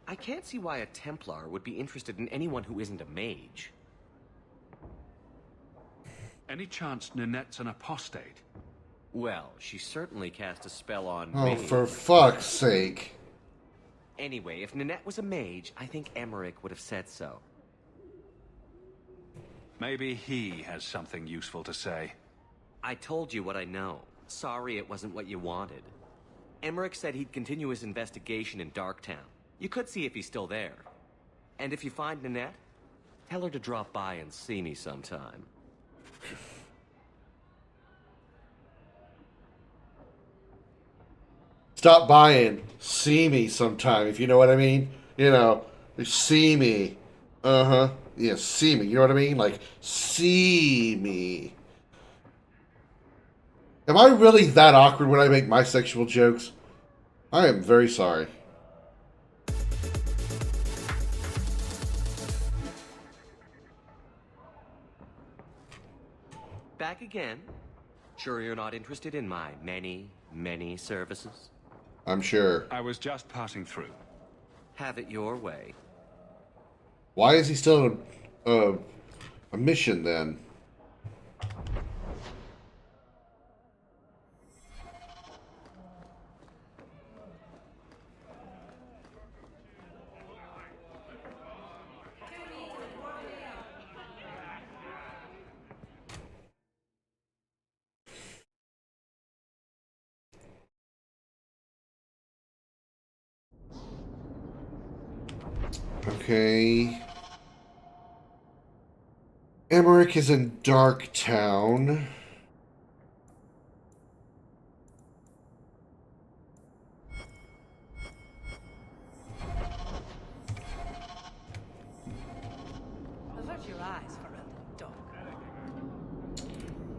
I can't see why a Templar would be interested in anyone who isn't a mage. Any chance Ninette's an apostate? Well, she certainly cast a spell on Oh, me. for fuck's sake. Anyway, if Nanette was a mage, I think Emmerich would have said so. Maybe he has something useful to say. I told you what I know. Sorry it wasn't what you wanted. Emmerich said he'd continue his investigation in Darktown. You could see if he's still there. And if you find Nanette, tell her to drop by and see me sometime. Stop by and see me sometime, if you know what I mean. You know, see me. Uh-huh. Yeah, see me. You know what I mean? Like, see me. Am I really that awkward when I make my sexual jokes? I am very sorry. Back again? Sure you're not interested in my many, many services? I'm sure. I was just passing through. Have it your way. Why is he still in a mission then? Okay. Emmerich is in Darktown. Avert your eyes for a dog.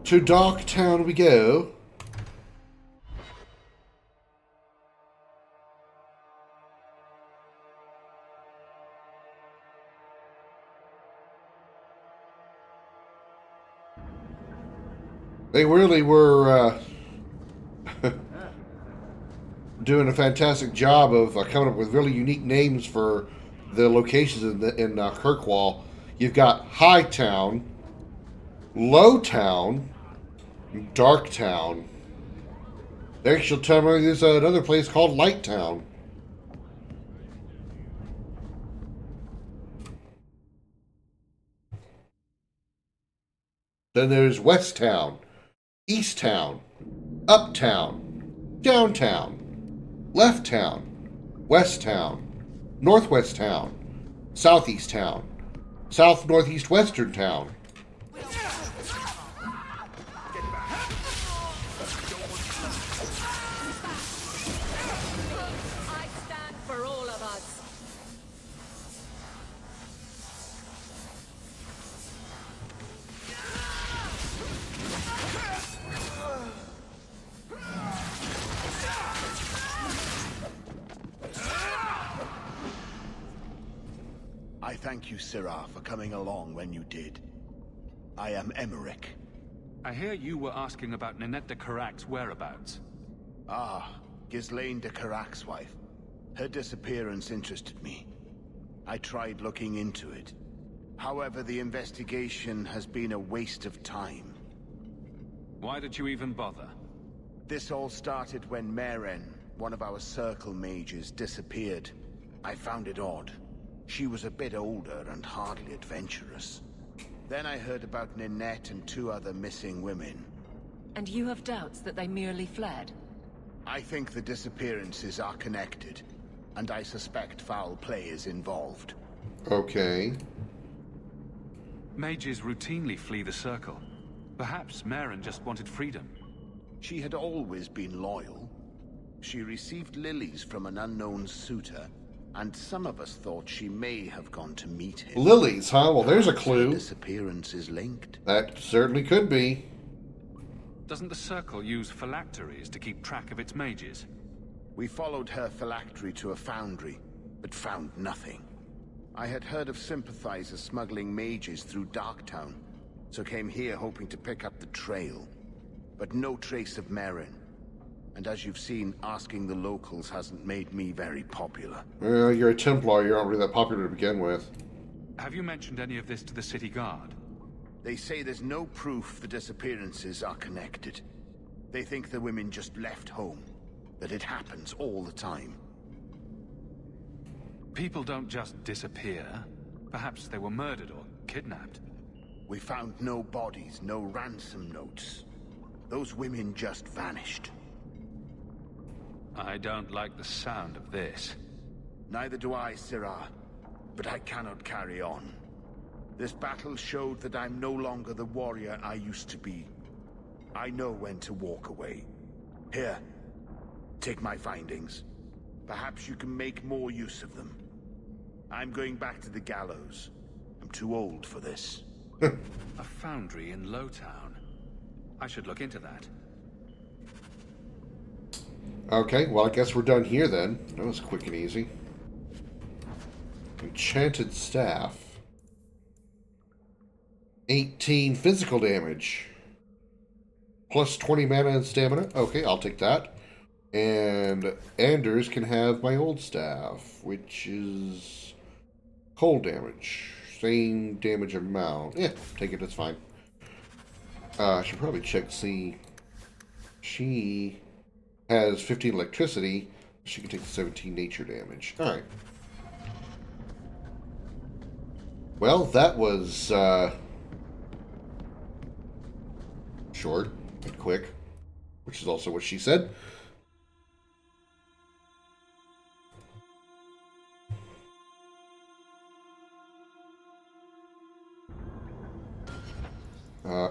To Darktown we go. They really were doing a fantastic job of coming up with really unique names for the locations in Kirkwall. You've got Hightown, Lowtown, Darktown. They actually tell me there's another place called Lighttown. Then there's Westtown, Easttown, Uptown, Downtown, Lefttown, Westtown, Northwest Town, Southeast Town, South Northeast Western Town. I stand for all of us. I thank you, Sirrah, for coming along when you did. I am Emmerich. I hear you were asking about Nanette de Carac's whereabouts. Ah, Ghislaine de Carac's wife. Her disappearance interested me. I tried looking into it. However, the investigation has been a waste of time. Why did you even bother? This all started when Meren, one of our circle mages, disappeared. I found it odd. She was a bit older and hardly adventurous. Then I heard about Nanette and 2 other missing women. And you have doubts that they merely fled? I think the disappearances are connected, and I suspect foul play is involved. Okay. Mages routinely flee the circle. Perhaps Meren just wanted freedom. She had always been loyal. She received lilies from an unknown suitor, and some of us thought she may have gone to meet him. Lilies, huh? Well, there's a clue. Her disappearance is linked. That certainly could be. Doesn't the circle use phylacteries to keep track of its mages? We followed her phylactery to a foundry, but found nothing. I had heard of sympathizers smuggling mages through Darktown, so came here hoping to pick up the trail. But no trace of Meren. And as you've seen, asking the locals hasn't made me very popular. Well, you're a Templar, you're not really that popular to begin with. Have you mentioned any of this to the city guard? They say there's no proof the disappearances are connected. They think the women just left home, that it happens all the time. People don't just disappear. Perhaps they were murdered or kidnapped. We found no bodies, no ransom notes. Those women just vanished. I don't like the sound of this. Neither do I, Sirrah. But I cannot carry on. This battle showed that I'm no longer the warrior I used to be. I know when to walk away. Here, take my findings. Perhaps you can make more use of them. I'm going back to the gallows. I'm too old for this. A foundry in Lowtown. I should look into that. Okay, well, I guess we're done here then. That was quick and easy. Enchanted staff. 18 physical damage. Plus 20 mana and stamina. Okay, I'll take that. And Anders can have my old staff, which is cold damage. Same damage amount. Yeah, take it, that's fine. I should probably check to see. She has 15 electricity. She can take 17 nature damage. Alright. Well, that was short and quick, which is also what she said.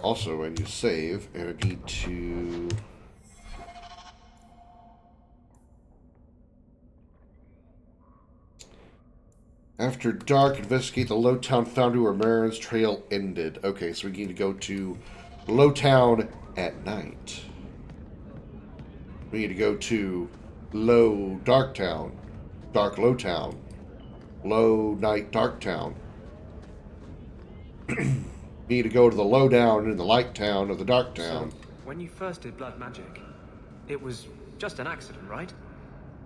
Also, when you save, and I need to... After dark, investigate the Lowtown Foundry where Marin's trail ended. Okay, so we need to go to Lowtown at night. We need to go to Low Darktown, Dark Lowtown, Low Night Darktown. We need to go to the Lowdown in the Light Town of the Dark Town. So, when you first did blood magic, it was just an accident, right?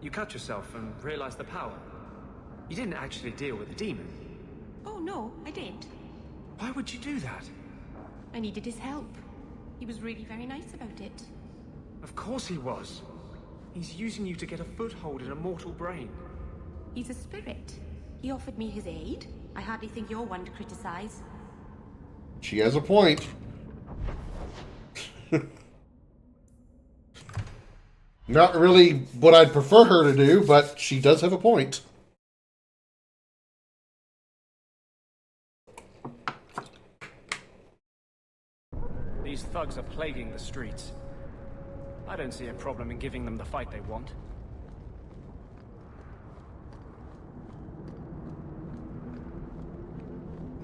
You cut yourself and realized the power. You didn't actually deal with the demon. Oh, no, I did. Why would you do that? I needed his help. He was really very nice about it. Of course he was. He's using you to get a foothold in a mortal brain. He's a spirit. He offered me his aid. I hardly think you're one to criticize. She has a point. Not really what I'd prefer her to do, but she does have a point. These thugs are plaguing the streets. I don't see a problem in giving them the fight they want.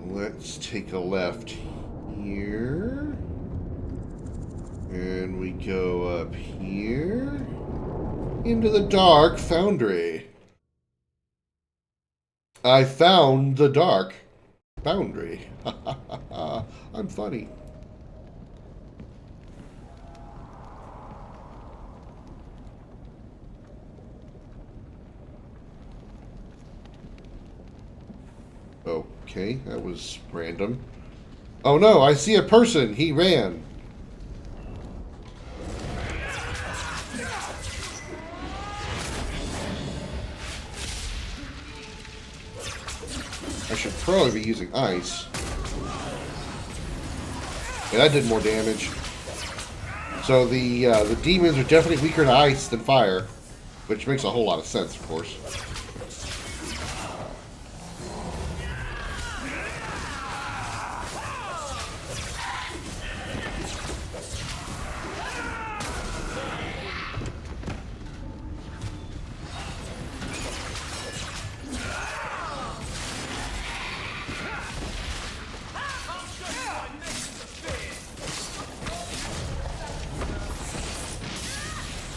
Let's take a left here. And we go up here. Into the Dark Foundry. I found the Dark Foundry. I'm funny. Okay, that was random. Oh no, I see a person. He ran. I should probably be using ice. Yeah, that did more damage. So the demons are definitely weaker to ice than fire, which makes a whole lot of sense, of course.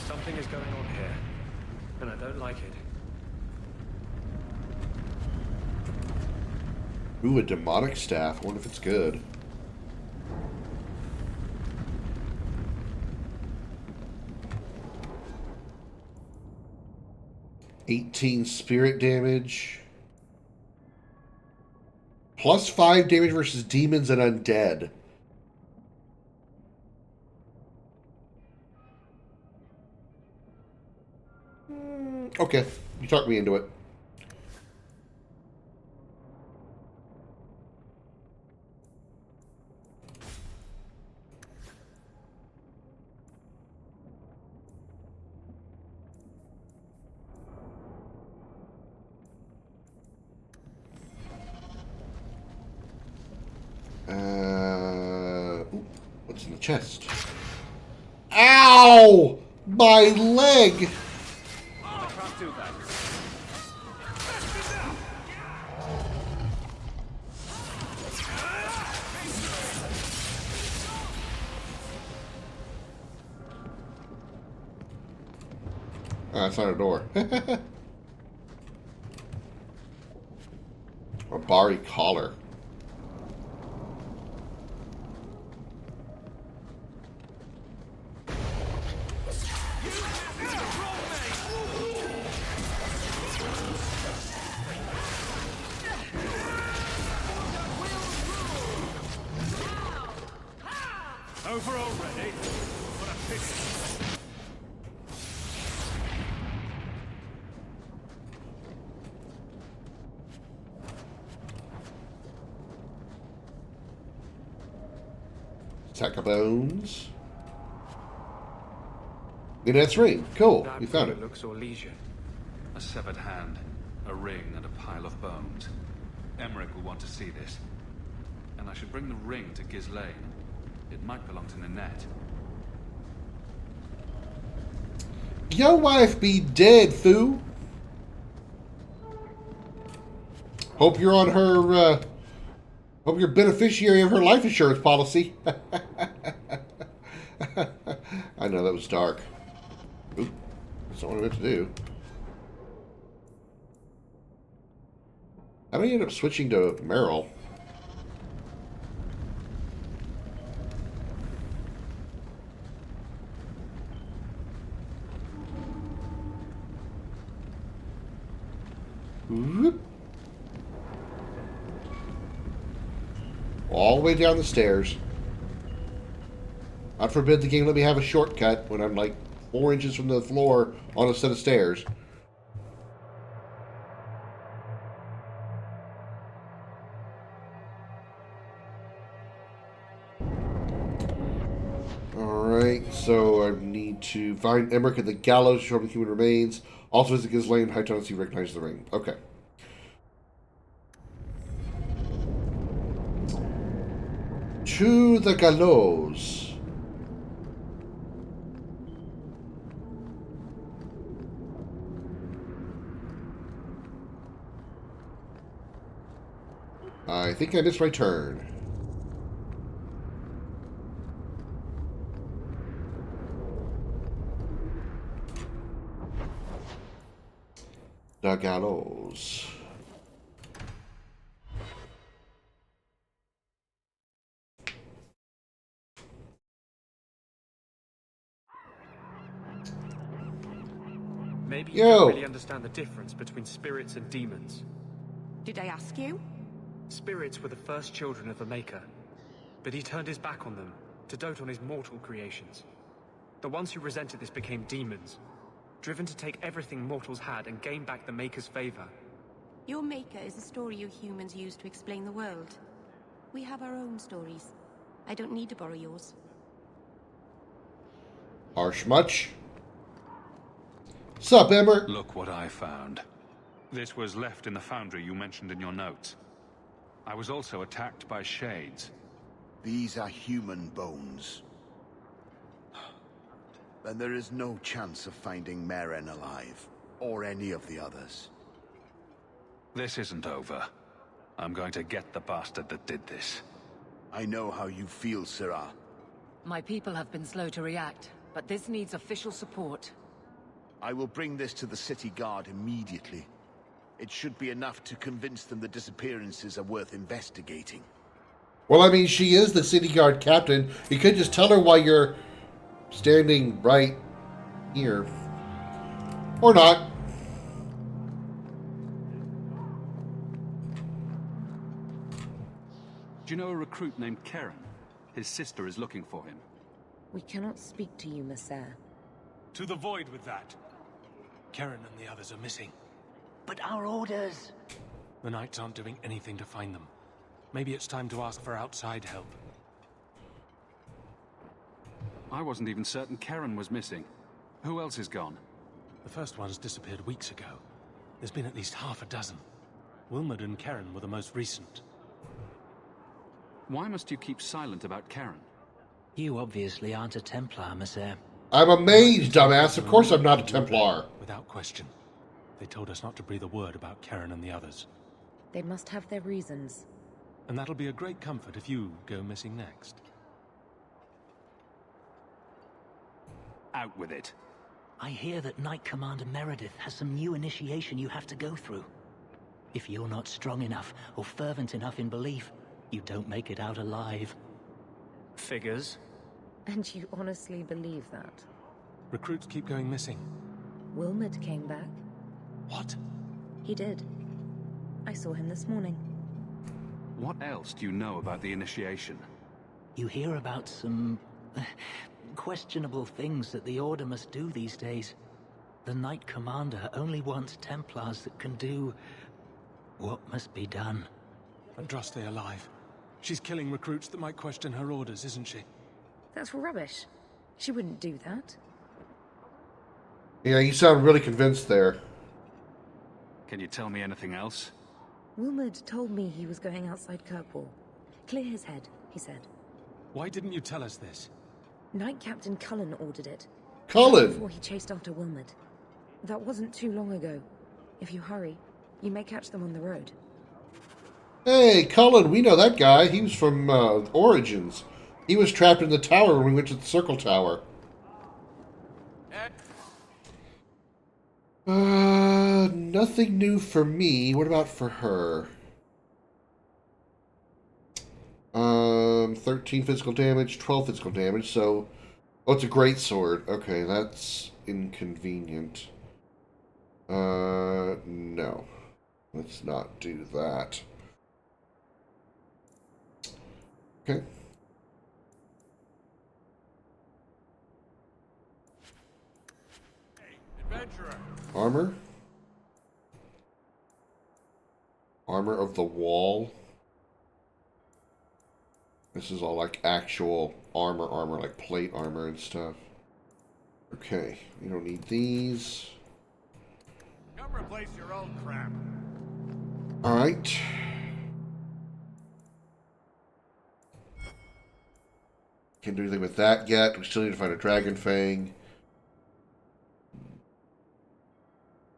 Something is going on here, and I don't like it. Ooh, a demonic staff. I wonder if it's good. +18 spirit damage. +5 damage versus demons and undead. Okay, you talked me into it. Ooh, what's in the chest? Ow! My leg! I can't do that. Ah, it's not a door. A Bari collar. Over already? What a pity. Sack of bones. Lunette's ring. Cool. That We found it. looks Orlesian. A severed hand, a ring, and a pile of bones. Emmerich will want to see this. And I should bring the ring to Ghislaine. It might belong to Ninette. Your wife be dead, foo. Hope you're on her, hope you're beneficiary of her life insurance policy. I know that was dark. Oop, that's not what I meant to do. How did I end up switching to Meryl? Whoop. All the way down the stairs. God forbid the game let me have a shortcut when I'm like 4 inches from the floor on a set of stairs. Alright, so I need to find Emmerich at the gallows, show him the human remains. Also visit Ghislaine, high time he recognizes the ring. Okay. To the gallows. I think I missed my turn. The gallows. Maybe you Yo. don't really understand the difference between spirits and demons. Did I ask you? Spirits were the first children of the Maker, but he turned his back on them to dote on his mortal creations. The ones who resented this became demons, driven to take everything mortals had and gain back the Maker's favor. Your Maker is a story you humans use to explain the world. We have our own stories. I don't need to borrow yours. Harsh much? Sup, Emmer? Look what I found. This was left in the foundry you mentioned in your notes. I was also attacked by shades. These are human bones. Then there is no chance of finding Meren alive, or any of the others. This isn't over. I'm going to get the bastard that did this. I know how you feel, Sirah. My people have been slow to react, but this needs official support. I will bring this to the city guard immediately. It should be enough to convince them the disappearances are worth investigating. Well, I mean, she is the city guard captain. You could just tell her why you're standing right here. Or not. Do you know a recruit named Karen? His sister is looking for him. We cannot speak to you, Messer. To the void with that. Karen and the others are missing. But our orders... The Knights aren't doing anything to find them. Maybe it's time to ask for outside help. I wasn't even certain Karen was missing. Who else is gone? The first ones disappeared weeks ago. There's been at least half a dozen. Wilmot and Karen were the most recent. Why must you keep silent about Karen? You obviously aren't a Templar, Monsieur. I'm a mage, dumbass. Of course I'm not a Templar. Without question. They told us not to breathe a word about Karen and the others. They must have their reasons. And that'll be a great comfort if you go missing next. Out with it. I hear that Knight Commander Meredith has some new initiation you have to go through. If you're not strong enough or fervent enough in belief, you don't make it out alive. Figures. And you honestly believe that? Recruits keep going missing. Wilmot came back. What? He did. I saw him this morning. What else do you know about the initiation? You hear about some questionable things that the Order must do these days. The Knight Commander only wants Templars that can do what must be done. Andraste alive. She's killing recruits that might question her orders, isn't she? That's rubbish. She wouldn't do that. Yeah, you sound really convinced there. Can you tell me anything else? Wilmot told me he was going outside Kirkwall. Clear his head, he said. Why didn't you tell us this? Knight Captain Cullen ordered it. Cullen! Before he chased after Wilmot. That wasn't too long ago. If you hurry, you may catch them on the road. Hey, Cullen, we know that guy. He was from Origins. He was trapped in the tower when we went to the Circle Tower. Nothing new for me. What about for her? 13 physical damage, 12 physical damage, so... Oh, it's a great sword. Okay, that's inconvenient. No. Let's not do that. Okay. Adventurer. Armor. Armor of the wall. This is all like actual armor, like plate armor and stuff. Okay, you don't need these. Come replace your own crap. Alright. Can't do anything with that yet. We still need to find a Dragon Fang.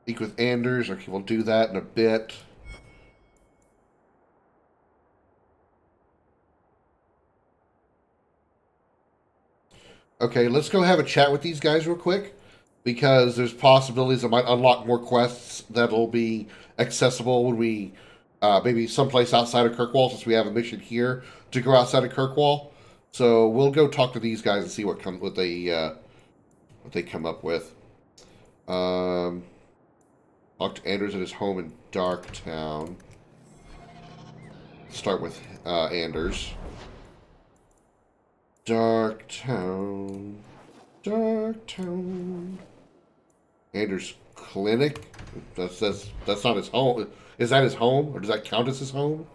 Speak with Anders. Okay, we'll do that in a bit. Okay, let's go have a chat with these guys real quick, because there's possibilities that might unlock more quests that'll be accessible when we, maybe someplace outside of Kirkwall, since we have a mission here to go outside of Kirkwall. So we'll go talk to these guys and see what they come up with. Talk to Anders at his home in Darktown. Start with Anders. Darktown. Anders' clinic? That's not his home. Is that his home? Or does that count as his home?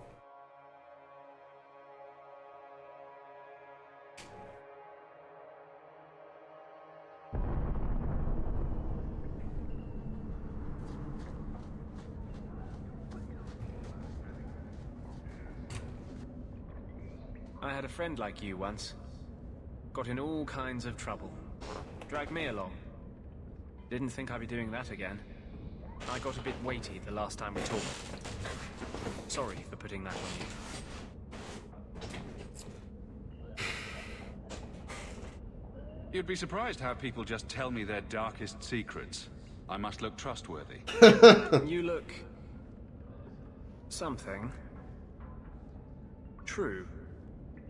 I had a friend like you once. Got in all kinds of trouble. Dragged me along. Didn't think I'd be doing that again. I got a bit weighty the last time we talked. Sorry for putting that on you. You'd be surprised how people just tell me their darkest secrets. I must look trustworthy. You look... something. True.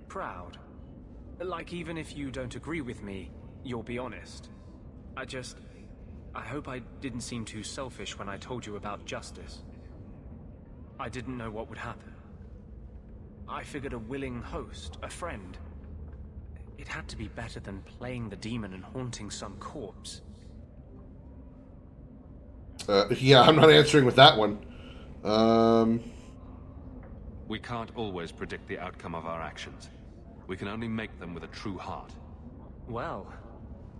Proud. Like, even if you don't agree with me, you'll be honest. I hope I didn't seem too selfish when I told you about justice. I didn't know what would happen. I figured a willing host, a friend. It had to be better than playing the demon and haunting some corpse. Yeah, I'm not answering with that one. We can't always predict the outcome of our actions. We can only make them with a true heart. Well,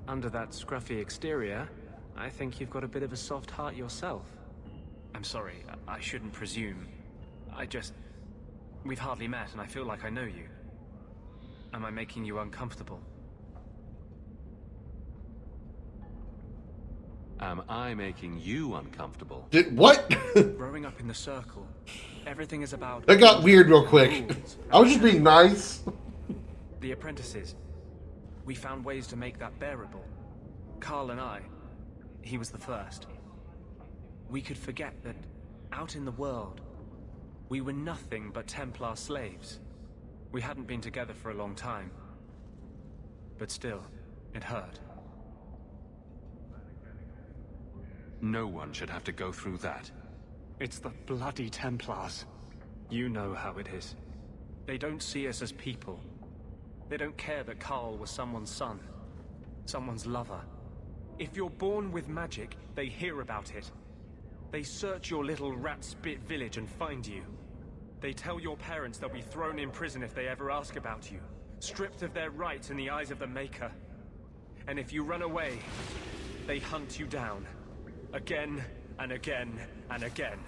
under that scruffy exterior, I think you've got a bit of a soft heart yourself. I'm sorry, I shouldn't presume. We've hardly met, and I feel like I know you. Am I making you uncomfortable? Am I making you uncomfortable? What? Growing up in the circle, everything is about... That got weird real quick. I was just being nice. The apprentices. We found ways to make that bearable. Carl and I, he was the first. We could forget that out in the world, we were nothing but Templar slaves. We hadn't been together for a long time. But still, it hurt. No one should have to go through that. It's the bloody Templars. You know how it is. They don't see us as people. They don't care that Carl was someone's son, someone's lover. If you're born with magic, they hear about it. They search your little rat-spit village and find you. They tell your parents they'll be thrown in prison if they ever ask about you, stripped of their rights in the eyes of the Maker. And if you run away, they hunt you down. Again, and again, and again.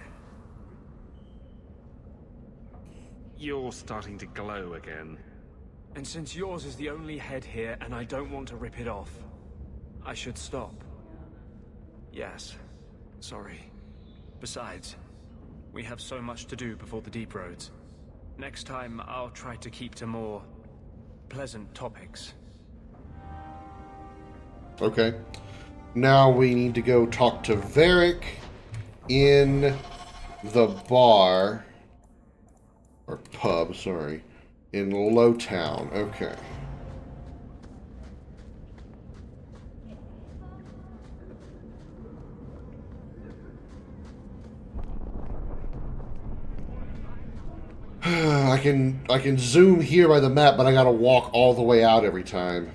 You're starting to glow again. And since yours is the only head here, and I don't want to rip it off, I should stop. Yes, sorry. Besides, we have so much to do before the deep roads. Next time, I'll try to keep to more pleasant topics. Okay. Now we need to go talk to Varric in the bar, or pub, sorry, in Lowtown. Okay. I can zoom here by the map, but I gotta walk all the way out every time.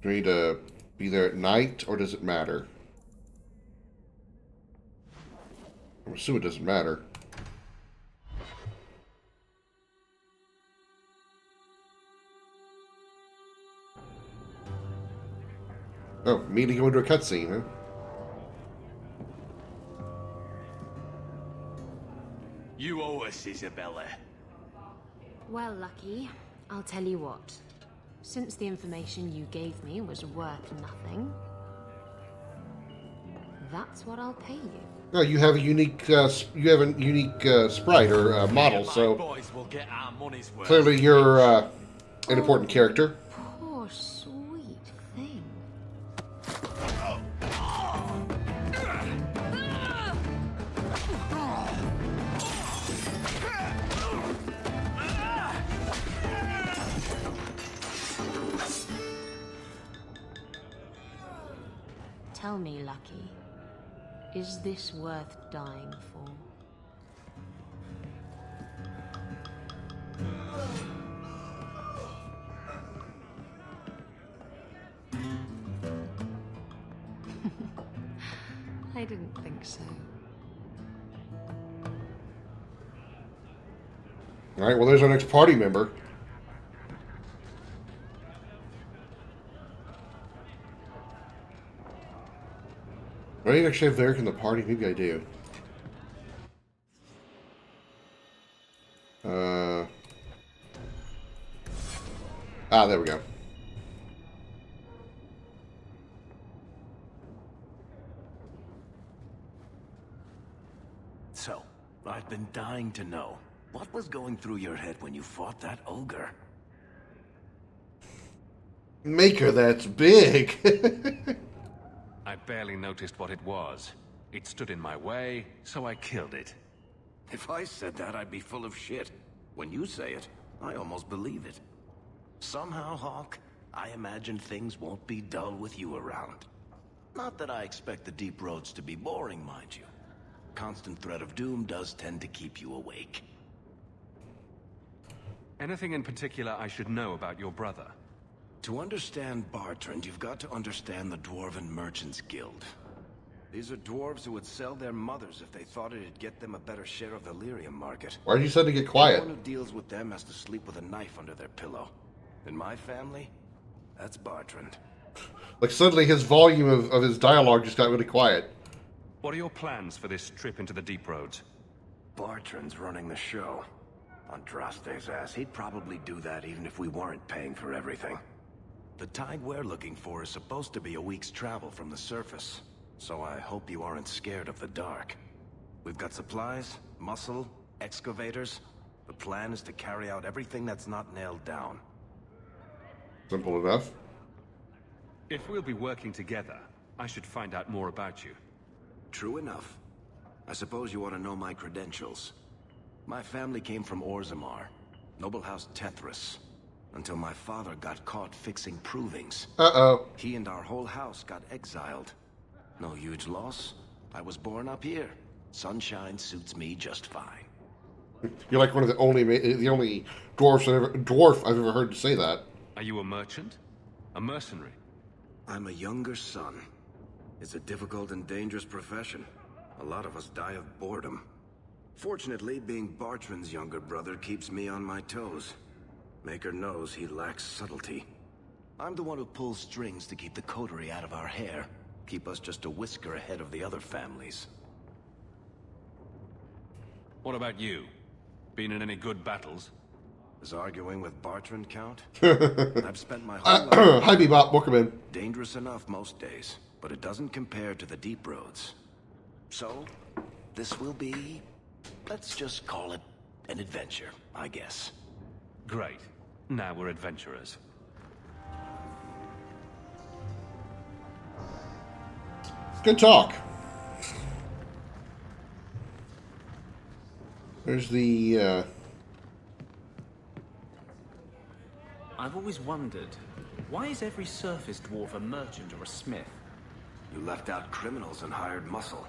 Do we need to be there at night, or does it matter? I assume it doesn't matter. Oh, me to go into a cutscene, huh? You owe us, Isabella. Well, Lucky, I'll tell you what. Since the information you gave me was worth nothing, that's what I'll pay you. Oh, you have a unique, sprite or model, so Boys will get our money's worth. clearly you're an important character. Poor sweet thing. Tell me, Lucky, is this worth dying for? I didn't think so. Alright, well there's our next party member. Do I actually have Varric in the party? Maybe I do. There we go. So, I've been dying to know. What was going through your head when you fought that ogre? Maker, that's big. I barely noticed what it was. It stood in my way, so I killed it. If I said that, I'd be full of shit. When you say it, I almost believe it. Somehow, Hawke, I imagine things won't be dull with you around. Not that I expect the deep roads to be boring, mind you. Constant threat of doom does tend to keep you awake. Anything in particular I should know about your brother? To understand Bartrand, you've got to understand the Dwarven Merchants Guild. These are dwarves who would sell their mothers if they thought it'd get them a better share of the lyrium market. Why did you say to get quiet? Anyone who deals with them has to sleep with a knife under their pillow. In my family, That's Bartrand. Like, suddenly his volume of his dialogue just got really quiet. What are your plans for this trip into the deep roads? Bartrand's running the show. Andraste's ass, he'd probably do that even if we weren't paying for everything. The tide we're looking for is supposed to be a week's travel from the surface, so I hope you aren't scared of the dark. We've got supplies, muscle, excavators. The plan is to carry out everything that's not nailed down. Simple enough. If we'll be working together, I should find out more about you. True enough. I suppose you want to know my credentials. My family came from Orzammar, Noble House Tethras, until my father got caught fixing provings. Uh-oh. He and our whole house got exiled. No huge loss. I was born up here. Sunshine suits me just fine. You're like one of the only dwarf I've ever heard to say that. Are you a merchant? A mercenary? I'm a younger son. It's a difficult and dangerous profession. A lot of us die of boredom. Fortunately, being Bartrand's younger brother keeps me on my toes. Maker knows he lacks subtlety. I'm the one who pulls strings to keep the coterie out of our hair. Keep us just a whisker ahead of the other families. What about you? Been in any good battles? Does arguing with Bartrand count? I've spent my whole life... Hi, Bebop. Welcome in. Dangerous enough most days, but it doesn't compare to the deep roads. So, this will be... let's just call it an adventure, I guess. Great. Now we're adventurers. Good talk. There's the, I've always wondered, why is every surface dwarf a merchant or a smith? You left out criminals and hired muscle.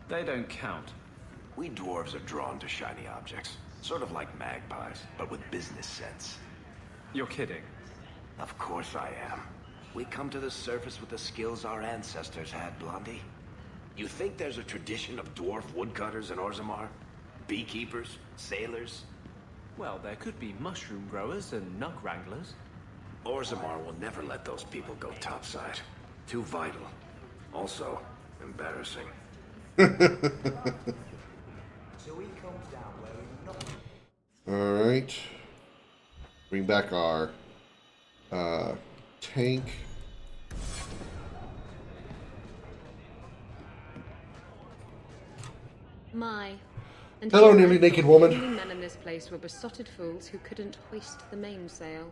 They don't count. We dwarves are drawn to shiny objects. Sort of like magpies, but with business sense. You're kidding. Of course I am. We come to the surface with the skills our ancestors had, Blondie. You think there's a tradition of dwarf woodcutters in Orzammar? Beekeepers? Sailors? Well, there could be mushroom growers and nug wranglers. Orzammar will never let those people go topside. Too vital. Also, embarrassing. Alright. Bring back our tank. My. And hello, here nearly I naked thought woman. The only men in this place were besotted fools who couldn't hoist the mainsail.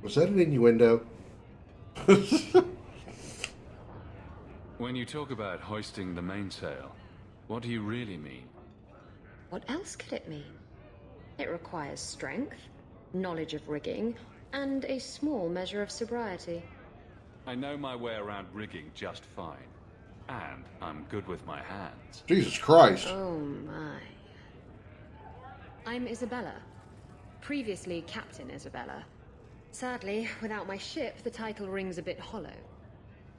Was that an innuendo? When you talk about hoisting the mainsail, what do you really mean? What else could it mean? It requires strength, knowledge of rigging, and a small measure of sobriety. I know my way around rigging just fine. And I'm good with my hands. Jesus Christ. Oh my. I'm Isabella. Previously Captain Isabella. Sadly, without my ship, the title rings a bit hollow.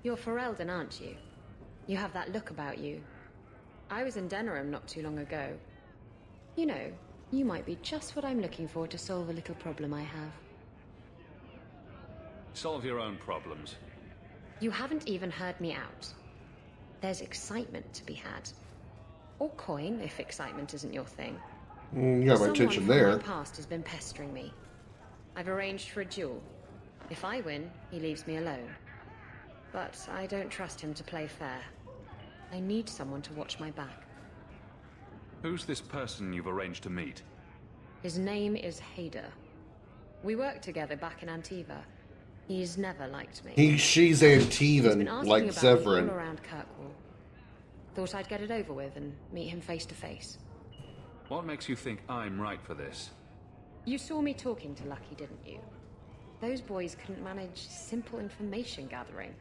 You're Ferelden, aren't you? You have that look about you. I was in Denerim not too long ago. You know, you might be just what I'm looking for to solve a little problem I have. Solve your own problems. You haven't even heard me out. There's excitement to be had. Or coin, if excitement isn't your thing. You got my attention there. Someone from my past has been pestering me. I've arranged for a duel. If I win, he leaves me alone. But I don't trust him to play fair. I need someone to watch my back. Who's this person you've arranged to meet? His name is Hader. We worked together back in Antiva. He's never liked me. She's Antivan, like Zevran. All around Kirkwall. Thought I'd get it over with and meet him face to face. What makes you think I'm right for this? You saw me talking to Lucky, didn't you? Those boys couldn't manage simple information gathering.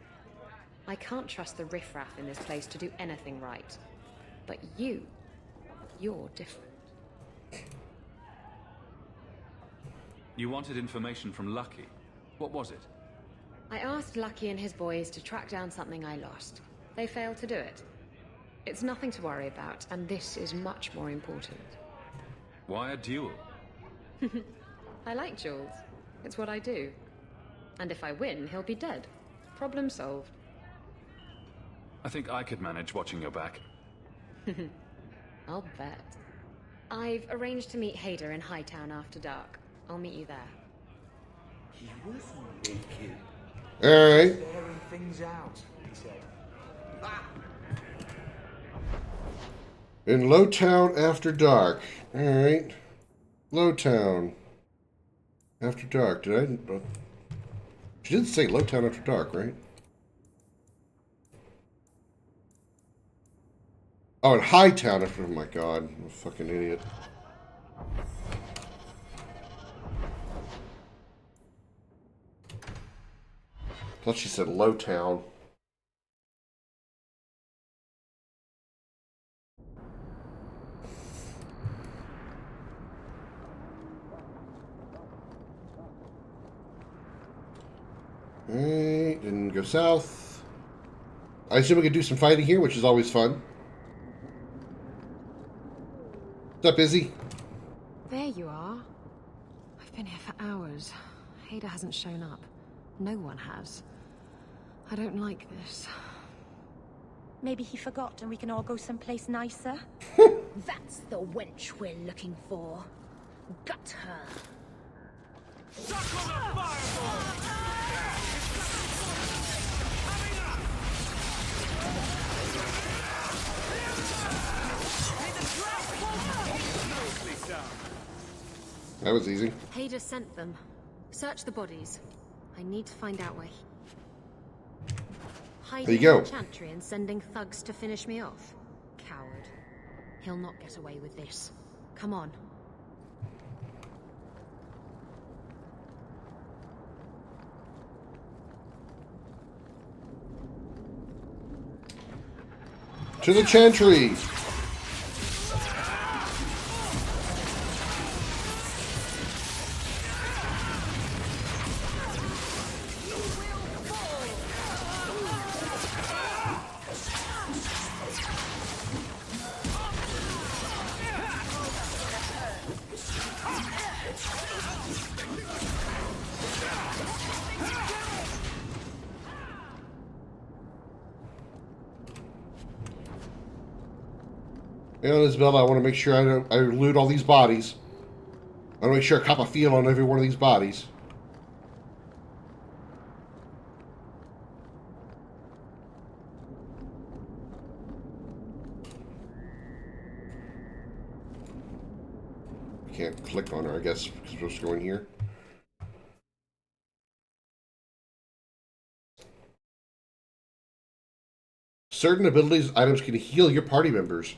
I can't trust the riffraff in this place to do anything right. But you're different. You wanted information from Lucky. What was it? I asked Lucky and his boys to track down something I lost. They failed to do it. It's nothing to worry about, and this is much more important. Why a duel? I like duels. It's what I do. And if I win, he'll be dead. Problem solved. I think I could manage watching your back. I'll bet. I've arranged to meet Hader in Hightown after dark. I'll meet you there. He wasn't naked. Alright. Staring things out, he said. In Lowtown after dark. Alright. Lowtown. After dark. Did I... She didn't say Lowtown after dark, right? Oh, in Hightown after... Oh my god. I'm a fucking idiot. Thought she said Lowtown. Alright, and go south. I assume we could do some fighting here, which is always fun. What's up, Izzy? There you are. I've been here for hours. Hader hasn't shown up. No one has. I don't like this. Maybe he forgot and we can all go someplace nicer? That's the wench we're looking for. Gut her. That was easy. Hader sent them. Search the bodies. I need to find out where he... Hiding There you go. in the Chantry and sending thugs to finish me off. Coward. He'll not get away with this. Come on. To the Chantry! You know, Isabella, I want to make sure I loot all these bodies. I want to make sure I cop a feel on every one of these bodies. Can't click on her, I guess, because we're just going here. Certain abilities items can heal your party members.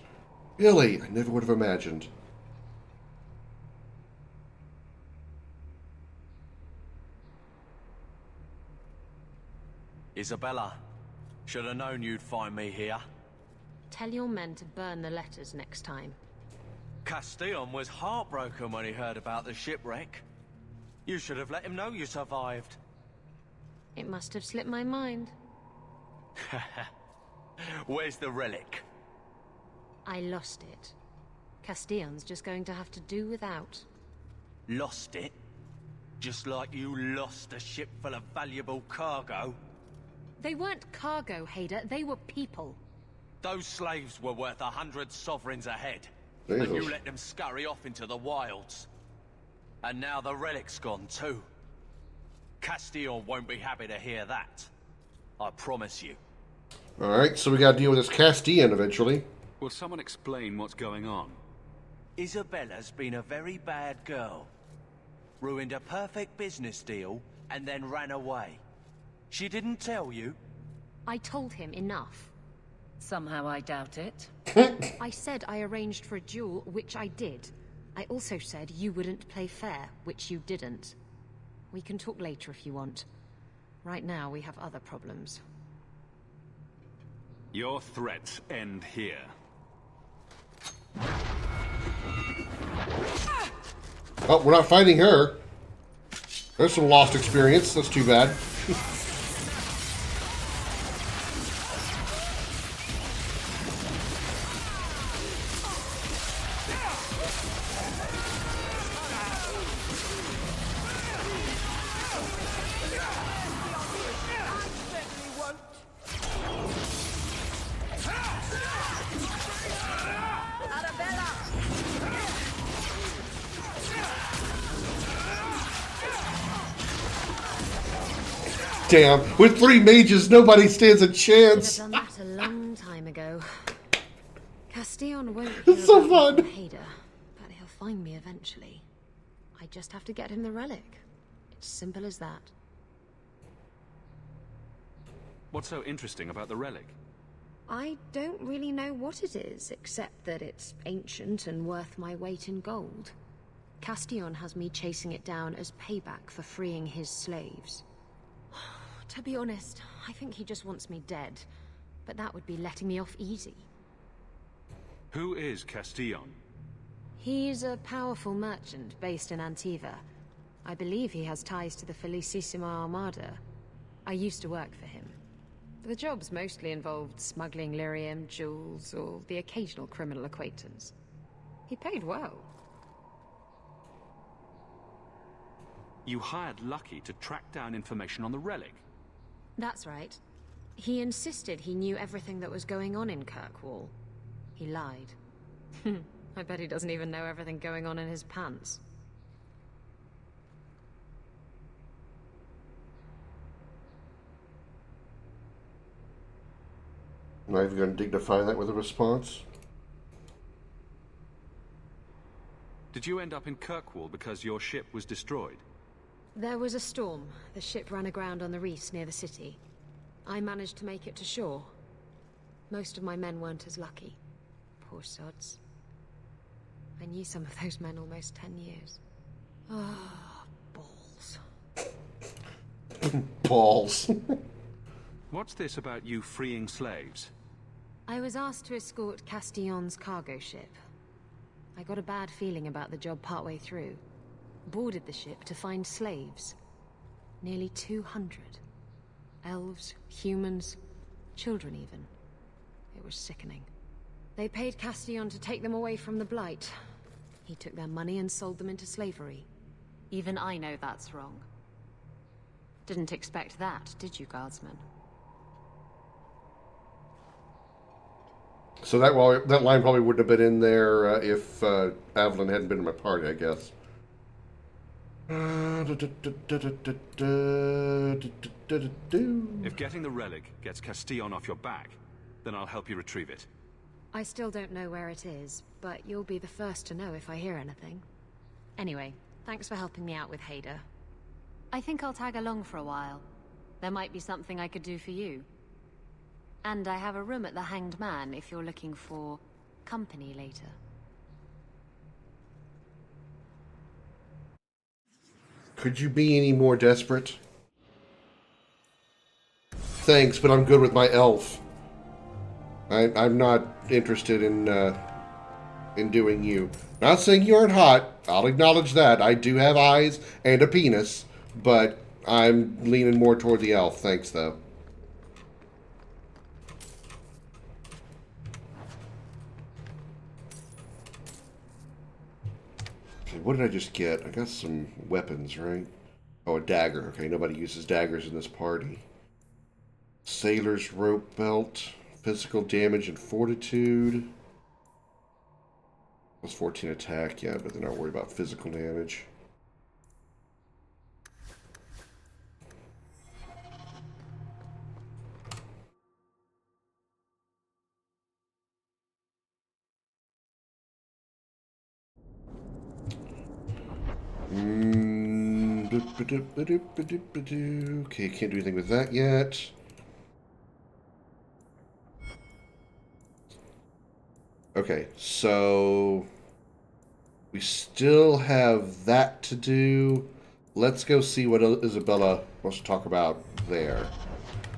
Really? I never would have imagined. Isabella, should have known you'd find me here. Tell your men to burn the letters next time. Castillon was heartbroken when he heard about the shipwreck. You should have let him know you survived. It must have slipped my mind. Where's the relic? I lost it. Castillon's just going to have to do without. Lost it? Just like you lost a ship full of valuable cargo? They weren't cargo, Hader. They were people. Those slaves were worth 100 sovereigns a head. Jesus. And you let them scurry off into the wilds. And now the relic's gone too. Castillon won't be happy to hear that. I promise you. Alright, so we gotta deal with this Castillon eventually. Will someone explain what's going on? Isabella's been a very bad girl. Ruined a perfect business deal and then ran away. She didn't tell you? I told him enough. Somehow I doubt it. I said I arranged for a duel, which I did. I also said you wouldn't play fair, which you didn't. We can talk later if you want. Right now, we have other problems. Your threats end here. Oh, we're not fighting her. There's some lost experience. That's too bad. Damn, with 3 mages, nobody stands a Should have chance. done that a long time ago. Castillon won't hear It's so about me fun. from Hader, but he'll find me eventually. I just have to get him the relic. It's simple as that. What's so interesting about the relic? I don't really know what it is, except that it's ancient and worth my weight in gold. Castillon has me chasing it down as payback for freeing his slaves. To be honest, I think he just wants me dead, but that would be letting me off easy. Who is Castillon? He's a powerful merchant based in Antiva. I believe he has ties to the Felicissima Armada. I used to work for him. The jobs mostly involved smuggling lyrium, jewels, or the occasional criminal acquaintance. He paid well. You hired Lucky to track down information on the relic. That's right. He insisted he knew everything that was going on in Kirkwall. He lied. I bet he doesn't even know everything going on in his pants. Not even going to dignify that with a response. Did you end up in Kirkwall because your ship was destroyed? There was a storm. The ship ran aground on the reefs near the city. I managed to make it to shore. Most of my men weren't as lucky. Poor sods. I knew some of those men almost 10 years. Ah, balls. Balls. What's this about you freeing slaves? I was asked to escort Castillon's cargo ship. I got a bad feeling about the job partway through. Boarded the ship to find slaves. Nearly 200. Elves, humans, children even. It was sickening. They paid Castillon to take them away from the Blight. He took their money and sold them into slavery. Even I know that's wrong. Didn't expect that, did you, Guardsman? So that line probably wouldn't have been in there if Avalon hadn't been in my party, I guess. If getting the relic gets Castillon off your back, then I'll help you retrieve it. I still don't know where it is, but you'll be the first to know if I hear anything. Anyway, thanks for helping me out with Hader. I think I'll tag along for a while. There might be something I could do for you. And I have a room at the Hanged Man if you're looking for company later. Could you be any more desperate? Thanks, but I'm good with my elf. I'm not interested in doing you. Not saying you aren't hot. I'll acknowledge that. I do have eyes and a penis, but I'm leaning more toward the elf. Thanks, though. Okay, what did I just get? I got some weapons, right? Oh, a dagger. Okay, nobody uses daggers in this party. Sailor's rope belt. Physical damage and fortitude. Plus 14 attack, yeah, but they're not worried about physical damage. Okay, can't do anything with that yet. Okay, so we still have that to do. Let's go see what Isabella wants to talk about there.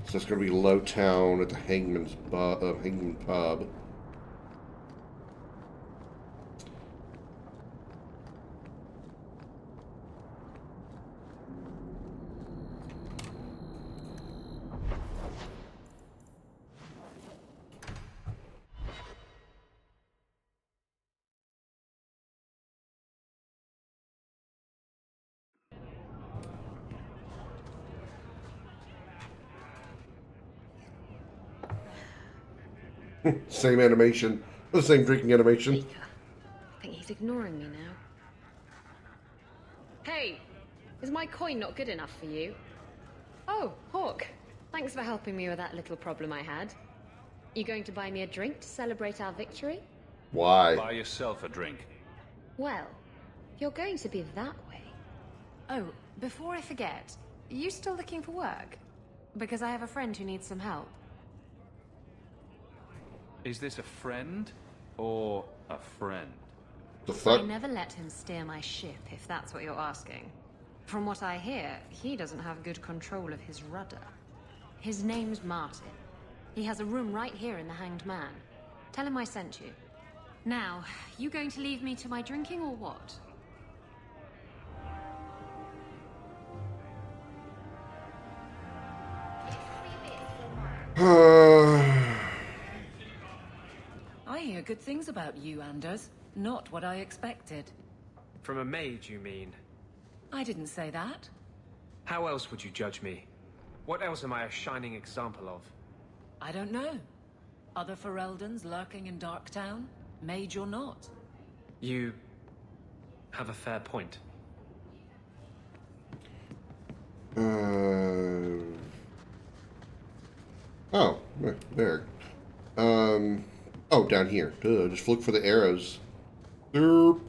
So it's going to be Lowtown at the Hangman Pub. Same animation. The same drinking animation. I think he's ignoring me now. Hey! Is my coin not good enough for you? Oh, Hawke. Thanks for helping me with that little problem I had. You going to buy me a drink to celebrate our victory? Why? Buy yourself a drink. Well, if you're going to be that way... Oh, before I forget, are you still looking for work? Because I have a friend who needs some help. Is this a friend or a friend? The fuck? I never let him steer my ship, if that's what you're asking. From what I hear, he doesn't have good control of his rudder. His name's Martin. He has a room right here in the Hanged Man. Tell him I sent you. Now, you going to leave me to my drinking or what? I hear good things about you, Anders. Not what I expected. From a mage, you mean? I didn't say that. How else would you judge me? What else am I a shining example of? I don't know. Other Fereldans lurking in Darktown? Mage or not? You have a fair point. Oh, there. Oh, down here. Just look for the arrows. Derp.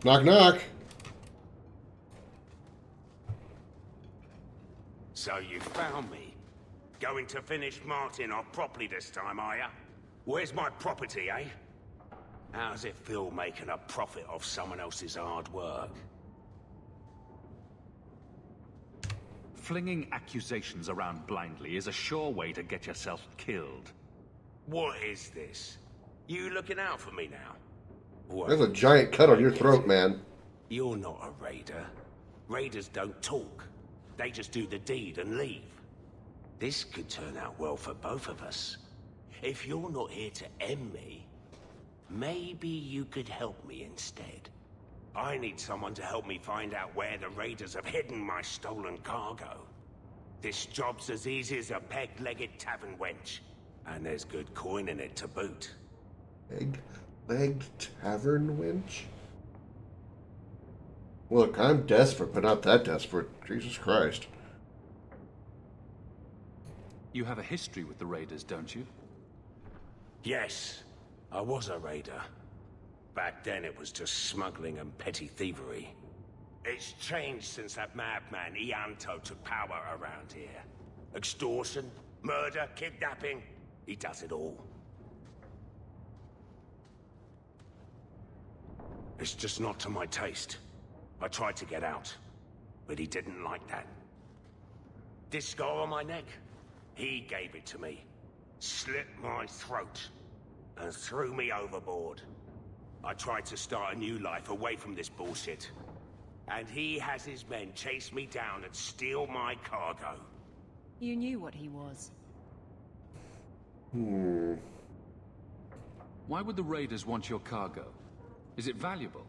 Knock, knock. So you found me. Going to finish Martin off properly this time, are ya? Where's my property, eh? How's it feel making a profit off someone else's hard work? Flinging accusations around blindly is a sure way to get yourself killed. What is this? You looking out for me now? What? There's a giant cut on your throat, man. You're not a raider. Raiders don't talk. They just do the deed and leave. This could turn out well for both of us. If you're not here to end me, maybe you could help me instead. I need someone to help me find out where the raiders have hidden my stolen cargo. This job's as easy as a peg-legged tavern wench. And there's good coin in it to boot. Peg-legged tavern wench? Look, I'm desperate, but not that desperate. Jesus Christ. You have a history with the raiders, don't you? Yes, I was a raider. Back then it was just smuggling and petty thievery. It's changed since that madman Ianto took power around here. Extortion, murder, kidnapping. He does it all. It's just not to my taste. I tried to get out, but he didn't like that. This scar on my neck, he gave it to me. Slit my throat and threw me overboard. I tried to start a new life away from this bullshit. And he has his men chase me down and steal my cargo. You knew what he was. Why would the raiders want your cargo? Is it valuable?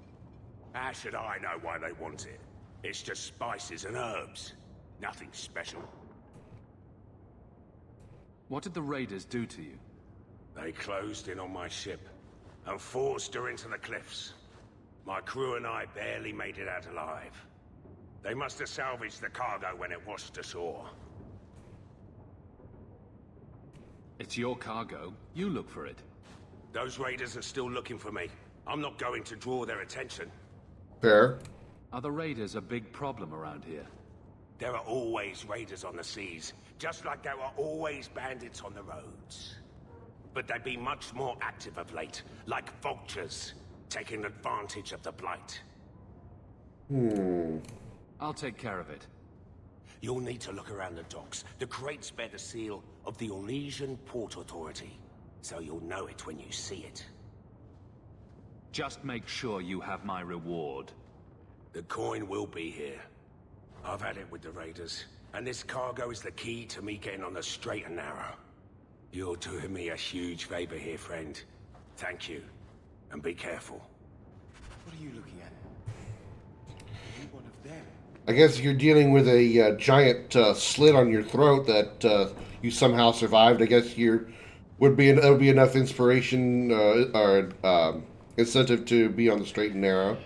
How should I know why they want it? It's just spices and herbs. Nothing special. What did the raiders do to you? They closed in on my ship and forced her into the cliffs. My crew and I barely made it out alive. They must have salvaged the cargo when it washed ashore. It's your cargo. You look for it. Those raiders are still looking for me. I'm not going to draw their attention. Fair. Are the raiders a big problem around here? There are always raiders on the seas, just like there are always bandits on the roads. But they've been much more active of late, like vultures, taking advantage of the Blight. I'll take care of it. You'll need to look around the docks. The crates bear the seal of the Orlesian Port Authority, so you'll know it when you see it. Just make sure you have my reward. The coin will be here. I've had it with the raiders, and this cargo is the key to me getting on the straight and narrow. You're doing me a huge favor here, friend. Thank you, and be careful. What are you looking at? Are you one of them? I guess you're dealing with a giant slit on your throat that you somehow survived. I guess would be enough inspiration or incentive to be on the straight and narrow.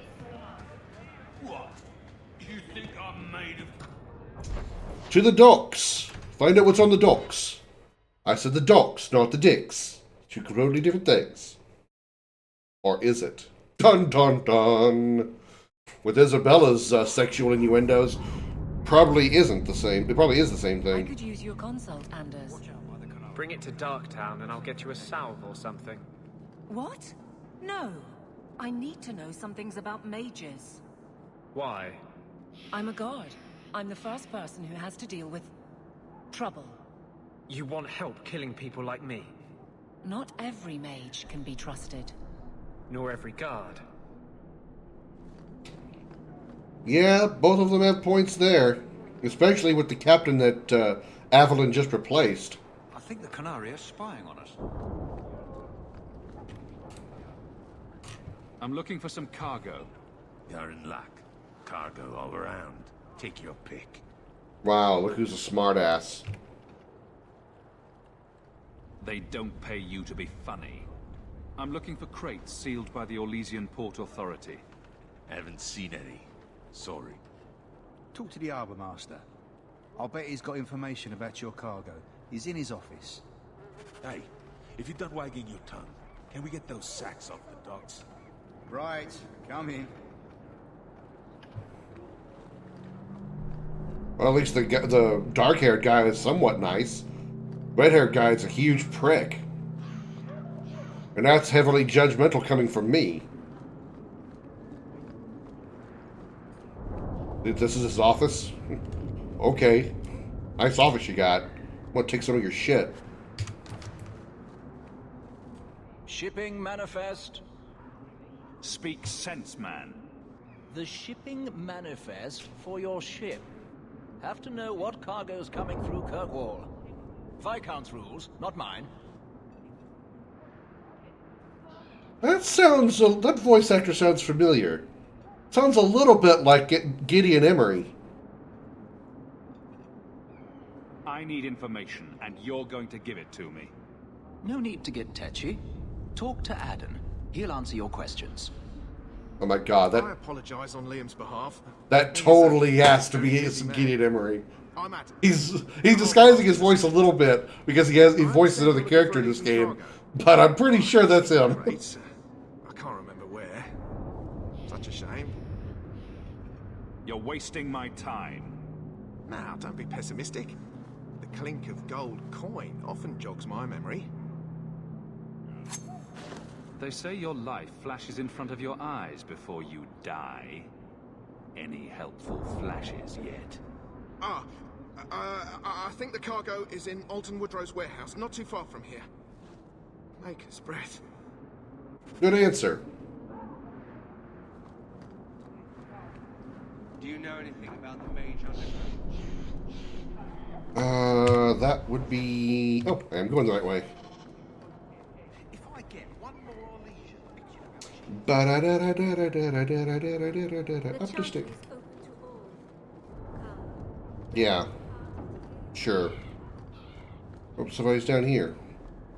What? You think To the docks. Find out what's on the docks. I said the docks, not the dicks. Two totally different things. Or is it? Dun dun dun. With Isabella's sexual innuendos, probably isn't the same. It probably is the same I thing. could use your consult, Anders. Bring it to Darktown and I'll get you a salve or something. What? No. I need to know some things about mages. Why? I'm a guard. I'm the first person who has to deal with trouble. You want help killing people like me? Not every mage can be trusted. Nor every guard. Yeah, both of them have points there. Especially with the captain that Avalon just replaced. I think the Canary is spying on us. I'm looking for some cargo. You're in luck. Cargo all around. Take your pick. Wow, look who's a smartass. They don't pay you to be funny. I'm looking for crates sealed by the Orlesian Port Authority. Haven't seen any. Sorry. Talk to the harbour master. I'll bet he's got information about your cargo. He's in his office. Hey, if you're done wagging your tongue, can we get those sacks off the docks? Right, come in. Well, at least the dark-haired guy is somewhat nice. Red-haired guy is a huge prick. And that's heavily judgmental coming from me. This is his office? Okay. Nice office you got. I'm gonna take some of your shit. Shipping manifest. Speak sense, man. The shipping manifest for your ship. Have to know what cargo's coming through Kirkwall. Viscount's rules, not mine. That voice actor sounds familiar. Sounds a little bit like Gideon Emery. I need information, and you're going to give it to me. No need to get tetchy. Talk to Adden. He'll answer your questions. Oh my god, I apologize on Liam's behalf. that totally has to be Gideon Emery. He's disguising his voice a little bit because he voices another character in this game, but I'm pretty sure that's him. I can't remember where. Such a shame. You're wasting my time. Now, don't be pessimistic. The clink of gold coin often jogs my memory. They say your life flashes in front of your eyes before you die. Any helpful flashes yet? I think the cargo is in Alton Woodrow's warehouse, not too far from here. Maker's breath. Good answer. Do you know anything about the mage underground? That would be... Oh, I am going the right way. If I get one more leisure Up the stick. Yeah. Sure. Oh, somebody's down here.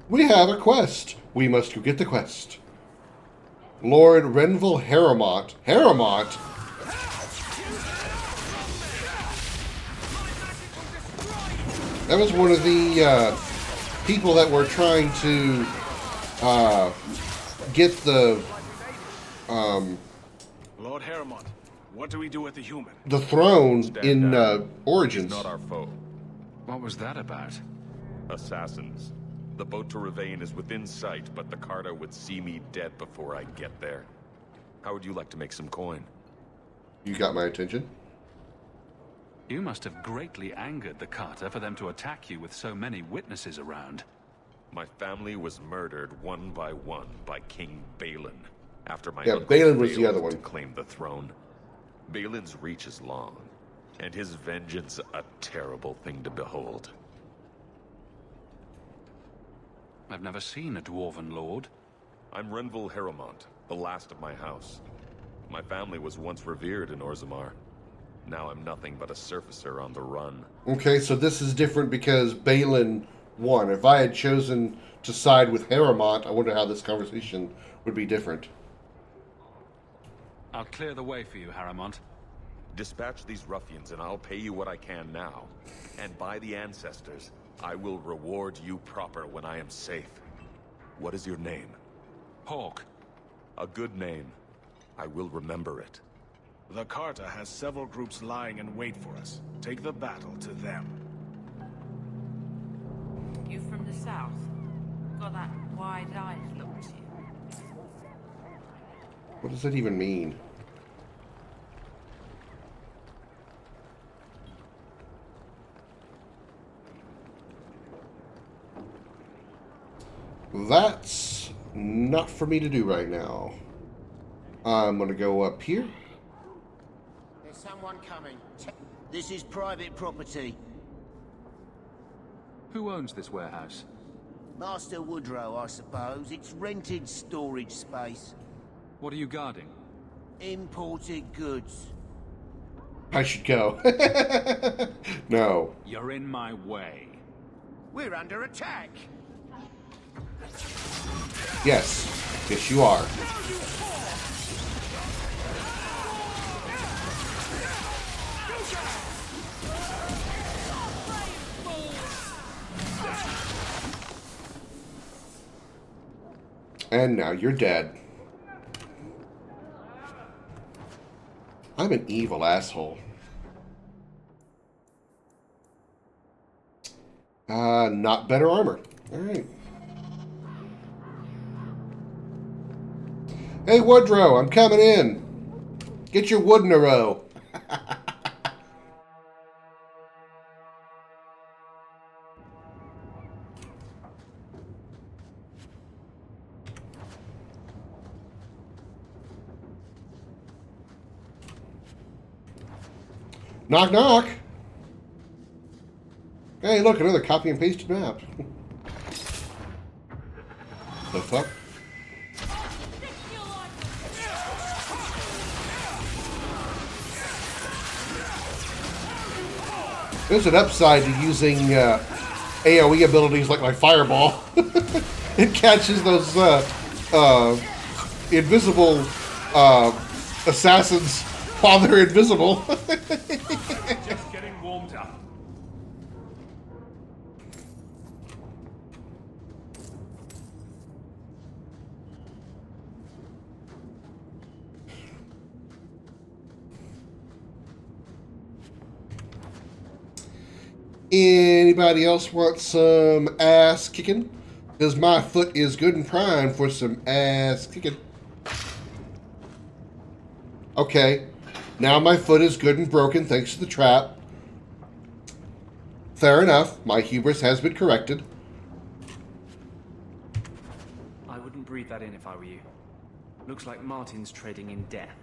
We have a quest. We must go get the quest. Lord Renville Harrowmont. Harrowmont? That was one of the people that were trying to get the Lord Harrowmont, what do we do with the human? the throne in Origins. Not our foe. What was that about? Assassins. The boat to Ravane is within sight, but the Carter would see me dead before I get there. How would you like to make some coin? You got my attention. You must have greatly angered the Carter for them to attack you with so many witnesses around. My family was murdered one by King Balin after my Yeah, uncle Balin was the failed other one. to claim the throne. Balin's reach is long, and his vengeance a terrible thing to behold. I've never seen a dwarven lord. I'm Renville Harrowmont, the last of my house. My family was once revered in Orzammar. Now I'm nothing but a surfacer on the run. Okay, so this is different because Balin won. If I had chosen to side with Harrowmont, I wonder how this conversation would be different. I'll clear the way for you, Harrowmont. Dispatch these ruffians and I'll pay you what I can now. And by the ancestors, I will reward you proper when I am safe. What is your name? Hawke. A good name. I will remember it. The Carta has several groups lying in wait for us. Take the battle to them. You from the south? Got that wide-eyed look to you. What does that even mean? That's not for me to do right now. I'm going to go up here. There's someone coming. This is private property. Who owns this warehouse? Master Woodrow, I suppose. It's rented storage space. What are you guarding? Imported goods. I should go. No. You're in my way. We're under attack. Yes. Yes, you are. And now you're dead. I'm an evil asshole. Not better armor. Alright. Hey, Woodrow, I'm coming in. Get your wood in a row. Knock, knock. Hey, look, another copy and pasted map. The fuck? There's an upside to using AoE abilities like my fireball. It catches those invisible assassins while they're invisible. Just getting warmed up. Anybody else want some ass kicking? Because my foot is good and primed for some ass kicking. Okay. Now my foot is good and broken thanks to the trap. Fair enough. My hubris has been corrected. I wouldn't breathe that in if I were you. Looks like Martin's trading in death.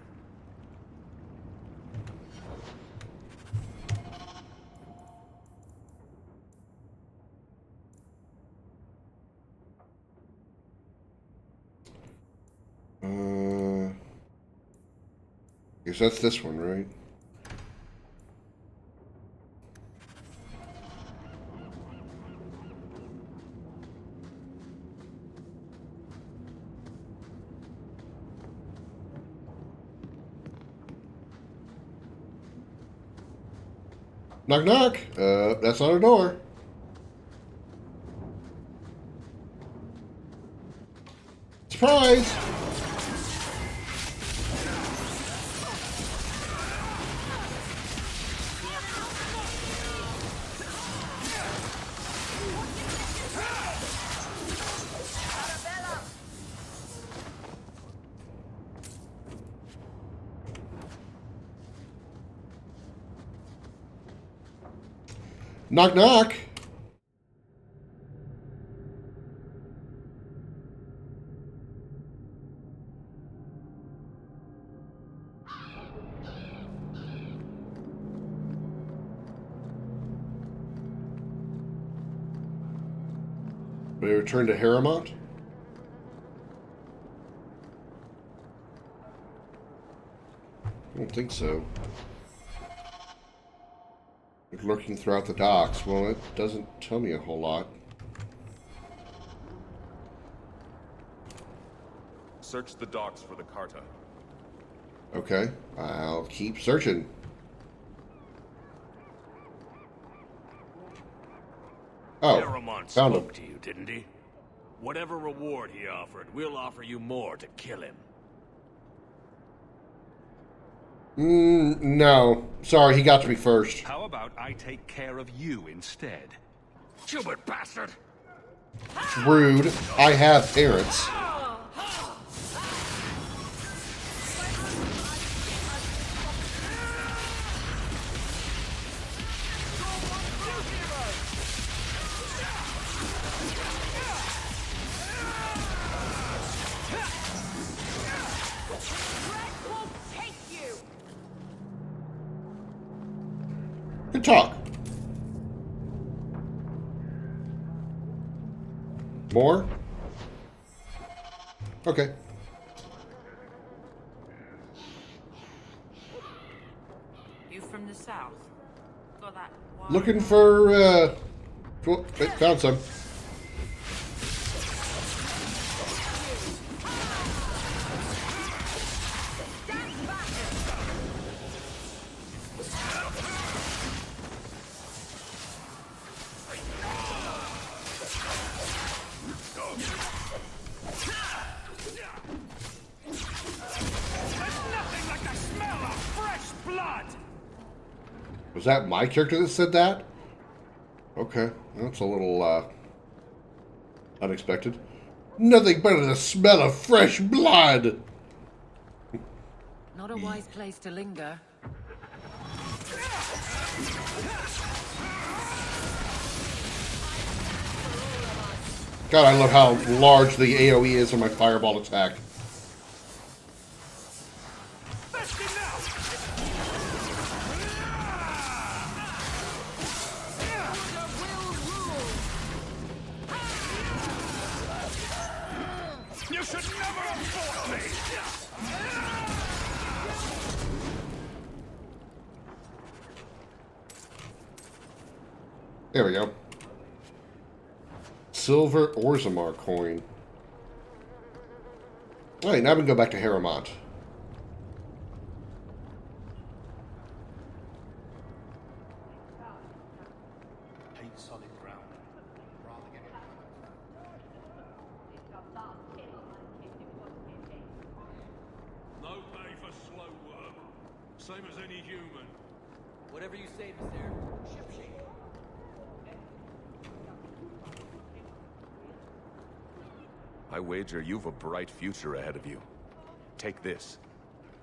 Guess that's this one, right? Knock, knock. That's not a door. Surprise! Knock, knock. Will they return to Harrowmont? I don't think so. Lurking throughout the docks. Well, it doesn't tell me a whole lot. Search the docks for the Carta. Okay, I'll keep searching. Oh, Aramon found him. spoke to you, didn't he? Whatever reward he offered, we'll offer you more to kill him. No. Sorry, he got to me first. How about I take care of you instead? Stupid bastard! Rude. I have parents. Good talk. More? Okay. You from the south? Got that wild Looking for, wait, found some. Was that my character that said that? Okay, that's a little, unexpected. Nothing better than the smell of fresh blood! Not a wise place to linger. God, I love how large the AoE is on my fireball attack. You should never have fought me! There we go. Silver Orzammar coin. Alright, now we can go back to Harrowmont. Solid ground. No pay for slow work. Same as any human. Whatever you say, Mr. Shipshape. I wager you've a bright future ahead of you. Take this.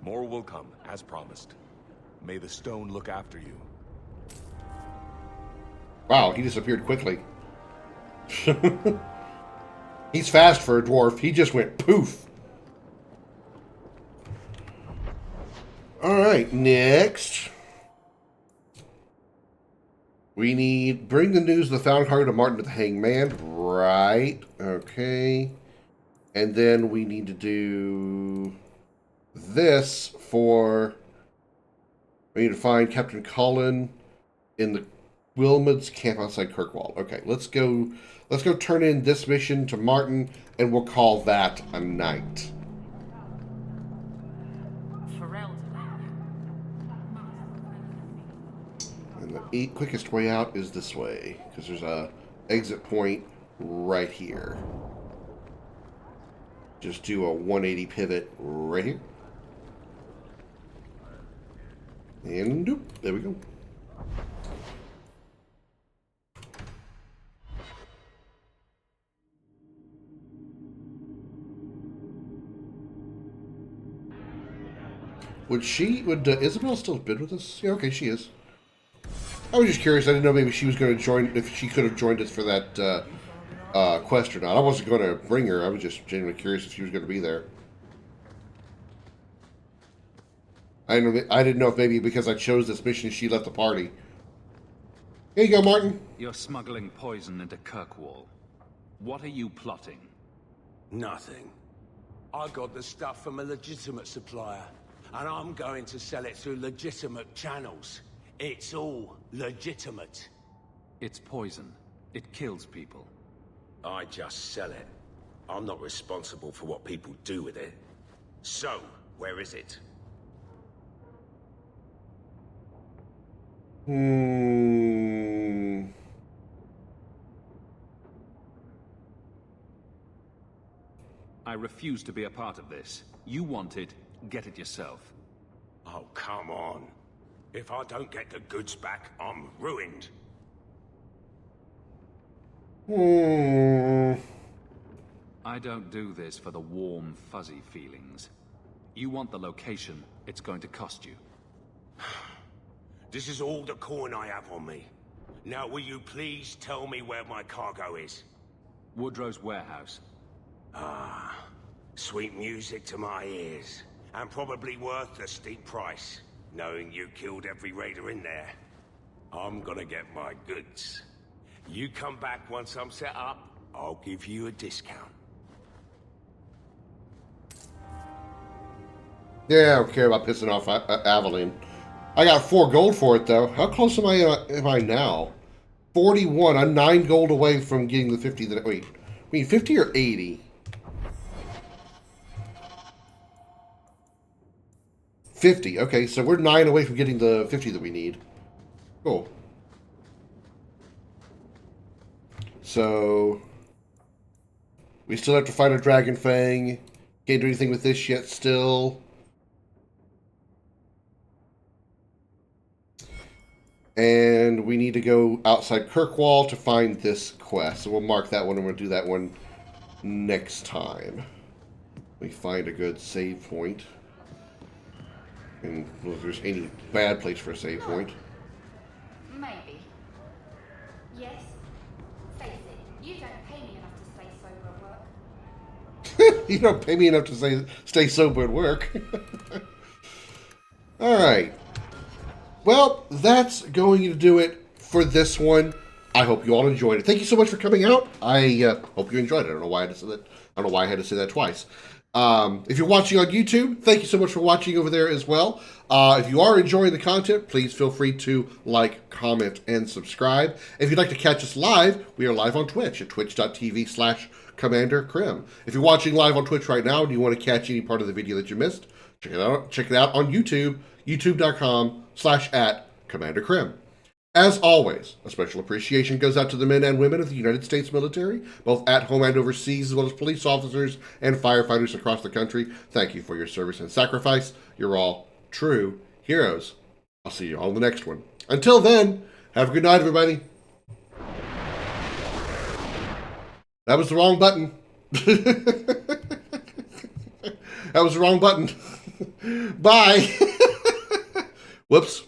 More will come, as promised. May the stone look after you. Wow, he disappeared quickly. He's fast for a dwarf. He just went poof. Alright, next. We need bring the news of the found cargo to Martin with the Hangman. Right. Okay. And then we need to do this for... We need to find Captain Cullen in the Wilmot's camp outside Kirkwall. Okay, let's go turn in this mission to Martin, and we'll call that a night. And the quickest way out is this way, because there's a exit point right here. Just do a 180 pivot right here. And doop, there we go. Would Isabel still bid with us? Yeah, okay, she is. I was just curious. I didn't know maybe she was going to join, if she could have joined us for that quest or not. I wasn't going to bring her. I was just genuinely curious if she was going to be there. I didn't know if maybe because I chose this mission, she left the party. Here you go, Martin. You're smuggling poison into Kirkwall. What are you plotting? Nothing. I got the stuff from a legitimate supplier, and I'm going to sell it through legitimate channels. It's all legitimate. It's poison. It kills people. I just sell it. I'm not responsible for what people do with it. So, where is it? I refuse to be a part of this. You want it, get it yourself. Oh, come on. If I don't get the goods back, I'm ruined. I don't do this for the warm, fuzzy feelings. You want the location, it's going to cost you. This is all the coin I have on me. Now, will you please tell me where my cargo is? Woodrow's warehouse. Ah, sweet music to my ears. And probably worth a steep price, knowing you killed every raider in there. I'm gonna get my goods. You come back once I'm set up, I'll give you a discount. Yeah, I don't care about pissing off Aveline. I got 4 gold for it, though. How close am I now? 41. I'm 9 gold away from getting the 50 that... Wait. I mean, 50 or 80? 50. Okay, so we're 9 away from getting the 50 that we need. Cool. So... we still have to fight a Dragon Fang. Can't do anything with this yet still. And we need to go outside Kirkwall to find this quest. So we'll mark that one and we'll do that one next time. We find a good save point. And well, if there's any bad place for a save point. Maybe. Yes. Face it, you don't pay me enough to stay sober at work. You don't pay me enough to stay sober at work. Alright. Well, that's going to do it for this one. I hope you all enjoyed it. Thank you so much for coming out. I hope you enjoyed it. I don't know why I had to say that. I don't know why I had to say that twice. If you're watching on YouTube, thank you so much for watching over there as well. If you are enjoying the content, please feel free to like, comment, and subscribe. If you'd like to catch us live, we are live on Twitch at twitch.tv/Commander Krim. If you're watching live on Twitch right now and you want to catch any part of the video that you missed, check it out on YouTube, youtube.com/@Commander Krim. As always, a special appreciation goes out to the men and women of the United States military, both at home and overseas, as well as police officers and firefighters across the country. Thank you for your service and sacrifice. You're all true heroes. I'll see you all in the next one. Until then, have a good night, everybody. That was the wrong button. That was the wrong button. Bye. Whoops.